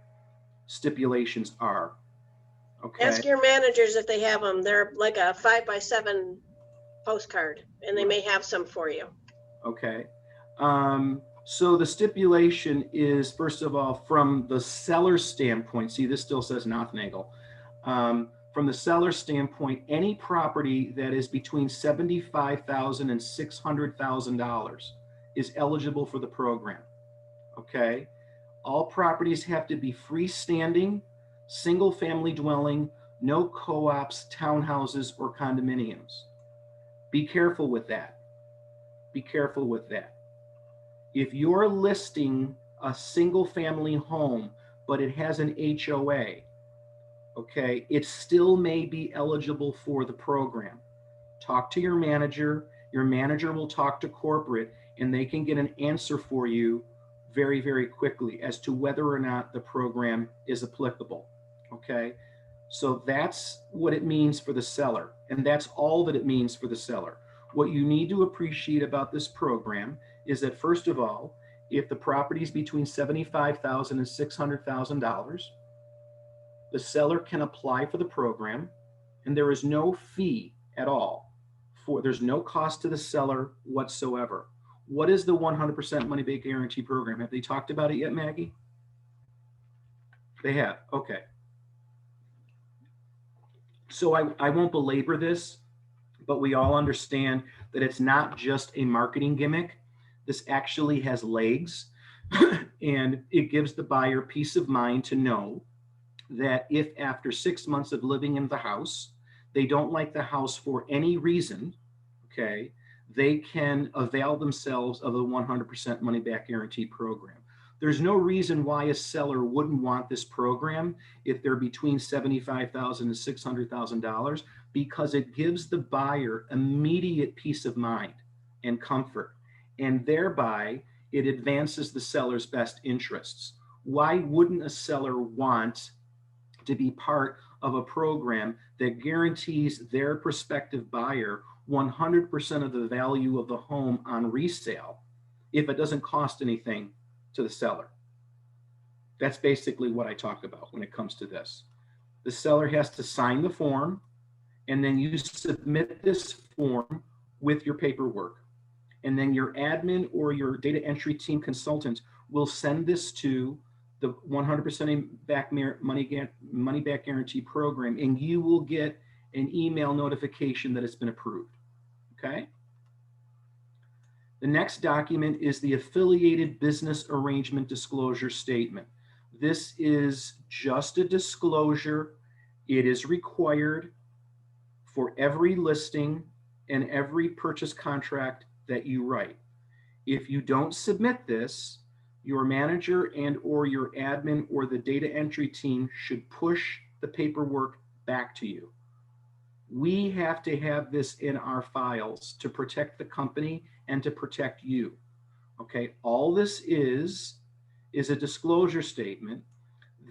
stipulations are. Okay. Ask your managers if they have them. They're like a 5x7 postcard, and they may have some for you. Okay. So the stipulation is, first of all, from the seller standpoint, see, this still says Nothnagel. From the seller standpoint, any property that is between $75,000 and $600,000 is eligible for the program. Okay. All properties have to be freestanding, single family dwelling, no co-ops, townhouses, or condominiums. Be careful with that. Be careful with that. If you're listing a single family home, but it has an HOA, okay, it still may be eligible for the program. Talk to your manager. Your manager will talk to corporate, and they can get an answer for you very, very quickly as to whether or not the program is applicable. Okay, so that's what it means for the seller, and that's all that it means for the seller. What you need to appreciate about this program is that, first of all, if the property is between $75,000 and $600,000, the seller can apply for the program, and there is no fee at all. There's no cost to the seller whatsoever. What is the 100% money back guarantee program? Have they talked about it yet, Maggie? They have. Okay. So I won't belabor this, but we all understand that it's not just a marketing gimmick. This actually has legs, and it gives the buyer peace of mind to know that if after 6 months of living in the house, they don't like the house for any reason, okay, they can avail themselves of the 100% money back guarantee program. There's no reason why a seller wouldn't want this program if they're between $75,000 and $600,000, because it gives the buyer immediate peace of mind and comfort, and thereby it advances the seller's best interests. Why wouldn't a seller want to be part of a program that guarantees their prospective buyer 100% of the value of the home on resale if it doesn't cost anything to the seller? That's basically what I talk about when it comes to this. The seller has to sign the form, and then you submit this form with your paperwork. And then your admin or your data entry team consultant will send this to the 100% money back guarantee program, and you will get an email notification that it's been approved. Okay. The next document is the affiliated business arrangement disclosure statement. This is just a disclosure. It is required for every listing and every purchase contract that you write. If you don't submit this, your manager and or your admin or the data entry team should push the paperwork back to you. We have to have this in our files to protect the company and to protect you. Okay, all this is a disclosure statement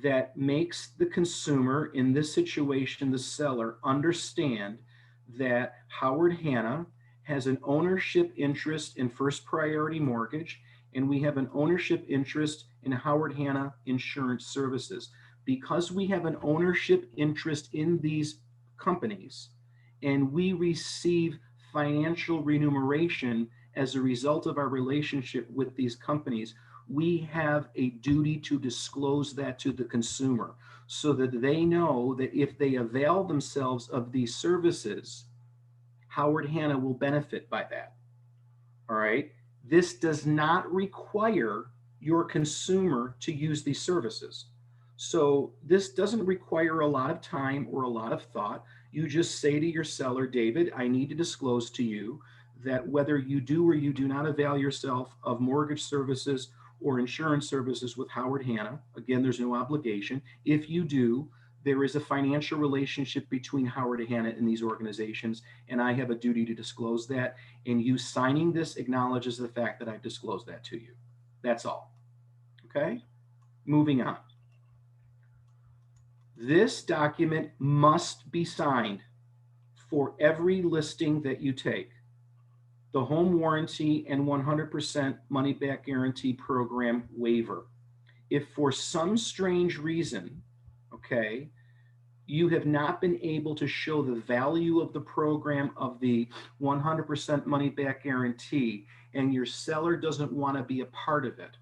that makes the consumer, in this situation, the seller, understand that Howard Hanna has an ownership interest in First Priority Mortgage, and we have an ownership interest in Howard Hanna Insurance Services. Because we have an ownership interest in these companies, and we receive financial remuneration as a result of our relationship with these companies, we have a duty to disclose that to the consumer so that they know that if they avail themselves of these services, Howard Hanna will benefit by that. All right. This does not require your consumer to use these services. So this doesn't require a lot of time or a lot of thought. You just say to your seller, David, I need to disclose to you that whether you do or you do not avail yourself of mortgage services or insurance services with Howard Hanna, again, there's no obligation. If you do, there is a financial relationship between Howard Hanna and these organizations, and I have a duty to disclose that. And you signing this acknowledges the fact that I've disclosed that to you. That's all. Okay? Moving on. This document must be signed for every listing that you take. The home warranty and 100% money back guarantee program waiver. If for some strange reason, okay, you have not been able to show the value of the program of the 100% money back guarantee, and your seller doesn't want to be a part of it,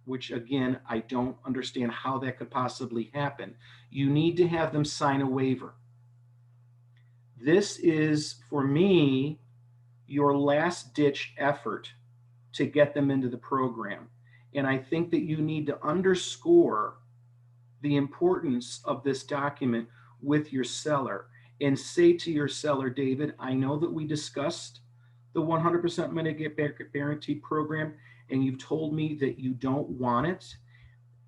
which again, I don't understand how that could possibly happen, you need to have them sign a waiver. This is, for me, your last ditch effort to get them into the program. And I think that you need to underscore the importance of this document with your seller and say to your seller, David, I know that we discussed the 100% money back guarantee program and you've told me that you don't want it.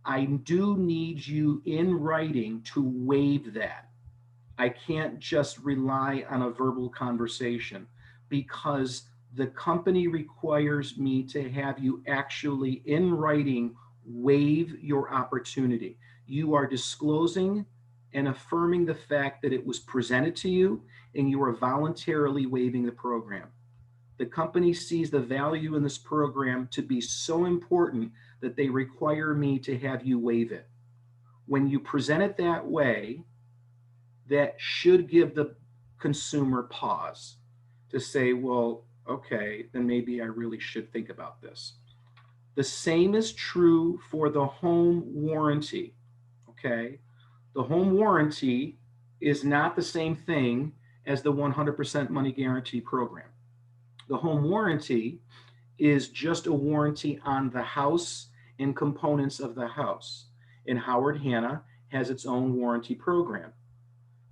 I do need you in writing to waive that. I can't just rely on a verbal conversation because the company requires me to have you actually in writing waive your opportunity. You are disclosing and affirming the fact that it was presented to you and you are voluntarily waiving the program. The company sees the value in this program to be so important that they require me to have you waive it. When you present it that way, that should give the consumer pause to say, well, okay, then maybe I really should think about this. The same is true for the home warranty, okay? The home warranty is not the same thing as the 100% money guarantee program. The home warranty is just a warranty on the house and components of the house. And Howard Hanna has its own warranty program.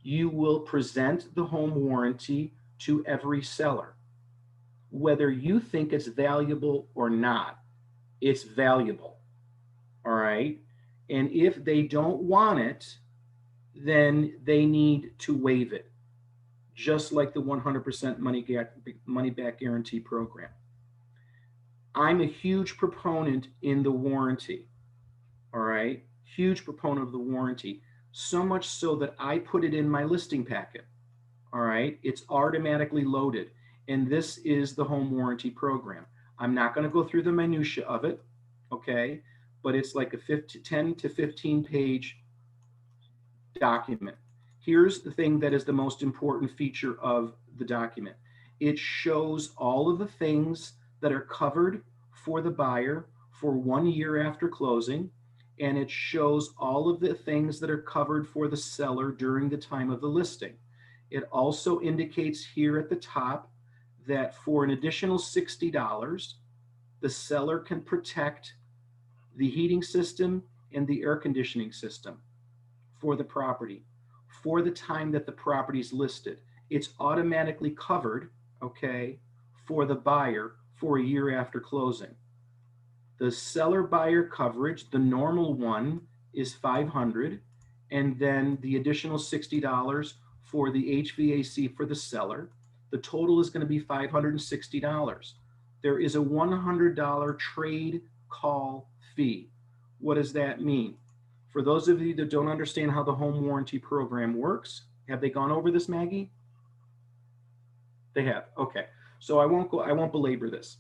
You will present the home warranty to every seller. Whether you think it's valuable or not, it's valuable. All right. And if they don't want it, then they need to waive it, just like the 100% money back guarantee program. I'm a huge proponent in the warranty. All right. Huge proponent of the warranty. So much so that I put it in my listing packet. All right. It's automatically loaded. And this is the home warranty program. I'm not going to go through the minutia of it. Okay. But it's like a 10 to 15 page document. Here's the thing that is the most important feature of the document. It shows all of the things that are covered for the buyer for 1 year after closing. And it shows all of the things that are covered for the seller during the time of the listing. It also indicates here at the top that for an additional $60, the seller can protect the heating system and the air conditioning system for the property for the time that the property is listed. It's automatically covered, okay, for the buyer for a year after closing. The seller buyer coverage, the normal one, is $500, and then the additional $60 for the HVAC for the seller. The total is going to be $560. There is a $100 trade call fee. What does that mean? For those of you that don't understand how the home warranty program works, have they gone over this, Maggie? They have. Okay. So I won't belabor this.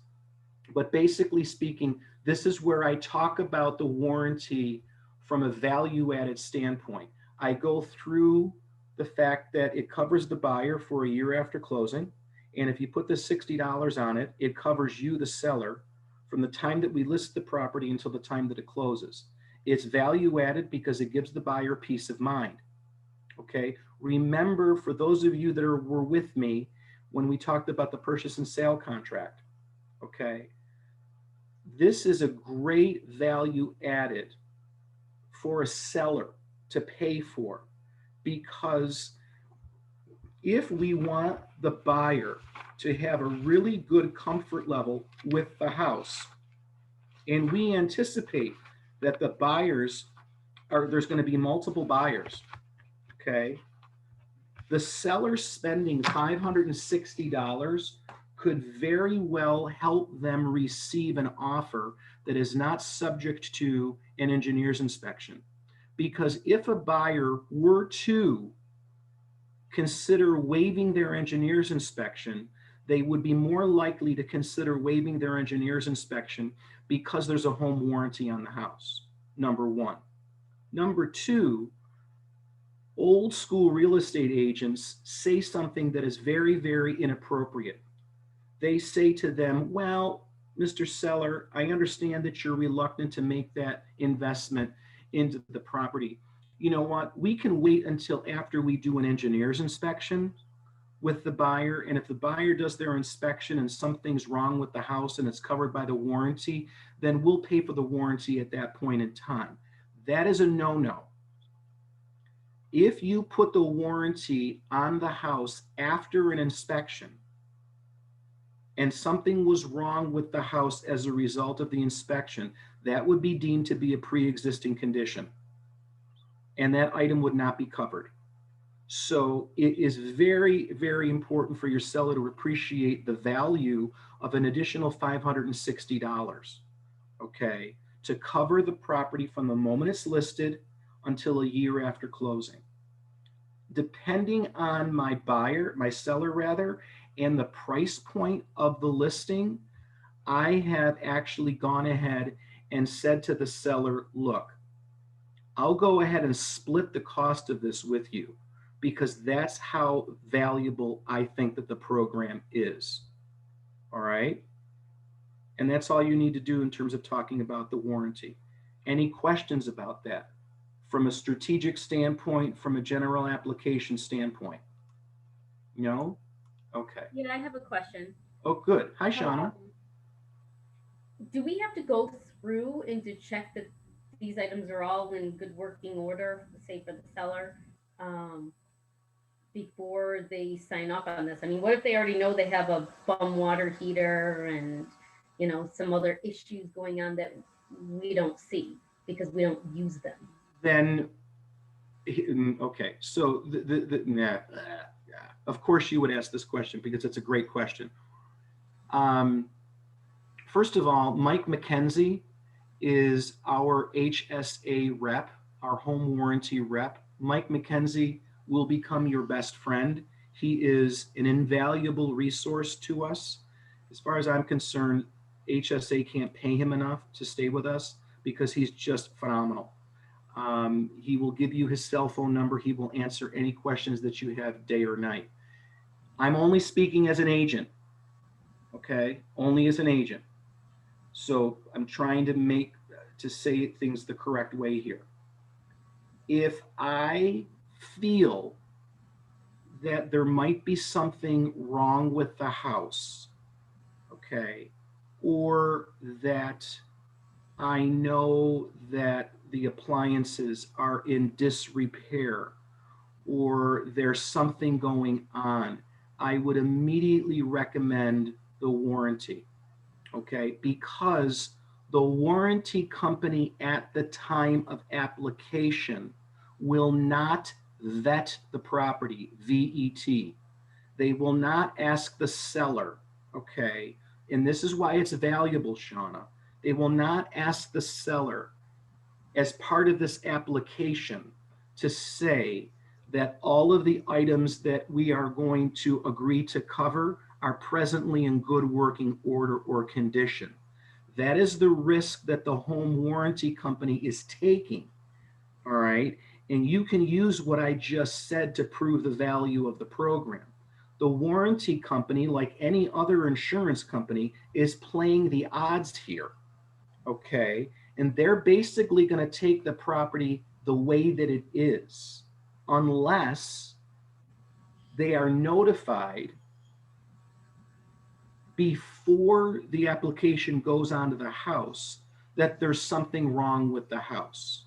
But basically speaking, this is where I talk about the warranty from a value-added standpoint. I go through the fact that it covers the buyer for a year after closing. And if you put the $60 on it, it covers you, the seller, from the time that we list the property until the time that it closes. It's value added because it gives the buyer peace of mind. Okay. Remember, for those of you that were with me when we talked about the purchase and sale contract, okay, this is a great value added for a seller to pay for, because if we want the buyer to have a really good comfort level with the house, and we anticipate that the buyers there's going to be multiple buyers, okay, the seller spending $560 could very well help them receive an offer that is not subject to an engineer's inspection. Because if a buyer were to consider waiving their engineer's inspection, they would be more likely to consider waiving their engineer's inspection because there's a home warranty on the house, number one. Number two, old school real estate agents say something that is very, very inappropriate. They say to them, well, Mr. Seller, I understand that you're reluctant to make that investment into the property. You know what? We can wait until after we do an engineer's inspection with the buyer. And if the buyer does their inspection and something's wrong with the house and it's covered by the warranty, then we'll pay for the warranty at that point in time. That is a no-no. If you put the warranty on the house after an inspection and something was wrong with the house as a result of the inspection, that would be deemed to be a pre-existing condition, and that item would not be covered. So it is very, very important for your seller to appreciate the value of an additional $560, okay, to cover the property from the moment it's listed until a year after closing. Depending on my seller rather, and the price point of the listing, I have actually gone ahead and said to the seller, look, I'll go ahead and split the cost of this with you, because that's how valuable I think that the program is. All right. And that's all you need to do in terms of talking about the warranty. Any questions about that from a strategic standpoint, from a general application standpoint? No? Okay. Yeah, I have a question. Oh, good. Hi, Shauna. Do we have to go through and to check that these items are all in good working order, say for the seller, before they sign up on this? I mean, what if they already know they have a bum water heater and, you know, some other issues going on that we don't see because we don't use them? Then, okay. So of course you would ask this question because it's a great question. First of all, Mike McKenzie is our HSA rep, our home warranty rep. Mike McKenzie will become your best friend. He is an invaluable resource to us. As far as I'm concerned, HSA can't pay him enough to stay with us because he's just phenomenal. He will give you his cell phone number. He will answer any questions that you have day or night. I'm only speaking as an agent, okay? Only as an agent. So I'm trying to say things the correct way here. If I feel that there might be something wrong with the house, okay, or that I know that the appliances are in disrepair or there's something going on, I would immediately recommend the warranty, okay? Because the warranty company at the time of application will not vet the property, VET. They will not ask the seller, okay? And this is why it's valuable, Shauna. They will not ask the seller as part of this application to say that all of the items that we are going to agree to cover are presently in good working order or condition. That is the risk that the home warranty company is taking, all right? And you can use what I just said to prove the value of the program. The warranty company, like any other insurance company, is playing the odds here. Okay. And they're basically going to take the property the way that it is, unless they are notified before the application goes onto the house that there's something wrong with the house.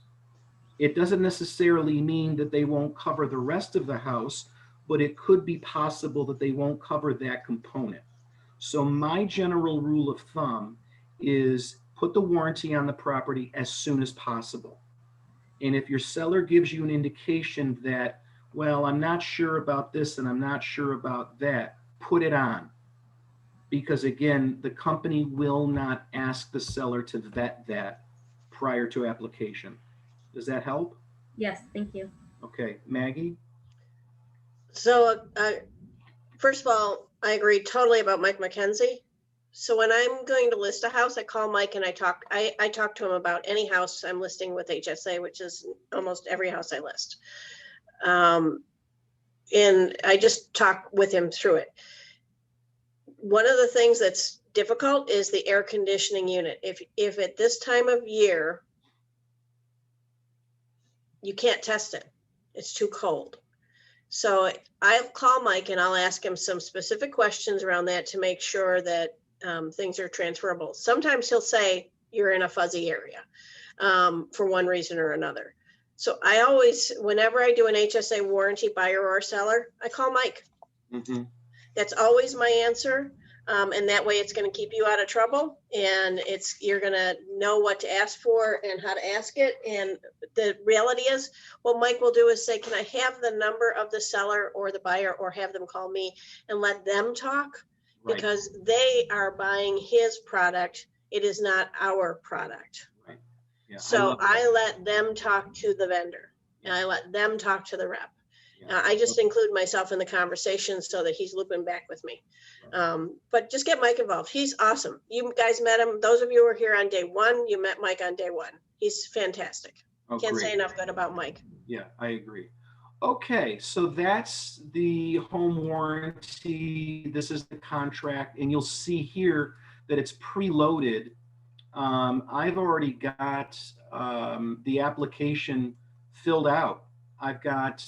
It doesn't necessarily mean that they won't cover the rest of the house, but it could be possible that they won't cover that component. So my general rule of thumb is put the warranty on the property as soon as possible. And if your seller gives you an indication that, well, I'm not sure about this and I'm not sure about that, put it on. Because again, the company will not ask the seller to vet that prior to application. Does that help? Yes, thank you. Okay, Maggie? So, first of all, I agree totally about Mike McKenzie. So when I'm going to list a house, I call Mike and I talk to him about any house I'm listing with HSA, which is almost every house I list. And I just talk with him through it. One of the things that's difficult is the air conditioning unit. If at this time of year, you can't test it, it's too cold. So I'll call Mike and I'll ask him some specific questions around that to make sure that things are transferable. Sometimes he'll say you're in a fuzzy area for one reason or another. So I always, whenever I do an HSA warranty buyer or seller, I call Mike. Mm-hmm. That's always my answer. And that way it's going to keep you out of trouble, and you're going to know what to ask for and how to ask it. And the reality is what Mike will do is say, can I have the number of the seller or the buyer, or have them call me and let them talk? Right. Because they are buying his product. It is not our product. Right. Yeah, So I let them talk to the vendor, and I let them talk to the rep. Yeah. I just include myself in the conversation so that he's looping back with me. But just get Mike involved. He's awesome. You guys met him. Those of you who were here on day one, you met Mike on day one. He's fantastic. Can't say enough good about Mike. Yeah, I agree. Okay, so that's the home warranty. This is the contract, and you'll see here that it's preloaded. I've already got the application filled out. I've got,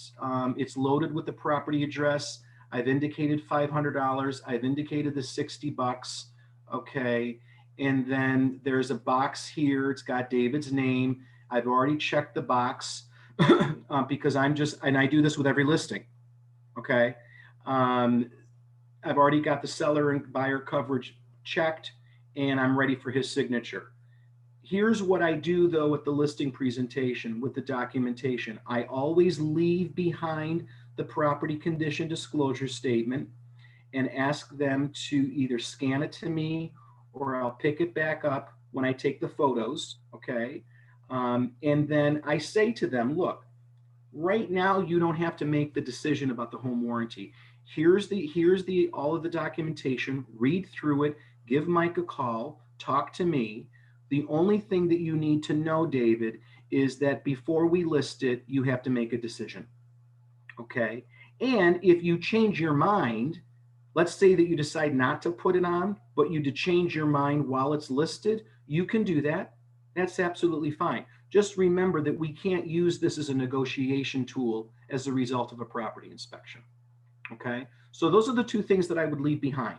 it's loaded with the property address. I've indicated $500. I've indicated the $60. Okay. And then there's a box here. It's got David's name. I've already checked the box because and I do this with every listing. Okay. I've already got the seller and buyer coverage checked, and I'm ready for his signature. Here's what I do though with the listing presentation, with the documentation. I always leave behind the property condition disclosure statement and ask them to either scan it to me or I'll pick it back up when I take the photos, okay? And then I say to them, look, right now you don't have to make the decision about the home warranty. Here's all of the documentation, read through it, give Mike a call, talk to me. The only thing that you need to know, David, is that before we list it, you have to make a decision. Okay. And if you change your mind, let's say that you decide not to put it on, but you to change your mind while it's listed, you can do that. That's absolutely fine. Just remember that we can't use this as a negotiation tool as a result of a property inspection. Okay. So those are the two things that I would leave behind: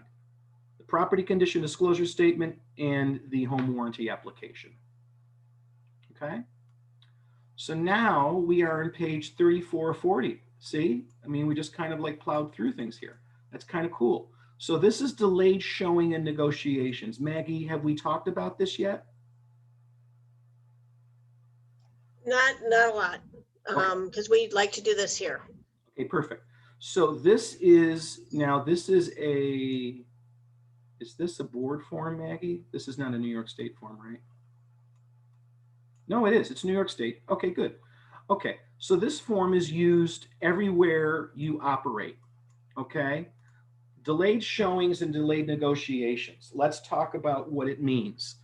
the property condition disclosure statement and the home warranty application. Okay. So now we are on page 3440. See, I mean, we just kind of like plowed through things here. That's kind of cool. So this is delayed showing and negotiations. Maggie, have we talked about this yet? Not a lot, because we'd like to do this here. Okay, perfect. So this is this a board form, Maggie? This is not a New York State form, right? No, it is. It's New York State. Okay, good. Okay, so this form is used everywhere you operate. Okay, delayed showings and delayed negotiations. Let's talk about what it means.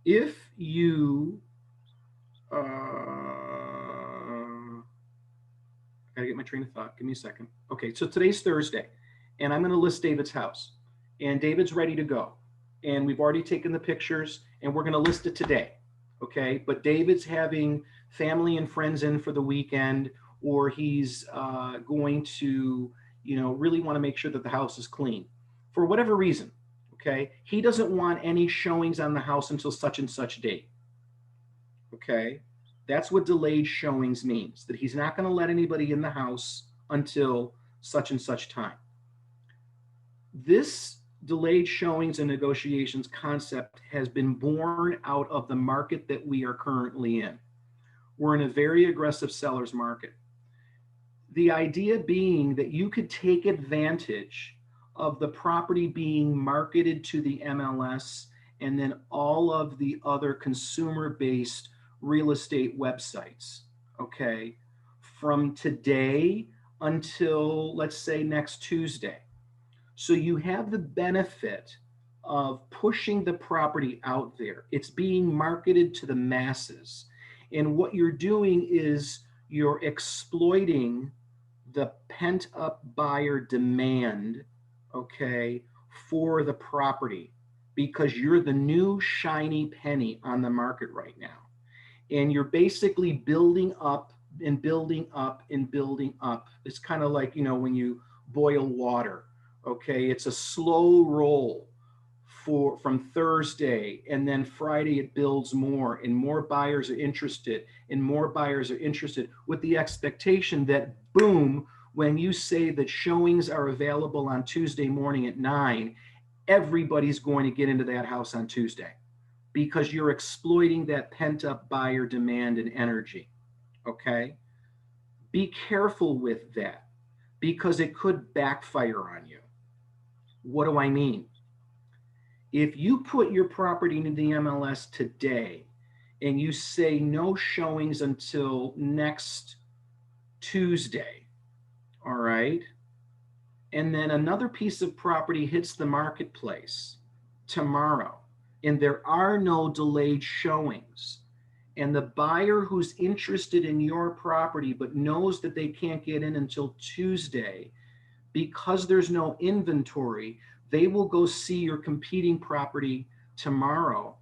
If you, I gotta get my train of thought. Give me a second. Okay, so today's Thursday, and I'm going to list David's house. And David's ready to go. And we've already taken the pictures, and we're going to list it today. Okay, but David's having family and friends in for the weekend, or he's going to, really want to make sure that the house is clean for whatever reason. Okay, he doesn't want any showings on the house until such and such date. Okay, that's what delayed showings means, that he's not going to let anybody in the house until such and such time. This delayed showings and negotiations concept has been born out of the market that we are currently in. We're in a very aggressive seller's market. The idea being that you could take advantage of the property being marketed to the MLS and then all of the other consumer-based real estate websites, okay, from today until, let's say, next Tuesday. So you have the benefit of pushing the property out there. It's being marketed to the masses. And what you're doing is you're exploiting the pent-up buyer demand, okay, for the property, because you're the new shiny penny on the market right now. And you're basically building up and building up and building up. It's kind of like, when you boil water, okay? It's a slow roll from Thursday, and then Friday it builds more, and more buyers are interested, and more buyers are interested, with the expectation that, boom, when you say that showings are available on Tuesday morning at 9, everybody's going to get into that house on Tuesday, because you're exploiting that pent-up buyer demand and energy, okay? Be careful with that, because it could backfire on you. What do I mean? If you put your property into the MLS today and you say no showings until next Tuesday, all right, and then another piece of property hits the marketplace tomorrow, and there are no delayed showings, and the buyer who's interested in your property but knows that they can't get in until Tuesday because there's no inventory, they will go see your competing property tomorrow.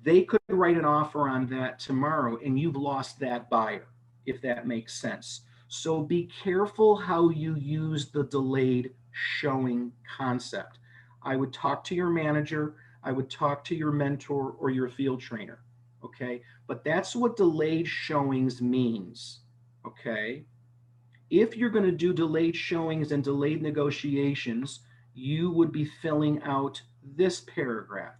They could write an offer on that tomorrow, and you've lost that buyer, if that makes sense. So be careful how you use the delayed showing concept. I would talk to your manager, I would talk to your mentor or your field trainer, okay? But that's what delayed showings means, okay? If you're going to do delayed showings and delayed negotiations, you would be filling out this paragraph.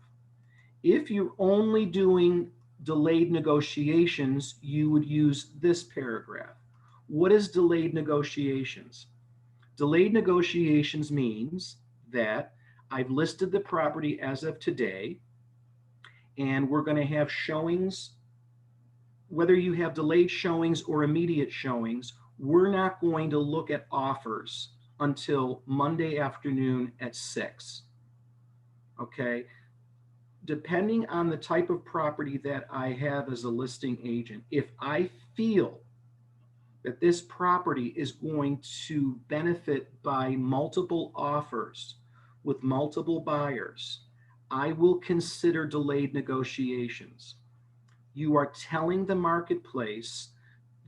If you're only doing delayed negotiations, you would use this paragraph. What is delayed negotiations? Delayed negotiations means that I've listed the property as of today, and we're going to have showings. Whether you have delayed showings or immediate showings, we're not going to look at offers until Monday afternoon at 6. Okay? Depending on the type of property that I have as a listing agent, if I feel that this property is going to benefit by multiple offers with multiple buyers, I will consider delayed negotiations. You are telling the marketplace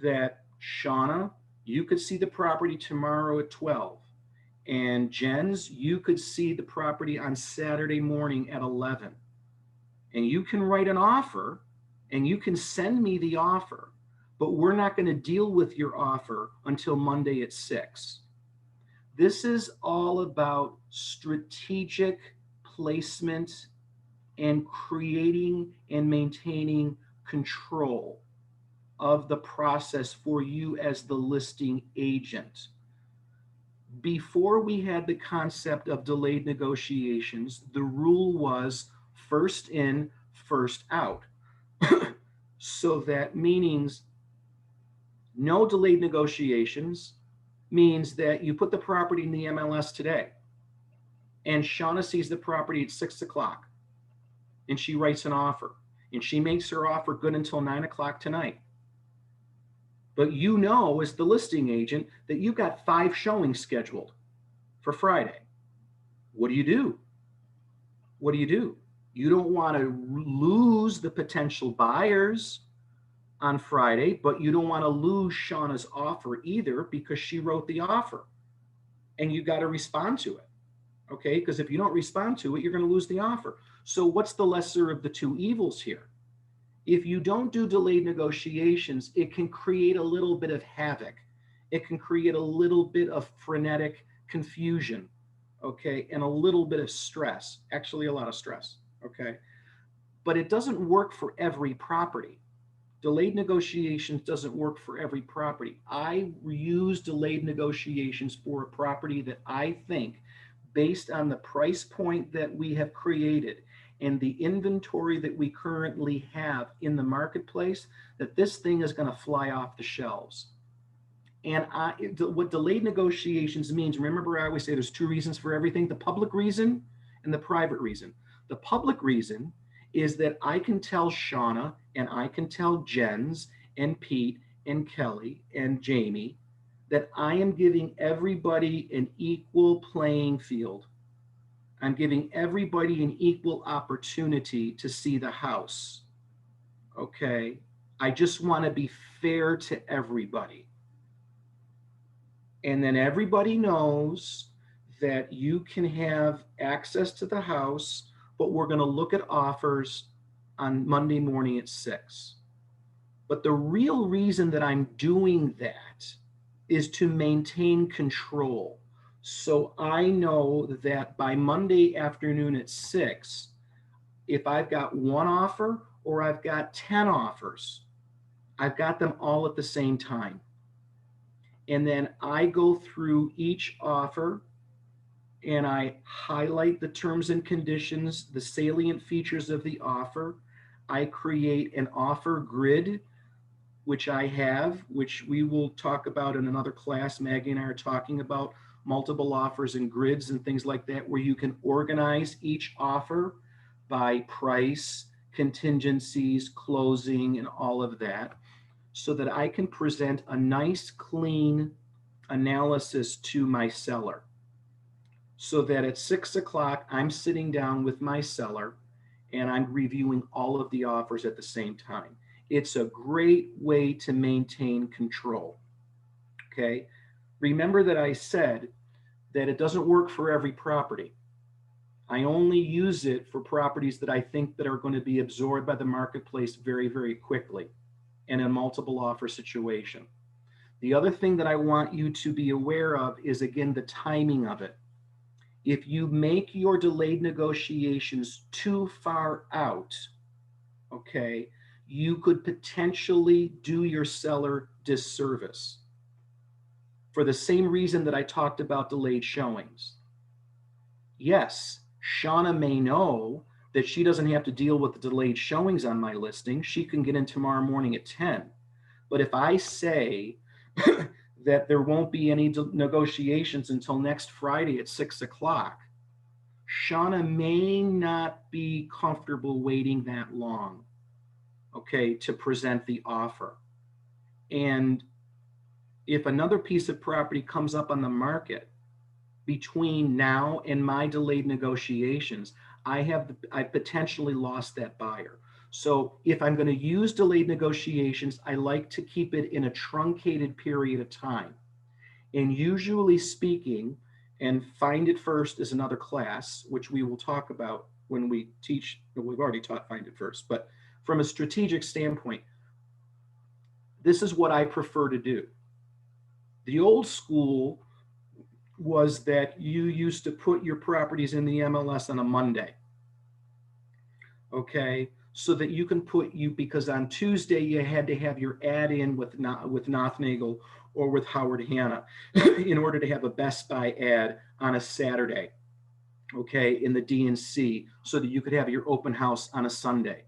that, Shauna, you could see the property tomorrow at 12. And Jens, you could see the property on Saturday morning at 11. And you can write an offer and you can send me the offer, but we're not going to deal with your offer until Monday at 6. This is all about strategic placement and creating and maintaining control of the process for you as the listing agent. Before we had the concept of delayed negotiations, the rule was first in, first out. So that means no delayed negotiations means that you put the property in the MLS today, and Shauna sees the property at 6 o'clock, and she writes an offer, and she makes her offer good until 9 o'clock tonight. But you know, as the listing agent, that you've got 5 showings scheduled for Friday. What do you do? What do you do? You don't want to lose the potential buyers on Friday, but you don't want to lose Shauna's offer either, because she wrote the offer and you got to respond to it. Okay, because if you don't respond to it, you're going to lose the offer. So what's the lesser of the two evils here? If you don't do delayed negotiations, it can create a little bit of havoc. It can create a little bit of frenetic confusion, okay, and a little bit of stress, actually a lot of stress, okay? But it doesn't work for every property. Delayed negotiations doesn't work for every property. I use delayed negotiations for a property that I think, based on the price point that we have created and the inventory that we currently have in the marketplace, that this thing is going to fly off the shelves. And what delayed negotiations means, remember I always say there's 2 reasons for everything: the public reason and the private reason. The public reason is that I can tell Shauna and I can tell Jens and Pete and Kelly and Jamie that I am giving everybody an equal playing field. I'm giving everybody an equal opportunity to see the house. Okay. I just want to be fair to everybody. And then everybody knows that you can have access to the house, but we're going to look at offers on Monday morning at 6. But the real reason that I'm doing that is to maintain control. So I know that by Monday afternoon at 6, if I've got 1 offer or I've got 10 offers, I've got them all at the same time. And then I go through each offer and I highlight the terms and conditions, the salient features of the offer. I create an offer grid, which I have, which we will talk about in another class. Maggie and I are talking about multiple offers and grids and things like that, where you can organize each offer by price, contingencies, closing, and all of that, so that I can present a nice, clean analysis to my seller. So that at 6 o'clock, I'm sitting down with my seller and I'm reviewing all of the offers at the same time. It's a great way to maintain control. Okay. Remember that I said that it doesn't work for every property. I only use it for properties that I think that are going to be absorbed by the marketplace very, very quickly in a multiple offer situation. The other thing that I want you to be aware of is, again, the timing of it. If you make your delayed negotiations too far out, okay, you could potentially do your seller disservice. For the same reason that I talked about delayed showings. Yes, Shauna may know that she doesn't have to deal with the delayed showings on my listing. She can get in tomorrow morning at 10. But if I say that there won't be any negotiations until next Friday at 6 o'clock, Shauna may not be comfortable waiting that long, okay, to present the offer. And if another piece of property comes up on the market between now and my delayed negotiations, I potentially lost that buyer. So if I'm going to use delayed negotiations, I like to keep it in a truncated period of time. And usually speaking, and Find It First is another class, which we will talk about when we teach. We've already taught Find It First, but from a strategic standpoint, this is what I prefer to do. The old school was that you used to put your properties in the MLS on a Monday. Okay, so that you can because on Tuesday you had to have your ad in with Nothnagel or with Howard Hanna in order to have a Best Buy ad on a Saturday, okay, in the DNC, so that you could have your open house on a Sunday.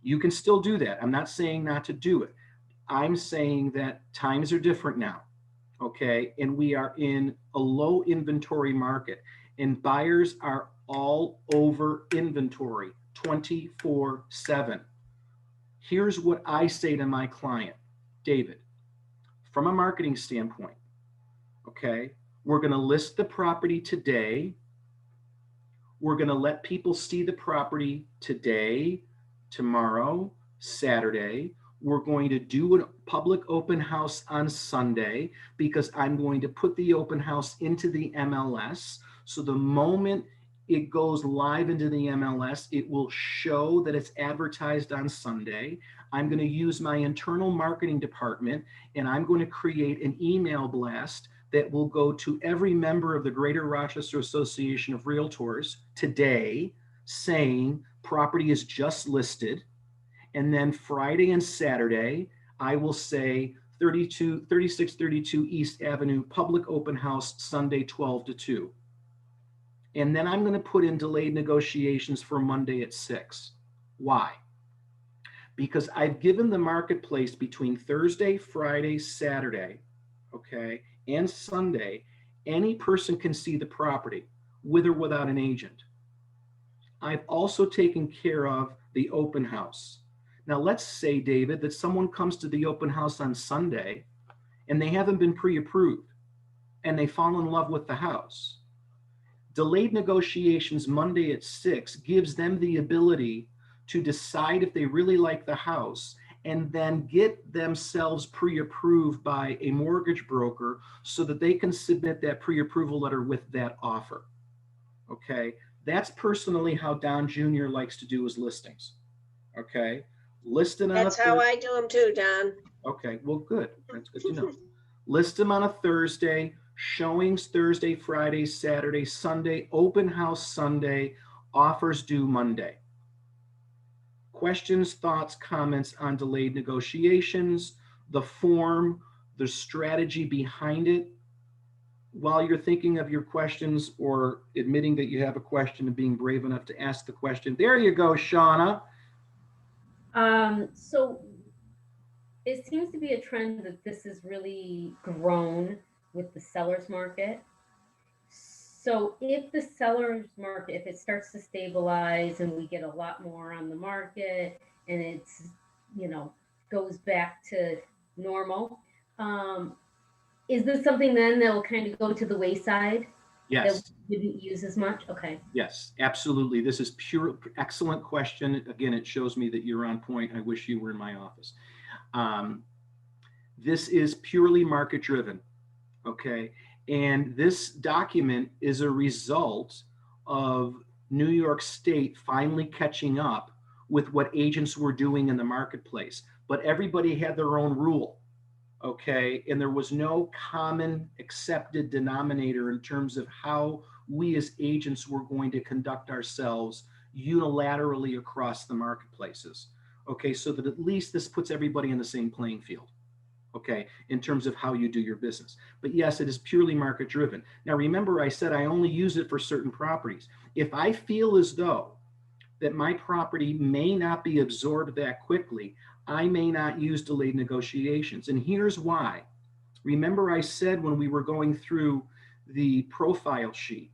You can still do that. I'm not saying not to do it. I'm saying that times are different now, okay, and we are in a low inventory market, and buyers are all over inventory 24/7. Here's what I say to my client: David, from a marketing standpoint, okay, we're going to list the property today. We're going to let people see the property today, tomorrow, Saturday. We're going to do a public open house on Sunday because I'm going to put the open house into the MLS. So the moment it goes live into the MLS, it will show that it's advertised on Sunday. I'm going to use my internal marketing department, and I'm going to create an email blast that will go to every member of the Greater Rochester Association of Realtors today saying property is just listed. And then Friday and Saturday, I will say 3632 East Avenue, public open house, Sunday 12 to 2. And then I'm going to put in delayed negotiations for Monday at 6. Why? Because I've given the marketplace between Thursday, Friday, Saturday, okay, and Sunday, any person can see the property with or without an agent. I've also taken care of the open house. Now, let's say, David, that someone comes to the open house on Sunday and they haven't been pre-approved and they fall in love with the house. Delayed negotiations Monday at 6 gives them the ability to decide if they really like the house and then get themselves pre-approved by a mortgage broker so that they can submit that pre-approval letter with that offer. Okay, that's personally how Don Jr. likes to do his listings. Okay, listed on That's how I do them too, Don. Okay, well, good. That's good to know. List them on a Thursday, showings Thursday, Friday, Saturday, Sunday, open house Sunday, offers due Monday. Questions, thoughts, comments on delayed negotiations, the form, the strategy behind it. While you're thinking of your questions or admitting that you have a question and being brave enough to ask the question. There you go, Shauna. So it seems to be a trend that this has really grown with the seller's market. So if the seller's market, if it starts to stabilize and we get a lot more on the market and it's, goes back to normal, is this something then that will kind of go to the wayside? Yes. That we didn't use as much? Okay. Yes, absolutely. This is excellent question. Again, it shows me that you're on point. I wish you were in my office. This is purely market driven. Okay. And this document is a result of New York State finally catching up with what agents were doing in the marketplace. But everybody had their own rule. Okay. And there was no common accepted denominator in terms of how we as agents were going to conduct ourselves unilaterally across the marketplaces. Okay. So that at least this puts everybody in the same playing field. Okay, in terms of how you do your business. But yes, it is purely market driven. Now, remember, I said I only use it for certain properties. If I feel as though that my property may not be absorbed that quickly, I may not use delayed negotiations. And here's why. Remember, I said when we were going through the profile sheet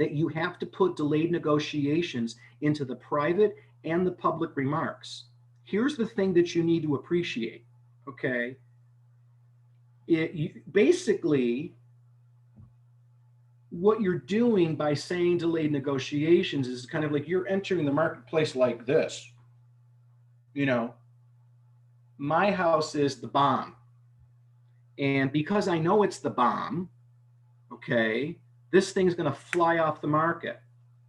that you have to put delayed negotiations into the private and the public remarks. Here's the thing that you need to appreciate, okay? Basically, what you're doing by saying delayed negotiations is kind of like you're entering the marketplace like this. My house is the bomb. And because I know it's the bomb, okay, this thing's going to fly off the market.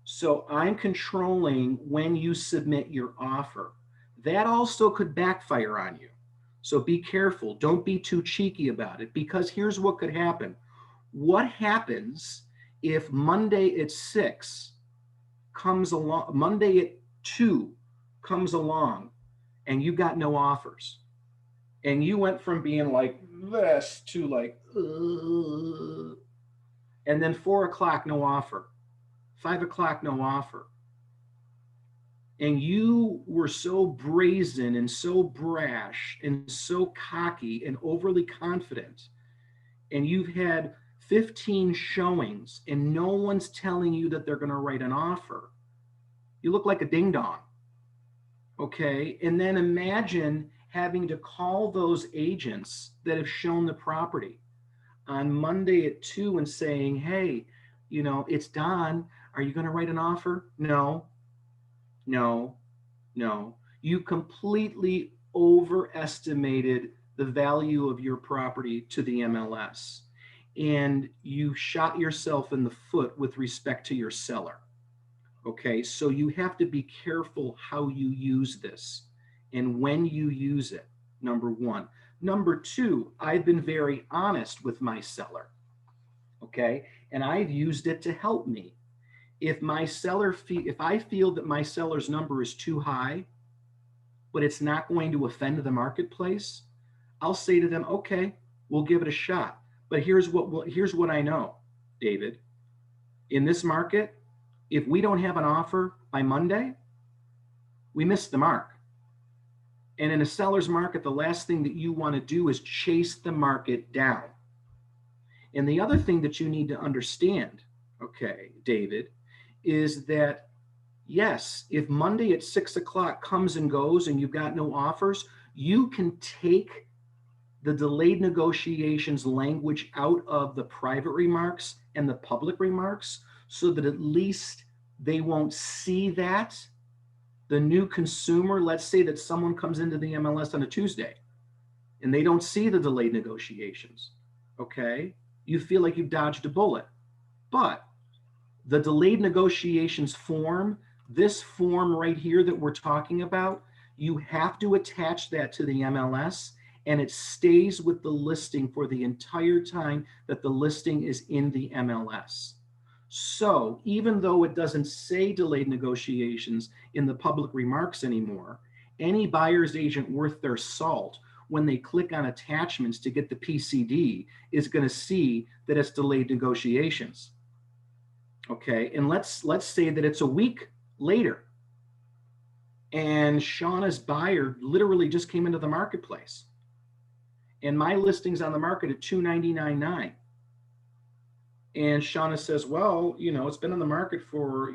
So I'm controlling when you submit your offer. That also could backfire on you. So be careful. Don't be too cheeky about it, because here's what could happen. What happens if Monday at 6 comes along, Monday at 2 comes along, and you got no offers? And you went from being like this to like, and then 4 o'clock, no offer. 5 o'clock, no offer. And you were so brazen and so brash and so cocky and overly confident, and you've had 15 showings and no one's telling you that they're going to write an offer. You look like a ding dong. Okay. And then imagine having to call those agents that have shown the property on Monday at 2 and saying, hey, it's Don. Are you going to write an offer? No, no, no. You completely overestimated the value of your property to the MLS, and you shot yourself in the foot with respect to your seller. Okay, so you have to be careful how you use this and when you use it, number one. Number two, I've been very honest with my seller, okay? And I've used it to help me. If I feel that my seller's number is too high, but it's not going to offend the marketplace, I'll say to them, okay, we'll give it a shot. But here's what I know, David. In this market, if we don't have an offer by Monday, we missed the mark. And in a seller's market, the last thing that you want to do is chase the market down. And the other thing that you need to understand, okay, David, is that yes, if Monday at 6 o'clock comes and goes and you've got no offers, you can take the delayed negotiations language out of the private remarks and the public remarks so that at least they won't see that. The new consumer, let's say that someone comes into the MLS on a Tuesday and they don't see the delayed negotiations, okay? You feel like you've dodged a bullet. But the delayed negotiations form, this form right here that we're talking about, you have to attach that to the MLS and it stays with the listing for the entire time that the listing is in the MLS. So even though it doesn't say delayed negotiations in the public remarks anymore, any buyer's agent worth their salt, when they click on attachments to get the PCD, is going to see that it's delayed negotiations. Okay, and let's say that it's a week later and Shauna's buyer literally just came into the marketplace and my listing's on the market at $299.9. And Shauna says, well, it's been on the market for,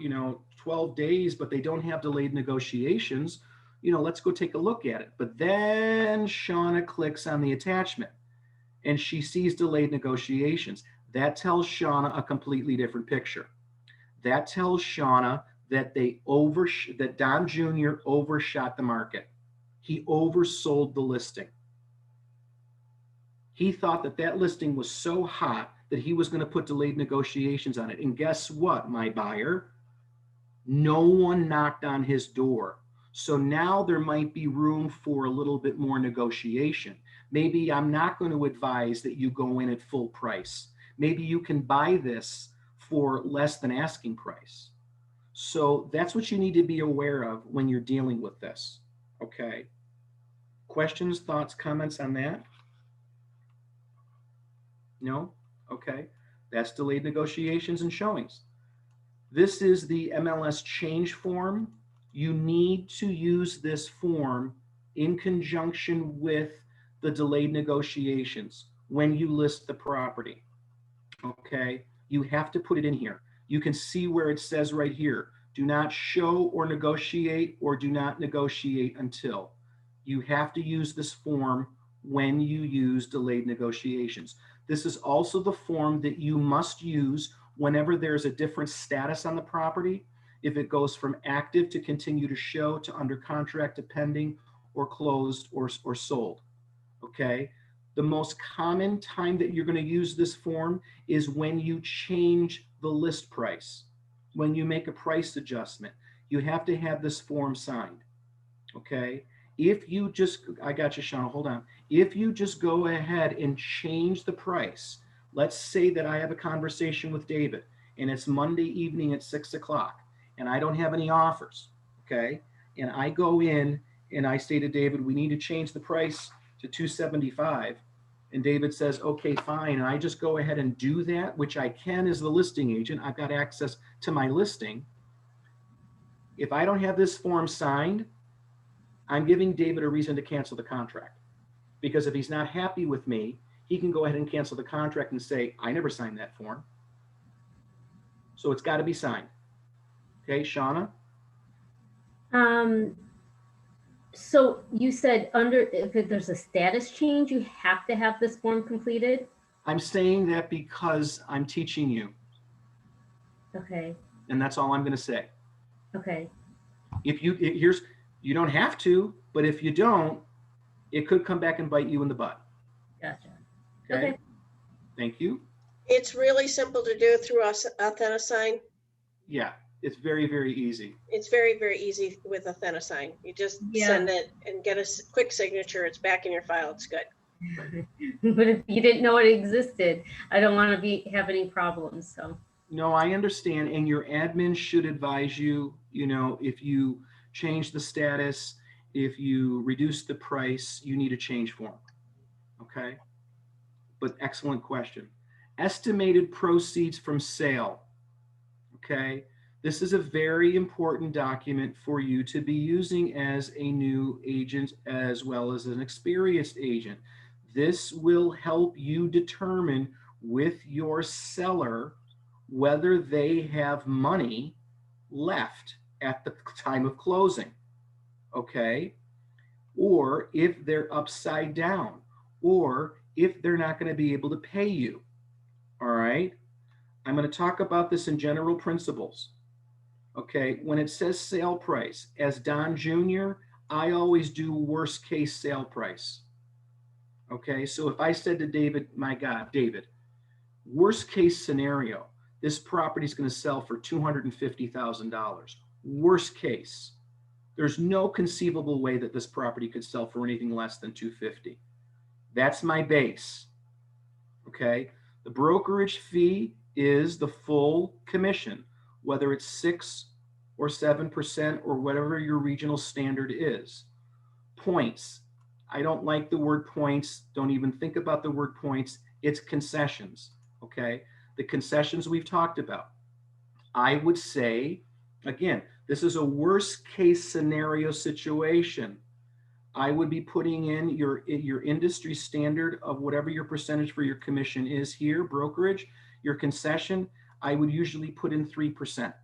12 days, but they don't have delayed negotiations. Let's go take a look at it. But then Shauna clicks on the attachment and she sees delayed negotiations. That tells Shauna a completely different picture. That tells Shauna that that Don Jr. overshot the market. He oversold the listing. He thought that listing was so hot that he was going to put delayed negotiations on it. And guess what, my buyer? No one knocked on his door. So now there might be room for a little bit more negotiation. Maybe I'm not going to advise that you go in at full price. Maybe you can buy this for less than asking price. So that's what you need to be aware of when you're dealing with this. Okay. Questions, thoughts, comments on that? No? Okay. That's delayed negotiations and showings. This is the MLS change form. You need to use this form in conjunction with the delayed negotiations when you list the property. Okay. You have to put it in here. You can see where it says right here, do not show or negotiate or do not negotiate until. You have to use this form when you use delayed negotiations. This is also the form that you must use whenever there's a different status on the property. If it goes from active to continue to show to under contract to pending or closed or sold. Okay. The most common time that you're going to use this form is when you change the list price. When you make a price adjustment, you have to have this form signed. Okay. If you just, I got you, Shauna, hold on. If you just go ahead and change the price, let's say that I have a conversation with David and it's Monday evening at 6 o'clock and I don't have any offers. Okay. And I go in and I say to David, we need to change the price to $275. And David says, okay, fine. And I just go ahead and do that, which I can as the listing agent. I've got access to my listing. If I don't have this form signed, I'm giving David a reason to cancel the contract. Because if he's not happy with me, he can go ahead and cancel the contract and say, I never signed that form. So it's got to be signed. Okay, Shauna? So you said if there's a status change, you have to have this form completed? I'm saying that because I'm teaching you, Okay, and that's all I'm going to say. okay, You don't have to, but if you don't, it could come back and bite you in the butt. gotcha. Okay. Okay. Thank you. It's really simple to do through Authentisign. Yeah, it's very, very easy. It's very, very easy with Authentisign. You just Yeah. send it and get a quick signature. It's back in your file. It's good. But if you didn't know it existed, I don't want to have any problems, so. No, I understand. And your admin should advise you, if you change the status, if you reduce the price, you need a change form. Okay. But excellent question. Estimated proceeds from sale. Okay. This is a very important document for you to be using as a new agent as well as an experienced agent. This will help you determine with your seller whether they have money left at the time of closing, okay? Or if they're upside down, or if they're not going to be able to pay you, all right? I'm going to talk about this in general principles. Okay, when it says sale price, as Don Jr., I always do worst case sale price. Okay, so if I said to David, my God, David, worst case scenario, this property is going to sell for $250,000. Worst case, there's no conceivable way that this property could sell for anything less than $250,000. That's my base. Okay, the brokerage fee is the full commission, whether it's 6 or 7% or whatever your regional standard is. Points. I don't like the word points. Don't even think about the word points. It's concessions. Okay. The concessions we've talked about. I would say, again, this is a worst case scenario situation. I would be putting in your industry standard of whatever your percentage for your commission is here, brokerage, your concession, I would usually put in 3%.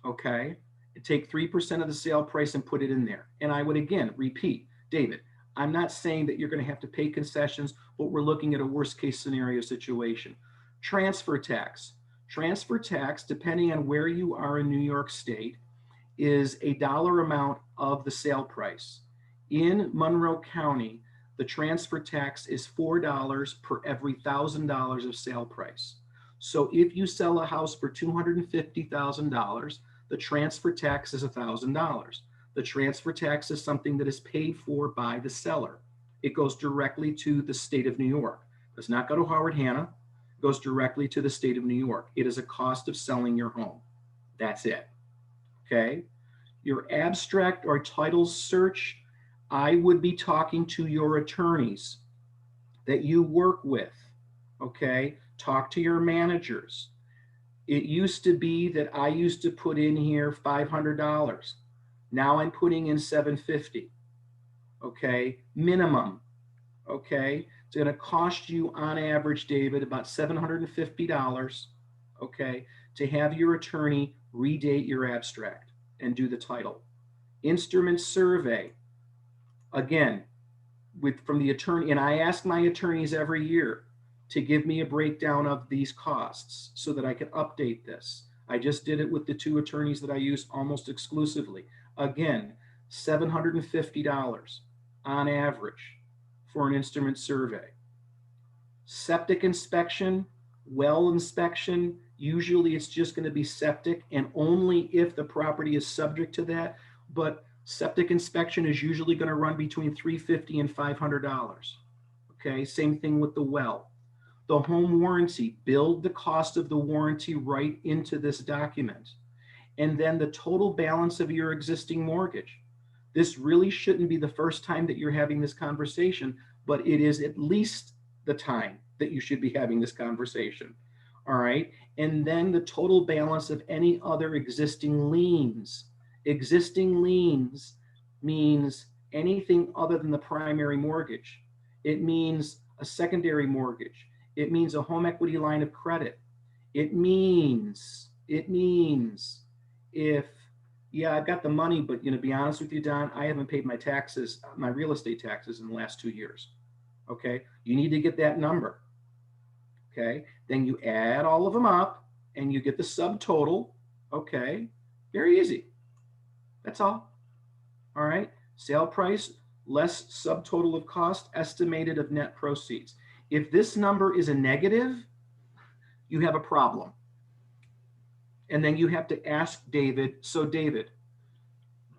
Okay. Take 3% of the sale price and put it in there. And I would again repeat, David, I'm not saying that you're going to have to pay concessions, but we're looking at a worst case scenario situation. Transfer tax. Transfer tax, depending on where you are in New York State, is a dollar amount of the sale price. In Monroe County, the transfer tax is $4 per every $1,000 of sale price. So if you sell a house for $250,000, the transfer tax is $1,000. The transfer tax is something that is paid for by the seller. It goes directly to the state of New York. It does not go to Howard Hanna. It goes directly to the state of New York. It is a cost of selling your home. That's it. Okay. Your abstract or title search, I would be talking to your attorneys that you work with. Okay. Talk to your managers. It used to be that I used to put in here $500. Now I'm putting in $750. Okay, minimum. Okay, it's going to cost you on average, David, about $750. Okay, to have your attorney redate your abstract and do the title. Instrument survey. Again, from the attorney, and I ask my attorneys every year to give me a breakdown of these costs so that I can update this. I just did it with the 2 attorneys that I use almost exclusively. Again, $750 on average for an instrument survey. Septic inspection, well inspection, usually it's just going to be septic and only if the property is subject to that, but septic inspection is usually going to run between $350 and $500. Okay, same thing with the well. The home warranty, build the cost of the warranty right into this document. And then the total balance of your existing mortgage. This really shouldn't be the first time that you're having this conversation, but it is at least the time that you should be having this conversation. All right. And then the total balance of any other existing liens. Existing liens means anything other than the primary mortgage. It means a secondary mortgage. It means a home equity line of credit. It means if yeah, I've got the money, but to be honest with you, Don, I haven't paid my taxes, my real estate taxes in the last 2 years. Okay, you need to get that number. Okay, then you add all of them up and you get the subtotal. Okay, very easy. That's all. All right, sale price less subtotal of cost estimated of net proceeds. If this number is a negative, you have a problem. And then you have to ask David, so David,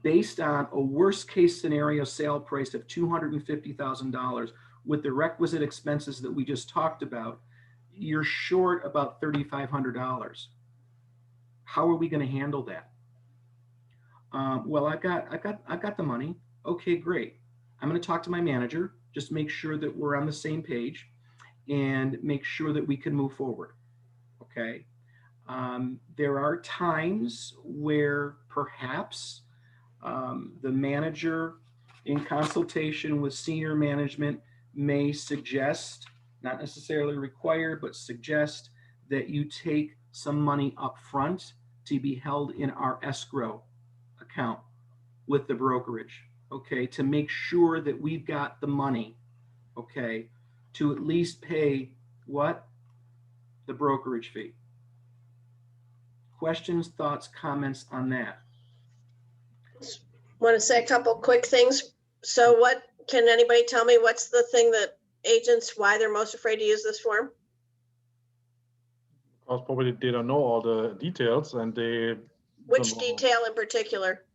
based on a worst case scenario sale price of $250,000 with the requisite expenses that we just talked about, you're short about $3,500. How are we going to handle that? Well, I've got the money. Okay, great. I'm going to talk to my manager, just make sure that we're on the same page and make sure that we can move forward. Okay. There are times where perhaps the manager, in consultation with senior management, may suggest, not necessarily require, but suggest that you take some money up front to be held in our escrow account with the brokerage, okay, to make sure that we've got the money, okay, to at least pay what? The brokerage fee. Questions, thoughts, comments on that? Want to say a couple quick things. So what, can anybody tell me what's the thing that agents, why they're most afraid to use this form? Because probably they don't know all the details and they Which don't know. detail in particular?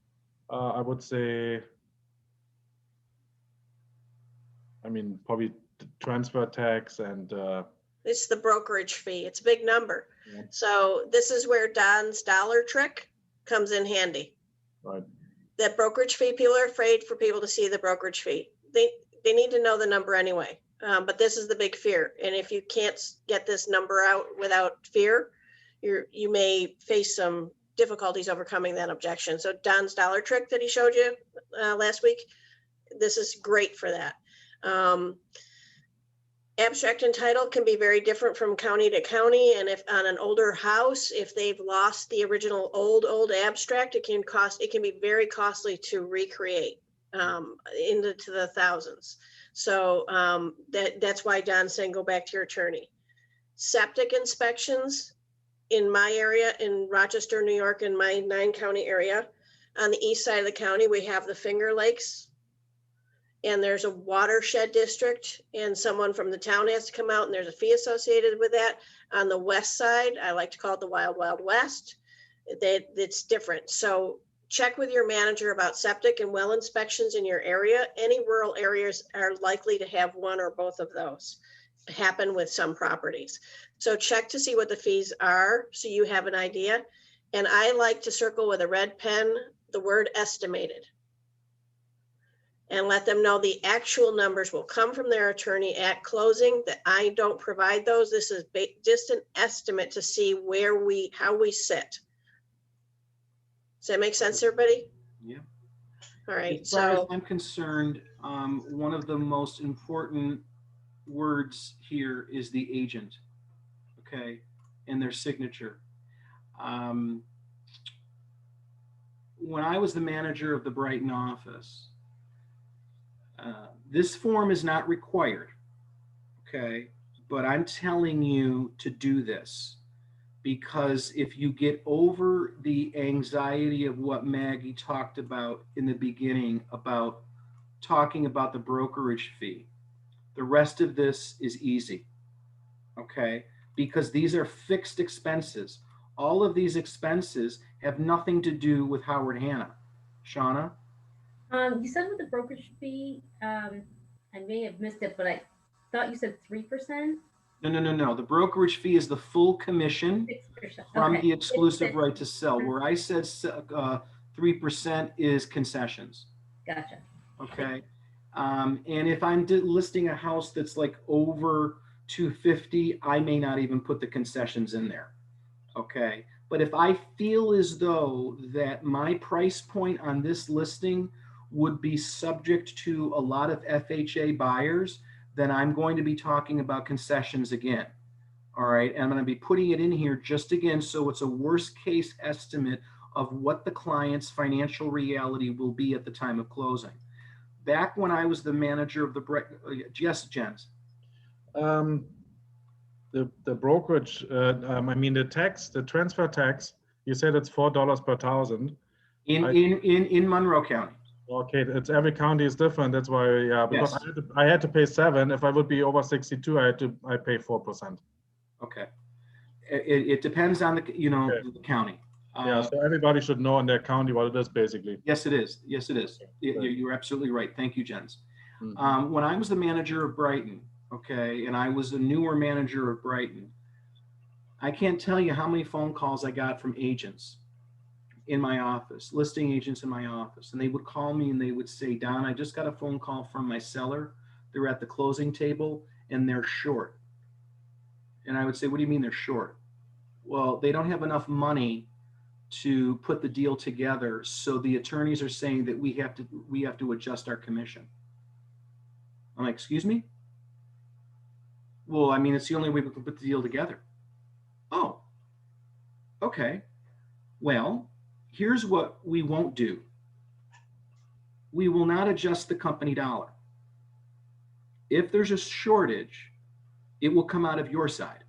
I would say, I mean, probably transfer tax and It's the brokerage fee. It's a big number. Yeah. So this is where Don's dollar trick comes in handy. right. That brokerage fee, people are afraid for people to see the brokerage fee. They need to know the number anyway. But this is the big fear. And if you can't get this number out without fear, you may face some difficulties overcoming that objection. So Don's dollar trick that he showed you last week, this is great for that. Abstract and title can be very different from county to county. And if on an older house, if they've lost the original old abstract, it can be very costly to recreate into the thousands. So that's why Don's saying go back to your attorney. Septic inspections in my area, in Rochester, New York, in my 9-county area, on the east side of the county, we have the Finger Lakes. And there's a watershed district and someone from the town has to come out and there's a fee associated with that. On the west side, I like to call it the Wild Wild West. It's different. So check with your manager about septic and well inspections in your area. Any rural areas are likely to have one or both of those happen with some properties. So check to see what the fees are so you have an idea. And I like to circle with a red pen the word estimated. And let them know the actual numbers will come from their attorney at closing, that I don't provide those. This is just an estimate to see how we sit. Does that make sense, everybody? Yeah. All right, As far as so I'm concerned, one of the most important words here is the agent, okay, and their signature. When I was the manager of the Brighton office, this form is not required, okay, but I'm telling you to do this because if you get over the anxiety of what Maggie talked about in the beginning about talking about the brokerage fee, the rest of this is easy, okay, because these are fixed expenses. All of these expenses have nothing to do with Howard Hanna. Shauna? You said with the brokerage fee, I may have missed it, but I thought you said 3%. No. The brokerage fee is the full commission 6%. from Okay. the exclusive It's right to sell. Where I said 3% is concessions. Gotcha. Okay. And if I'm listing a house that's like over 250, I may not even put the concessions in there. Okay. But if I feel as though that my price point on this listing would be subject to a lot of FHA buyers, then I'm going to be talking about concessions again. All right. And I'm going to be putting it in here just again so it's a worst case estimate of what the client's financial reality will be at the time of closing. Back when I was the manager of yes, Jens. The brokerage, I mean, the tax, the transfer tax, you said it's $4 per thousand. In Monroe County. Okay, it's every county is different. That's why, yeah, because Yes. I had to pay 7. If I would be over 62, I pay 4%. Okay. It depends on the, Okay. the county. Yeah, so everybody should know in their county what it is, basically. Yes, it is. Yes, it is. Okay. You're absolutely right. Thank you, Jens. Mhm. When I was the manager of Brighton, okay, and I was the newer manager of Brighton, I can't tell you how many phone calls I got from agents in my office, listing agents in my office, and they would call me and they would say, Don, I just got a phone call from my seller. They're at the closing table and they're short. And I would say, what do you mean they're short? Well, they don't have enough money to put the deal together. So the attorneys are saying that we have to adjust our commission. I'm like, excuse me? Well, I mean, it's the only way we can put the deal together. Oh, okay. Well, here's what we won't do. We will not adjust the company dollar. If there's a shortage, it will come out of your side.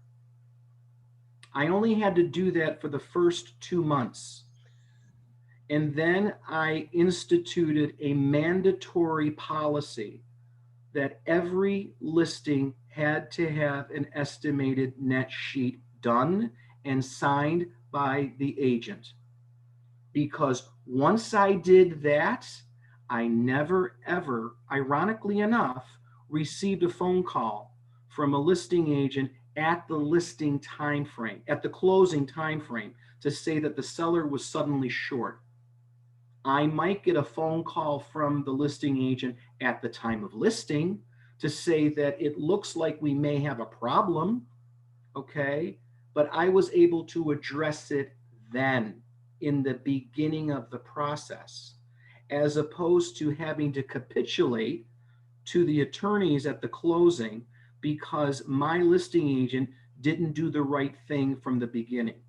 I only had to do that for the first 2 months. And then I instituted a mandatory policy that every listing had to have an estimated net sheet done and signed by the agent. Because once I did that, I never ever, ironically enough, received a phone call from a listing agent at the listing time frame, at the closing time frame, to say that the seller was suddenly short. I might get a phone call from the listing agent at the time of listing to say that it looks like we may have a problem, okay? But I was able to address it then in the beginning of the process, as opposed to having to capitulate to the attorneys at the closing because my listing agent didn't do the right thing from the beginning.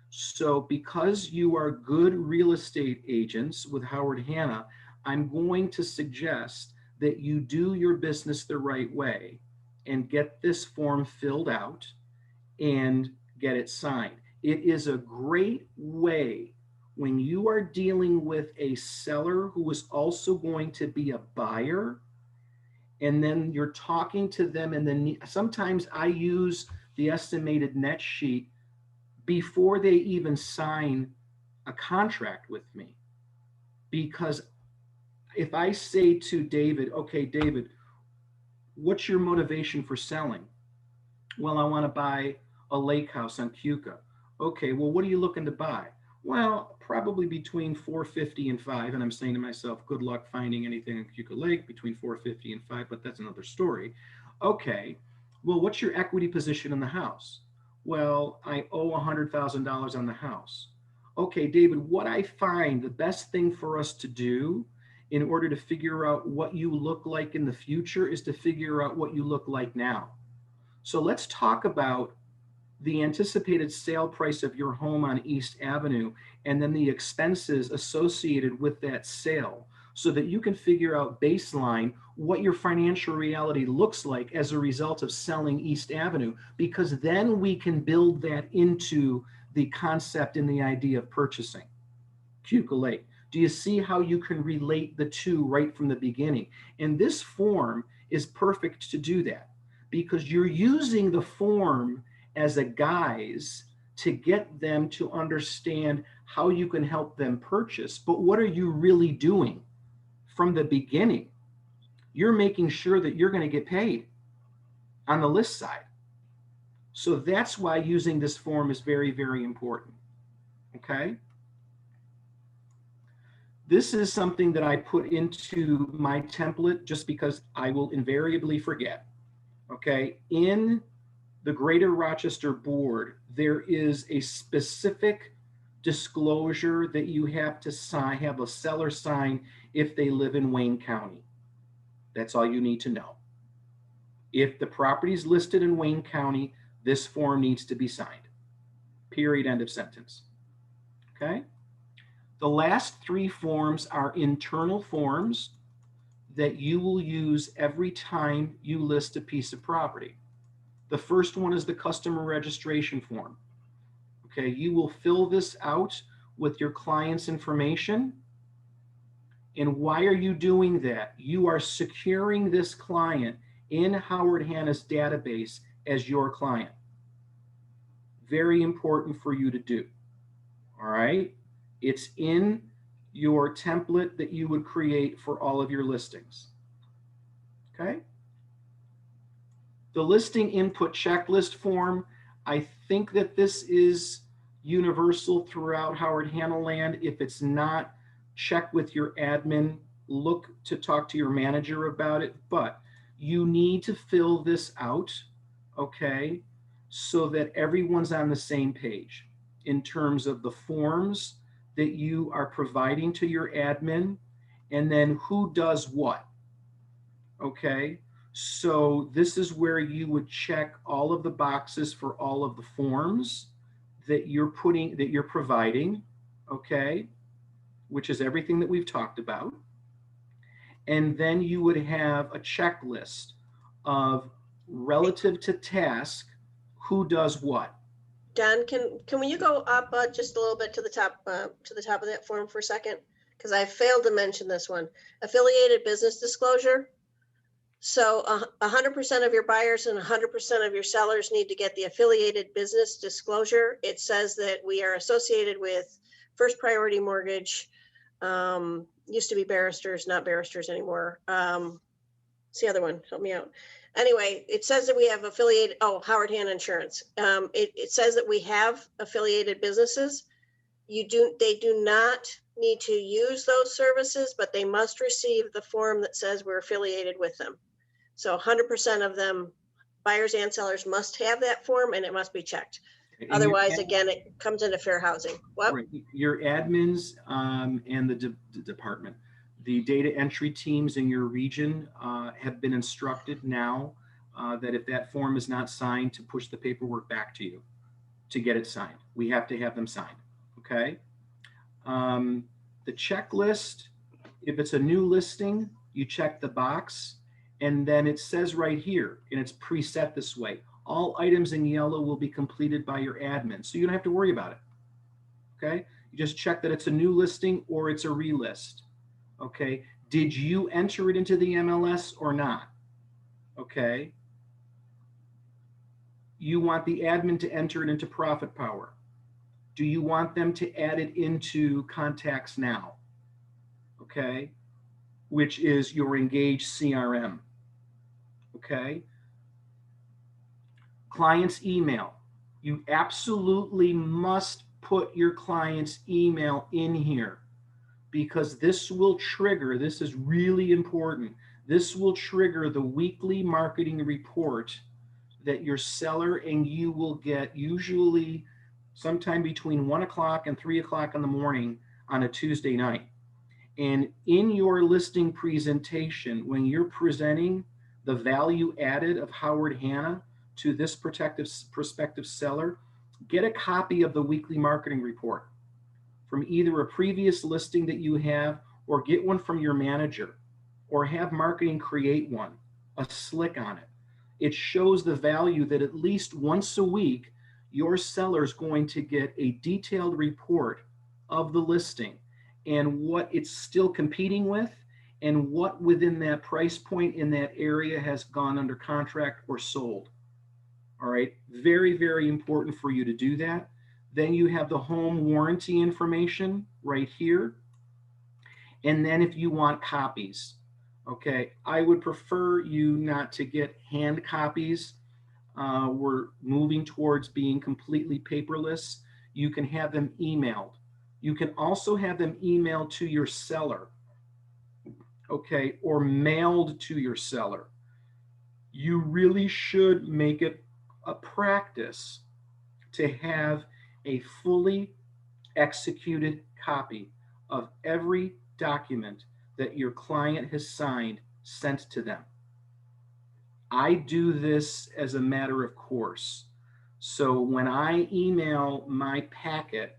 So because you are good real estate agents with Howard Hanna, I'm going to suggest that you do your business the right way and get this form filled out and get it signed. It is a great way when you are dealing with a seller who is also going to be a buyer, and then you're talking to them, and then sometimes I use the estimated net sheet before they even sign a contract with me. Because if I say to David, okay, David, what's your motivation for selling? Well, I want to buy a lake house on Hvac. Okay, well, what are you looking to buy? Well, probably between 450 and 5. And I'm saying to myself, good luck finding anything on Hvac Lake between 450 and 5, but that's another story. Okay, well, what's your equity position in the house? Well, I owe $100,000 on the house. Okay, David, what I find the best thing for us to do in order to figure out what you look like in the future is to figure out what you look like now. So let's talk about the anticipated sale price of your home on East Avenue and then the expenses associated with that sale so that you can figure out baseline what your financial reality looks like as a result of selling East Avenue, because then we can build that into the concept and the idea of purchasing Hvac Lake. Do you see how you can relate the two right from the beginning? And this form is perfect to do that, because you're using the form as a guise to get them to understand how you can help them purchase. But what are you really doing from the beginning? You're making sure that you're going to get paid on the list side. So that's why using this form is very, very important. Okay. This is something that I put into my template just because I will invariably forget. Okay. In the Greater Rochester Board, there is a specific disclosure that you have to sign, have a seller sign if they live in Wayne County. That's all you need to know. If the property is listed in Wayne County, this form needs to be signed. Period. End of sentence. Okay. The last three forms are internal forms that you will use every time you list a piece of property. The first one is the customer registration form. Okay, you will fill this out with your client's information. And why are you doing that? You are securing this client in Howard Hanna's database as your client. Very important for you to do. All right, it's in your template that you would create for all of your listings. Okay. The listing input checklist form, I think that this is universal throughout Howard Hanna land. If it's not, check with your admin, look to talk to your manager about it, but you need to fill this out, okay, so that everyone's on the same page in terms of the forms that you are providing to your admin, and then who does what, okay? So this is where you would check all of the boxes for all of the forms that you're providing, okay? Which is everything that we've talked about. And then you would have a checklist of relative to task, who does what. Don, can you go up just a little bit to the top of that form for a second? Because I failed to mention this one. Affiliated business disclosure. So 100% of your buyers and 100% of your sellers need to get the affiliated business disclosure. It says that we are associated with First Priority Mortgage. Used to be Barristers, not Barristers anymore. What's the other one? Help me out. Anyway, it says that we have affiliated, Howard Hanna Insurance. It says that we have affiliated businesses. They do not need to use those services, but they must receive the form that says we're affiliated with them. So 100% of them, buyers and sellers, must have that form, and it must be checked. And Otherwise, again, it comes into fair housing. What? Right. Your admins and the department, the data entry teams in your region have been instructed now that if that form is not signed, to push the paperwork back to you to get it signed. We have to have them signed. Okay. The checklist, if it's a new listing, you check the box, and then it says right here, and it's preset this way, all items in yellow will be completed by your admin. So you don't have to worry about it. Okay. You just check that it's a new listing or it's a relist. Okay. Did you enter it into the MLS or not? Okay. You want the admin to enter it into Profit Power. Do you want them to add it into Contacts Now? Okay. Which is your Engage CRM. Okay. Client's email. You absolutely must put your client's email in here, because this will trigger, this is really important, this will trigger the weekly marketing report that your seller and you will get usually sometime between 1 o'clock and 3 o'clock in the morning on a Tuesday night. And in your listing presentation, when you're presenting the value added of Howard Hanna to this prospective seller, get a copy of the weekly marketing report from either a previous listing that you have, or get one from your manager, or have marketing create one, a slick on it. It shows the value that at least once a week, your seller is going to get a detailed report of the listing and what it's still competing with, and what within that price point in that area has gone under contract or sold. All right, very, very important for you to do that. Then you have the home warranty information right here. And then if you want copies, okay, I would prefer you not to get hand copies. We're moving towards being completely paperless. You can have them emailed. You can also have them emailed to your seller, okay, or mailed to your seller. You really should make it a practice to have a fully executed copy of every document that your client has signed sent to them. I do this as a matter of course. So when I email my packet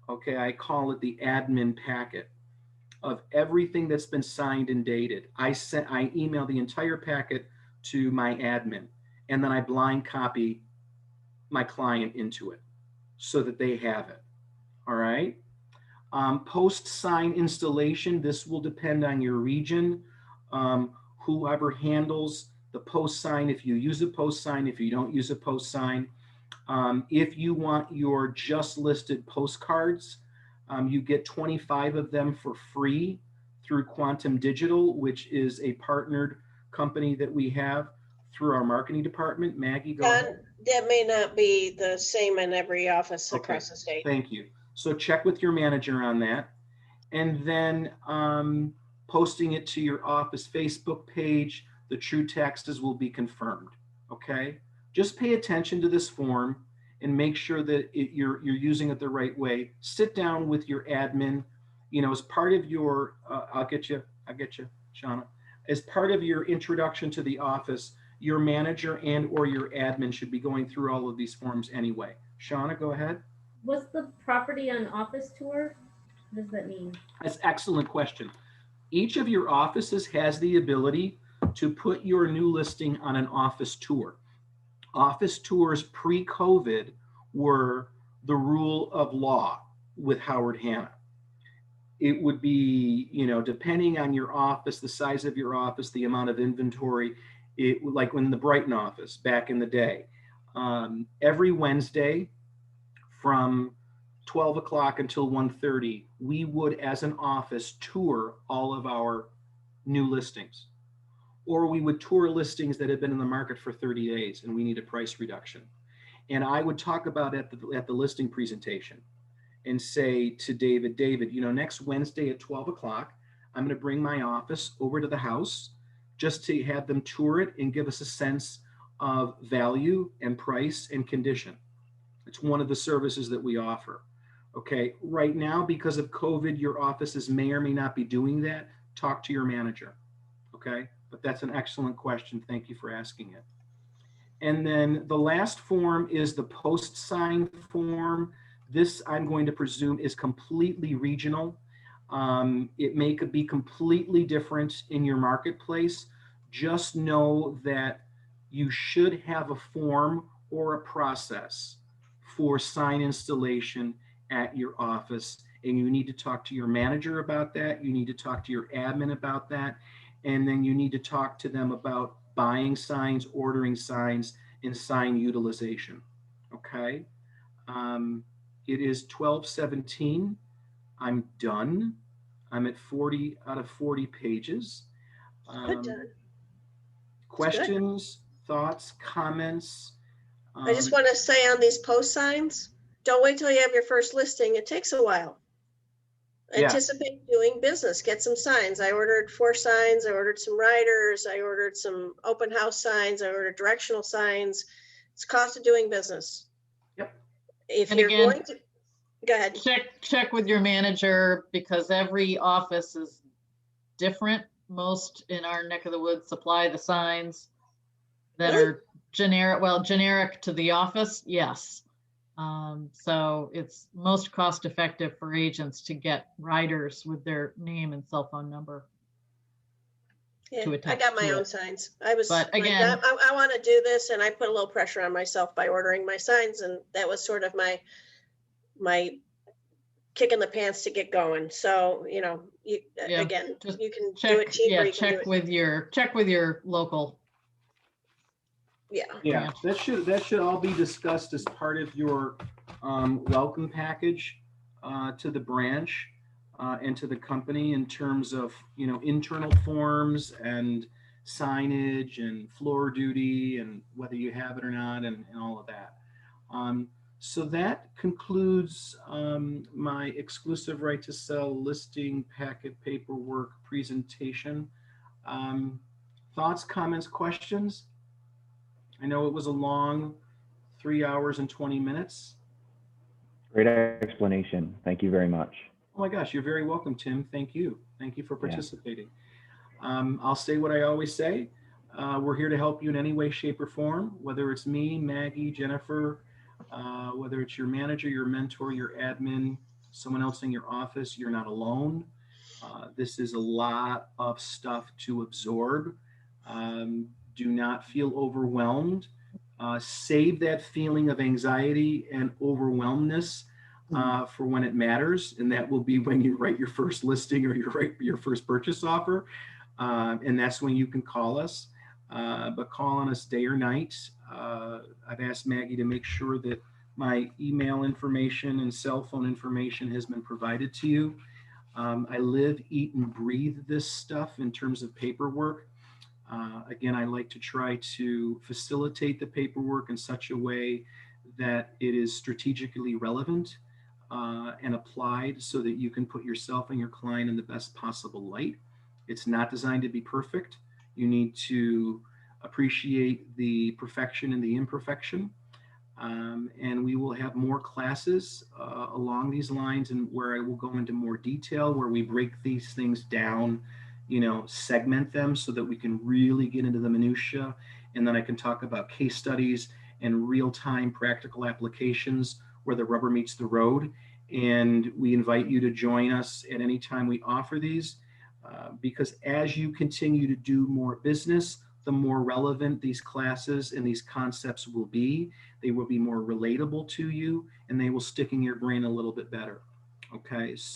Okay, I call it the admin packet of everything that's been signed and dated. I email the entire packet to my admin, and then I blind copy my client into it so that they have it. All right. Post sign installation, this will depend on your region. Whoever handles the post sign, if you use a post sign, if you don't use a post sign. If you want your just listed postcards, you get 25 of them for free through Quantum Digital, which is a partnered company that we have through our marketing department. Maggie, go ahead. That may not be the same in every office Okay, across the state. thank you. So check with your manager on that. And then posting it to your office Facebook page, the true taxes will be confirmed. Okay, just pay attention to this form and make sure that you're using it the right way. Sit down with your admin, as part of your I'll get you, Shauna. As part of your introduction to the office, your manager and or your admin should be going through all of these forms anyway. Shauna, go ahead. What's the property on office tour? What does that mean? That's an excellent question. Each of your offices has the ability to put your new listing on an office tour. Office tours pre-COVID were the rule of law with Howard Hanna. It would be, depending on your office, the size of your office, the amount of inventory, like in the Brighton office back in the day, every Wednesday from 12 o'clock until 1:30, we would, as an office, tour all of our new listings. Or we would tour listings that had been in the market for 30 days and we need a price reduction. And I would talk about at the listing presentation and say to David, next Wednesday at 12 o'clock, I'm going to bring my office over to the house just to have them tour it and give us a sense of value and price and condition. It's one of the services that we offer. Okay, right now, because of COVID, your offices may or may not be doing that. Talk to your manager. Okay, but that's an excellent question. Thank you for asking it. And then the last form is the post sign form. This, I'm going to presume, is completely regional. It may be completely different in your marketplace. Just know that you should have a form or a process for sign installation at your office, and you need to talk to your manager about that. You need to talk to your admin about that, and then you need to talk to them about buying signs, ordering signs, and sign utilization. Okay. It is 12:17. I'm done. I'm at 40 out of 40 pages. Good done. Questions, thoughts, comments? I just want to say on these post signs, don't wait till you have your first listing. It takes a while. Yeah. Anticipate doing business. Get some signs. I ordered 4 signs. I ordered some riders. I ordered some open house signs. I ordered directional signs. It's cost of doing business. Yep. If And you're again, going to, go ahead. check with your manager because every office is different. Most in our neck of the woods supply the signs that Really? are generic to the office. Yes. So it's most cost effective for agents to get riders with their name and cell phone number. Yeah, to I attach got my to own it. signs. I was But like, again- I want to do this, and I put a little pressure on myself by ordering my signs, and that was sort of my kick in the pants to get going. So, Yeah, again, just you can do Check, it cheaper. yeah, You can do check with your local. yeah. Yeah, that should all be discussed as part of your welcome package to the branch and to the company in terms of internal forms and signage and floor duty and whether you have it or not and all of that. So that concludes my exclusive right to sell listing packet paperwork presentation. Thoughts, comments, questions? I know it was a long 3 hours and 20 minutes. Great explanation. Thank you very much. Oh my gosh, you're very welcome, Tim. Thank you. Thank you for participating. I'll say what I always say. We're here to help you in any way, shape, or form, whether it's me, Maggie, Jennifer, whether it's your manager, your mentor, your admin, someone else in your office. You're not alone. This is a lot of stuff to absorb. Do not feel overwhelmed. Save that feeling of anxiety and overwhelmness for when it matters, and that will be when you write your first listing or you write your first purchase offer, and that's when you can call us. But call on us day or night. I've asked Maggie to make sure that my email information and cell phone information has been provided to you. I live, eat, and breathe this stuff in terms of paperwork. Again, I like to try to facilitate the paperwork in such a way that it is strategically relevant and applied so that you can put yourself and your client in the best possible light. It's not designed to be perfect. You need to appreciate the perfection and the imperfection. And we will have more classes along these lines, and where I will go into more detail, where we break these things down, segment them so that we can really get into the minutia. And then I can talk about case studies and real-time practical applications where the rubber meets the road. And we invite you to join us at any time we offer these, because as you continue to do more business, the more relevant these classes and these concepts will be. They will be more relatable to you, and they will stick in your brain a little bit better. Okay.